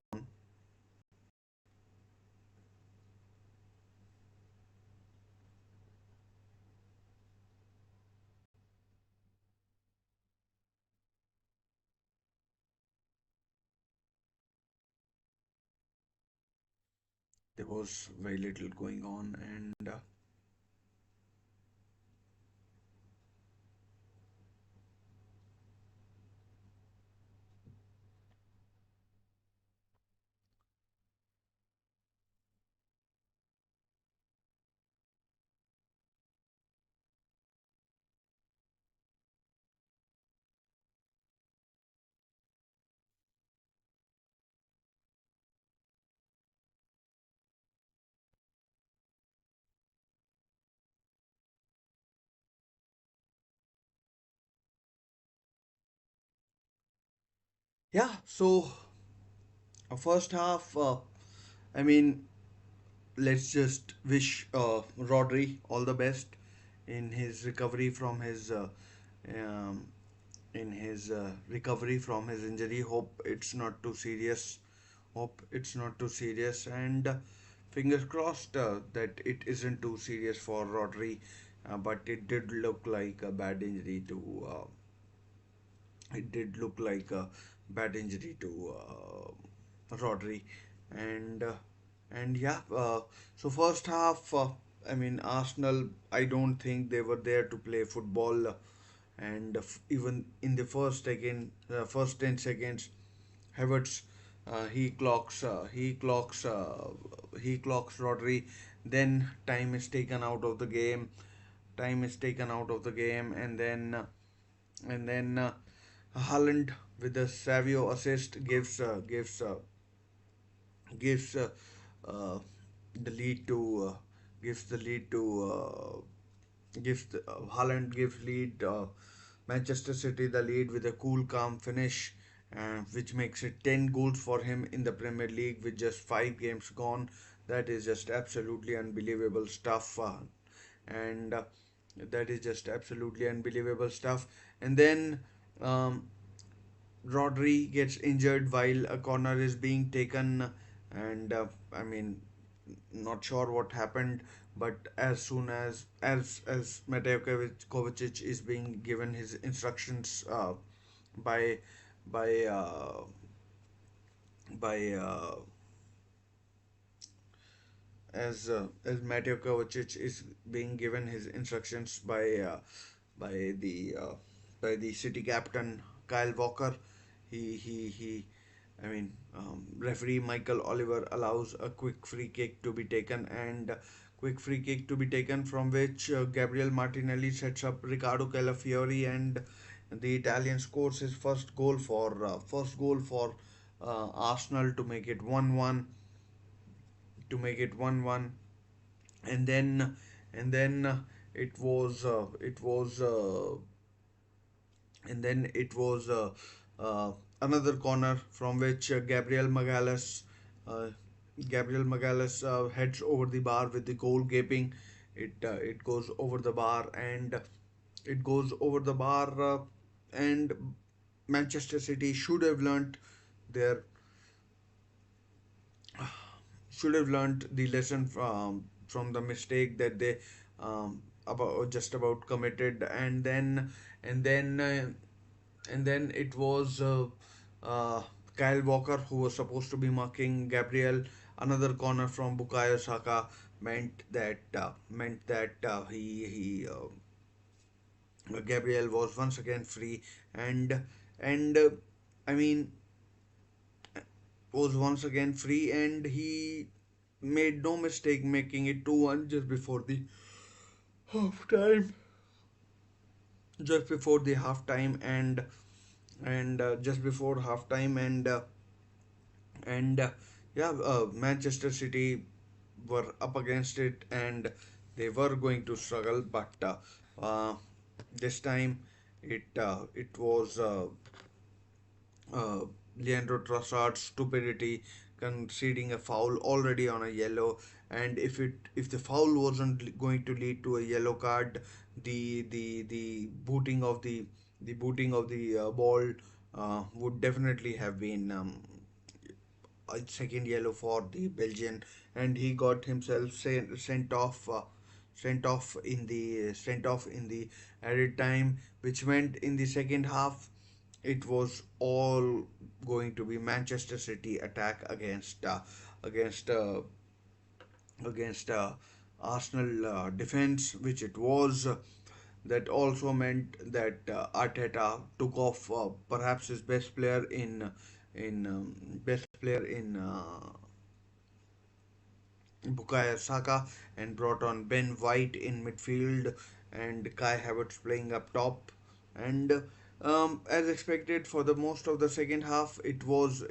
There was very little going on, and yeah. So first half, I mean, let's just wish Rodri all the best in his recovery from um, recovery from his injury. Hope it's not too serious. Hope it's not too serious, and fingers crossed that it isn't too serious for Rodri. But it did look like a bad injury to. It did look like a bad injury to Rodri, and uh, and yeah. So first half, I mean Arsenal. I don't think they were there to play football, and even in the first 10 seconds, Havertz he clocks Rodri. Then time is taken out of the game. Time is taken out of the game, and then Haaland with a Savio assist gives uh, the lead to gives the lead to Haaland gives lead Manchester City the lead with a cool calm finish, which makes it 10 goals for him in the Premier League with just 5 games gone. That is just absolutely unbelievable stuff, and that is just absolutely unbelievable stuff. And then um, Rodri gets injured while a corner is being taken, and I mean, not sure what happened, but as soon as Mateo Kovacic is being given his instructions by by uh, by as Mateo Kovacic is being given his instructions by the uh, by the city captain Kyle Walker. He I mean, referee Michael Oliver allows a quick free kick to be taken, and quick free kick to be taken from which Gabriel Martinelli sets up Riccardo Calafiori, and the Italian scores his first goal for Arsenal to make it 1-1, to make it 1-1. And then and then it was and then it was another corner from which uh, Gabriel Magalhaes heads over the bar with the goal gaping. It goes over the bar, and it goes over the bar, and Manchester City their should have learned the lesson from the mistake that they about committed, and then and then it was Kyle Walker who was supposed to be marking Gabriel. Another corner from Bukayo Saka meant that Gabriel was once again free, and I mean was once again free, and he made no mistake making it 2-1 half time just before the half time and just before half time and yeah, Manchester City were up against it, and they were going to struggle, but uh, this time it was uh, Leandro Trossard's stupidity conceding a foul already on a yellow, and if the foul wasn't going to lead to a yellow card, the booting of the ball would definitely have been a second yellow for the Belgian, and he got himself sent off in the added time, which meant in the second half it was all going to be Manchester City attack against uh, against Arsenal defense, which it was. That also meant that Arteta took off perhaps his best player in Bukayo Saka, and brought on Ben White in midfield and Kai Havertz playing up top. And as expected, for the most of the second half, it was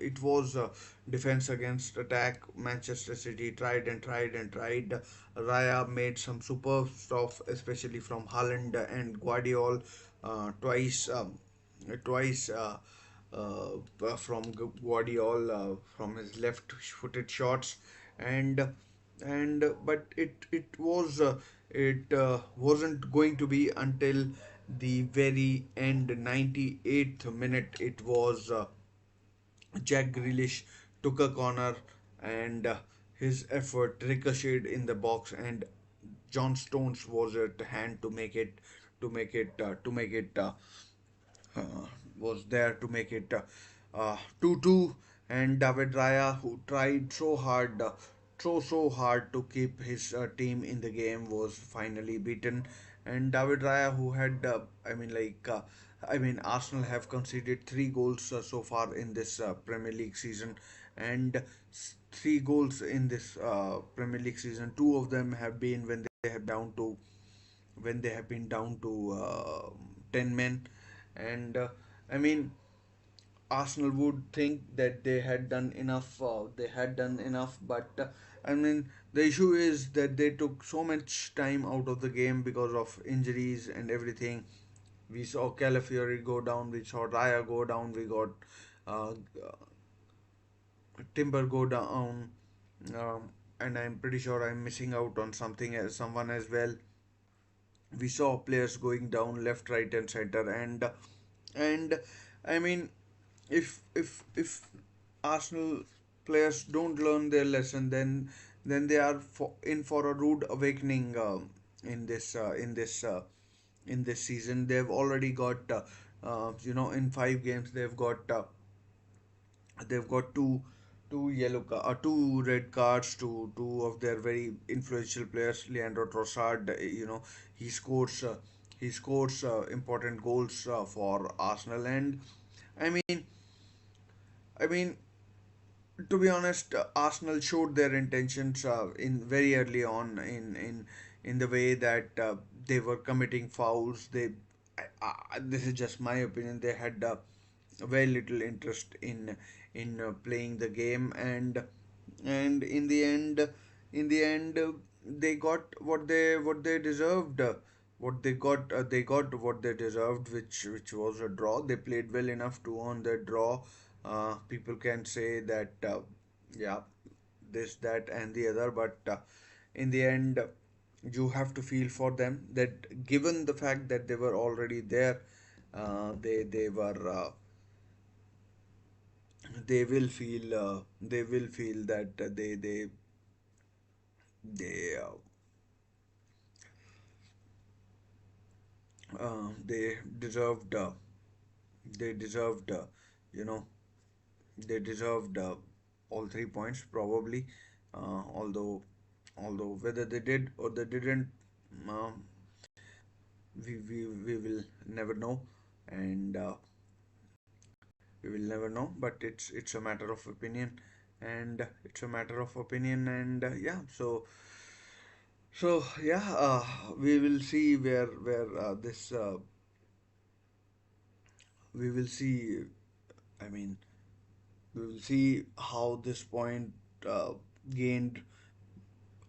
defense against attack. Manchester City tried and tried and tried. Raya made some superb stuff, especially from Haaland and Guardiola, twice. Twice from Guardiola from his left-footed shots, and but it wasn't going to be until the very end, 98th minute. It was Jack Grealish took a corner, and his effort ricocheted in the box, and John Stones was at hand to make it uh, was there to make it 2-2, and David Raya, who tried so hard to keep his team in the game, was finally beaten. And David Raya, who had Arsenal have conceded 3 goals so far in this Premier League season, and 3 goals in this Premier League season. Two of them have been when they have been down to 10 men, and I mean Arsenal would think that they had done enough, but the issue is that they took so much time out of the game because of injuries and everything. We saw Calafiori go down, we saw Raya go down, we got uh, Timber go down, and I'm pretty sure I'm missing out on someone as well. We saw players going down left, right, and center, and I mean, if Arsenal players don't learn their lesson, then they are in for a rude awakening in this season. They've already got in 5 games they've got two red cards to two of their very influential players. Leandro Trossard, he scores uh, he scores important goals for Arsenal, and I mean I mean to be honest, Arsenal showed their intentions in very early on in the way that they were committing fouls. This is just my opinion. They had very little interest in playing the game, and in the end, they got what they deserved. they got what they deserved, which was a draw. They played well enough to earn their draw. People can say that, yeah, this, that, and the other, but in the end, you have to feel for them that given the fact that they were already there, they were they will feel that they deserved they deserved you know they deserved all 3 points probably, although whether they did or they didn't, uh, we will never know, and we will never know, but it's a matter of opinion, and it's a matter of opinion, and yeah, so yeah, we will see where this we will see, I mean, we will see how this point uh, gained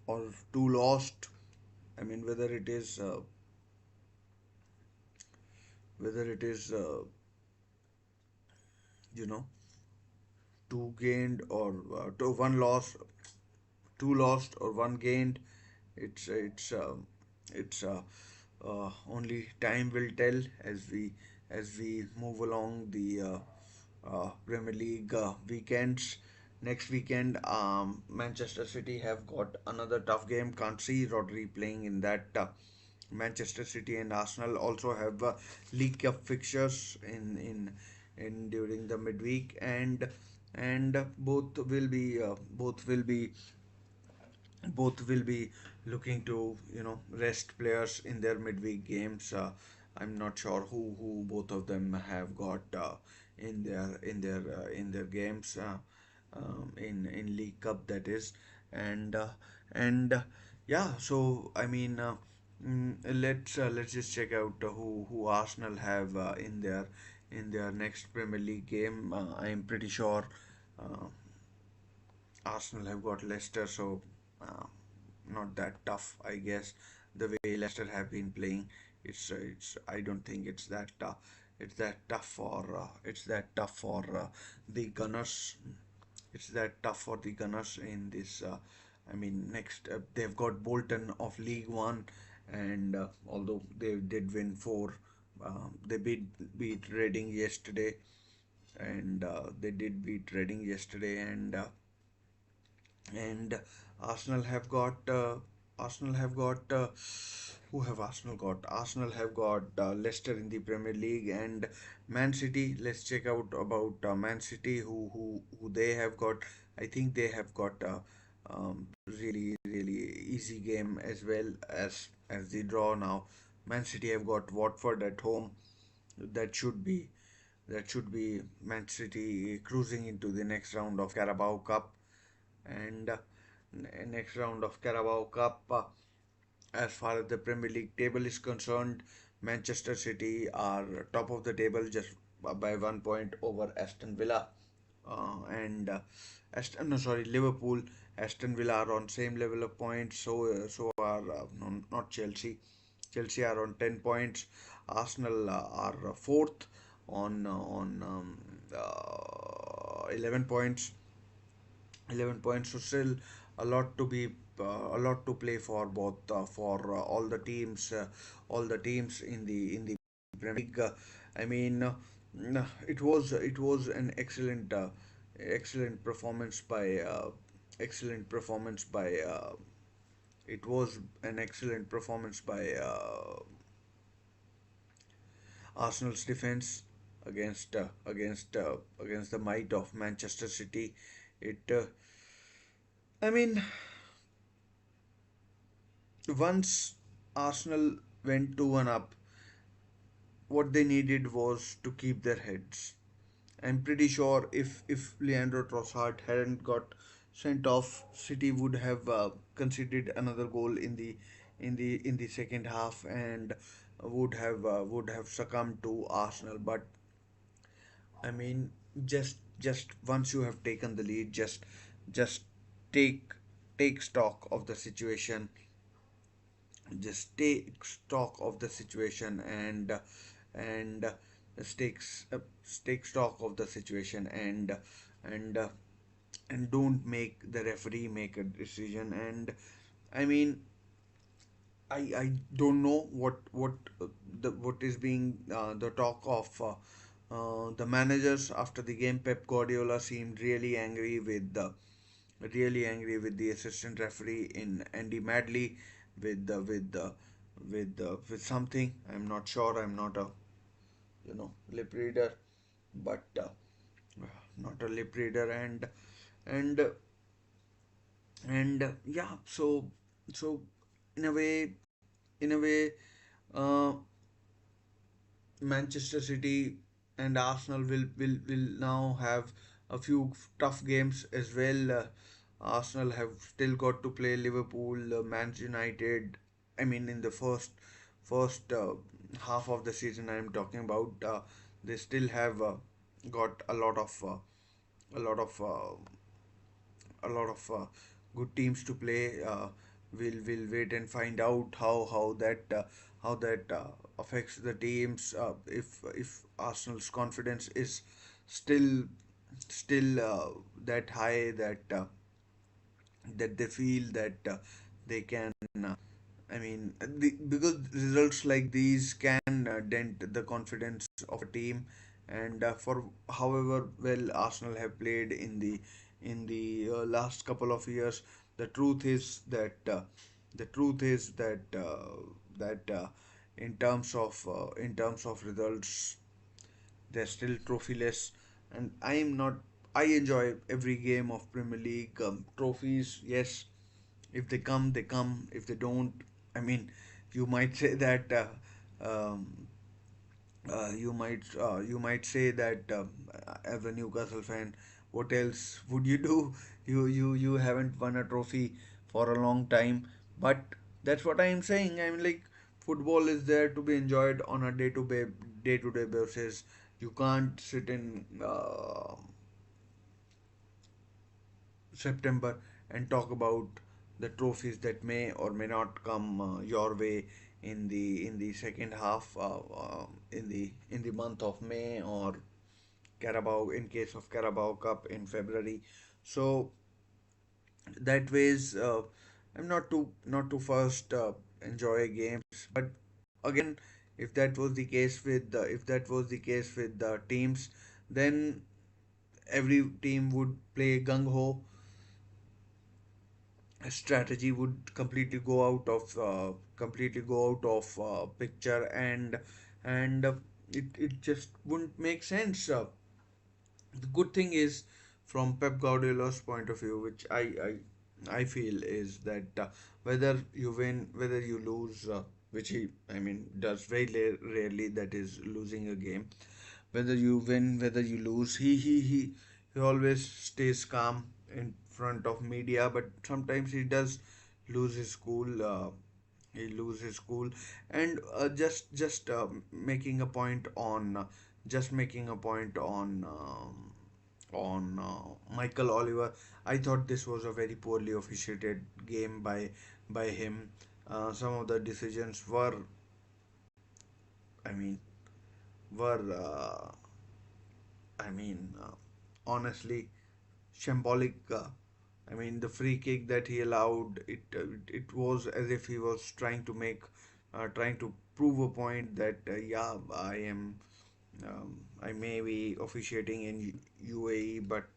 or two lost. I mean, whether it is you know two gained or one loss, two lost or one gained. It's only time will tell as we move along the Premier League weekends. Next weekend, Manchester City have got another tough game. Can't see Rodri playing in that. Manchester City and Arsenal also have League Cup fixtures in during the midweek, and both will be looking to rest players in their midweek games. I'm not sure who both of them have got in their games, in League Cup, that is, and yeah. So I mean, let's just check out who Arsenal have in their next Premier League game. I'm pretty sure. Uh, Arsenal have got Leicester, so uh, not that tough, I guess. The way Leicester have been playing, it's. I don't think it's that tough for the Gunners. It's that tough for the Gunners in this. I mean, next they've got Bolton of League One, and although they did win four, they beat Reading yesterday, and they did beat Reading yesterday, and Arsenal have got Arsenal have got who have Arsenal got? Arsenal have got Leicester in the Premier League, and Man City. Let's check out about Man City, who they have got. I think they have got really easy game as well as the draw now. Man City have got Watford at home. That should be that should be Man City cruising into the next round of Carabao Cup, and next round of Carabao Cup. As far as the Premier League table is concerned, Manchester City are top of the table just by 1 point over Aston Villa, and no, sorry, Liverpool. Aston Villa are on same level of points. So are no, not Chelsea. Chelsea are on 10 points. Arsenal are fourth on 11 points. 11 points, so still a lot to be a lot to play for both for all the teams in the Premier League. I mean, it was an excellent performance by excellent performance by it was an excellent performance by Arsenal's defense against the might of Manchester City. It I mean, once Arsenal went 2-1 up, what they needed was to keep their heads. I'm pretty sure if Leandro Trossard hadn't got sent off, City would have conceded another goal in the second half, and would have succumbed to Arsenal. But I mean, just once you have taken the lead, just take stock of the situation, just take stock of the situation and take stock of the situation and uh, and don't make the referee make a decision. And I mean, I don't know what is being the talk of the managers after the game. Pep Guardiola seemed really angry with the assistant referee in Andy Madley with the with something. I'm not sure. I'm not a lip reader, but not a lip reader. And yeah. So in a way, in a way, uh, Manchester City and Arsenal will now have a few tough games as well. Arsenal have still got to play Liverpool, Manchester United. I mean, in the first half of the season, I am talking about. They still have got a lot of good teams to play. We'll wait and find out how that affects the teams. If Arsenal's confidence is still that high that they feel that they can. I mean, because results like these can dent the confidence of a team, and for however well Arsenal have played in the last couple of years, the truth is that the truth is that that in terms of results, they're still trophyless. And I am not. I enjoy every game of Premier League trophies. Yes, if they come, they come. If they don't, I mean, you might say that. Um, you might say that as a Newcastle fan, what else would you do? You haven't won a trophy for a long time, but that's what I am saying. I mean, like, football is there to be enjoyed on a day to day basis. You can't sit in September and talk about the trophies that may or may not come your way in the second half in the month of May, or Carabao in case of Carabao Cup in February. So that ways I'm not too first enjoy games, but again, if that was the case with the teams, then every team would play gung ho. Strategy would completely go out of picture, and it just wouldn't make sense. The good thing is, from Pep Guardiola's point of view, which I feel is that whether you win, whether you lose, which he, I mean, does very rarely, that is losing a game. Whether you win, whether you lose, he always stays calm in front of media, but sometimes he does lose his cool. He lose his cool, and just making a point on just making a point on Michael Oliver. I thought this was a very poorly officiated game by him. Some of the decisions were, I mean, were I mean, honestly, shambolic. I mean, the free kick that he allowed, it was as if he was trying to prove a point that yeah, I may be officiating in UAE, but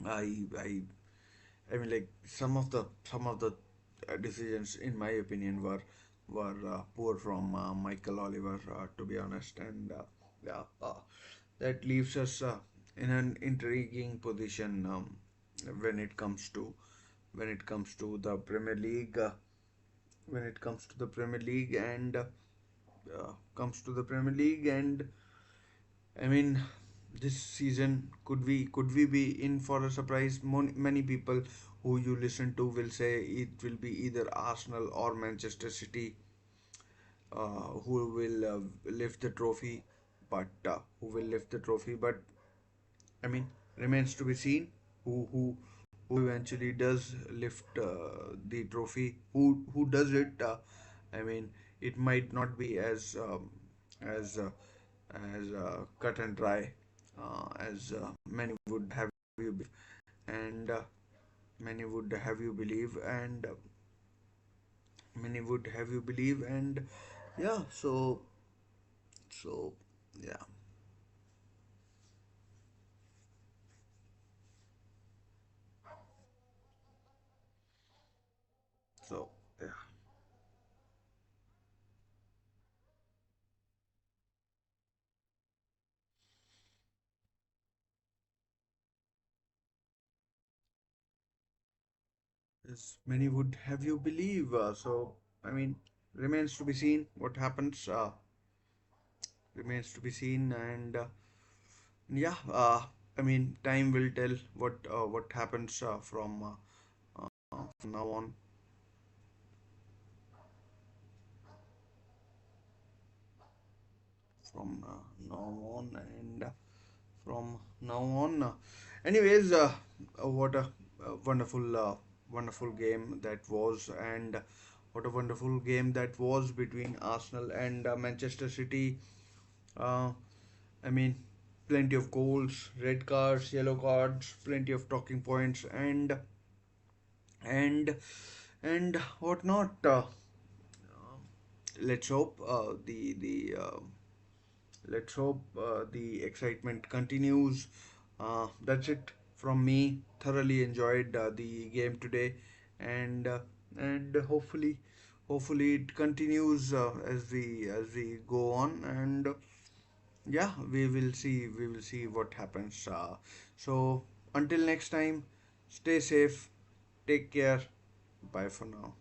I I mean, like, some of the decisions, in my opinion, were poor from Michael Oliver, to be honest, and yeah, that leaves us in an intriguing position when it comes to the Premier League. When it comes to the Premier League and comes to the Premier League, and I mean, this season, could we be in for a surprise? Many people who you listen to will say it will be either Arsenal or Manchester City who will lift the trophy, but who will lift the trophy? But I mean, remains to be seen who who eventually does lift the trophy. Who does it? I mean, it might not be as cut and dry as many would have you believe, and many would have you believe, and many would have you believe, and yeah. So yeah. So yeah. As many would have you believe. So I mean, remains to be seen what happens. Remains to be seen, and yeah. I mean, time will tell what happens from now on. From now on, and from now on. Anyways, what a wonderful game that was, and what a wonderful game that was between Arsenal and Manchester City. Uh, I mean, plenty of goals, red cards, yellow cards, plenty of talking points, and and whatnot. Let's hope the excitement continues. That's it from me. Thoroughly enjoyed the game today, and and hopefully it continues as we go on, and yeah, we will see what happens. So until next time, stay safe, take care, bye for now.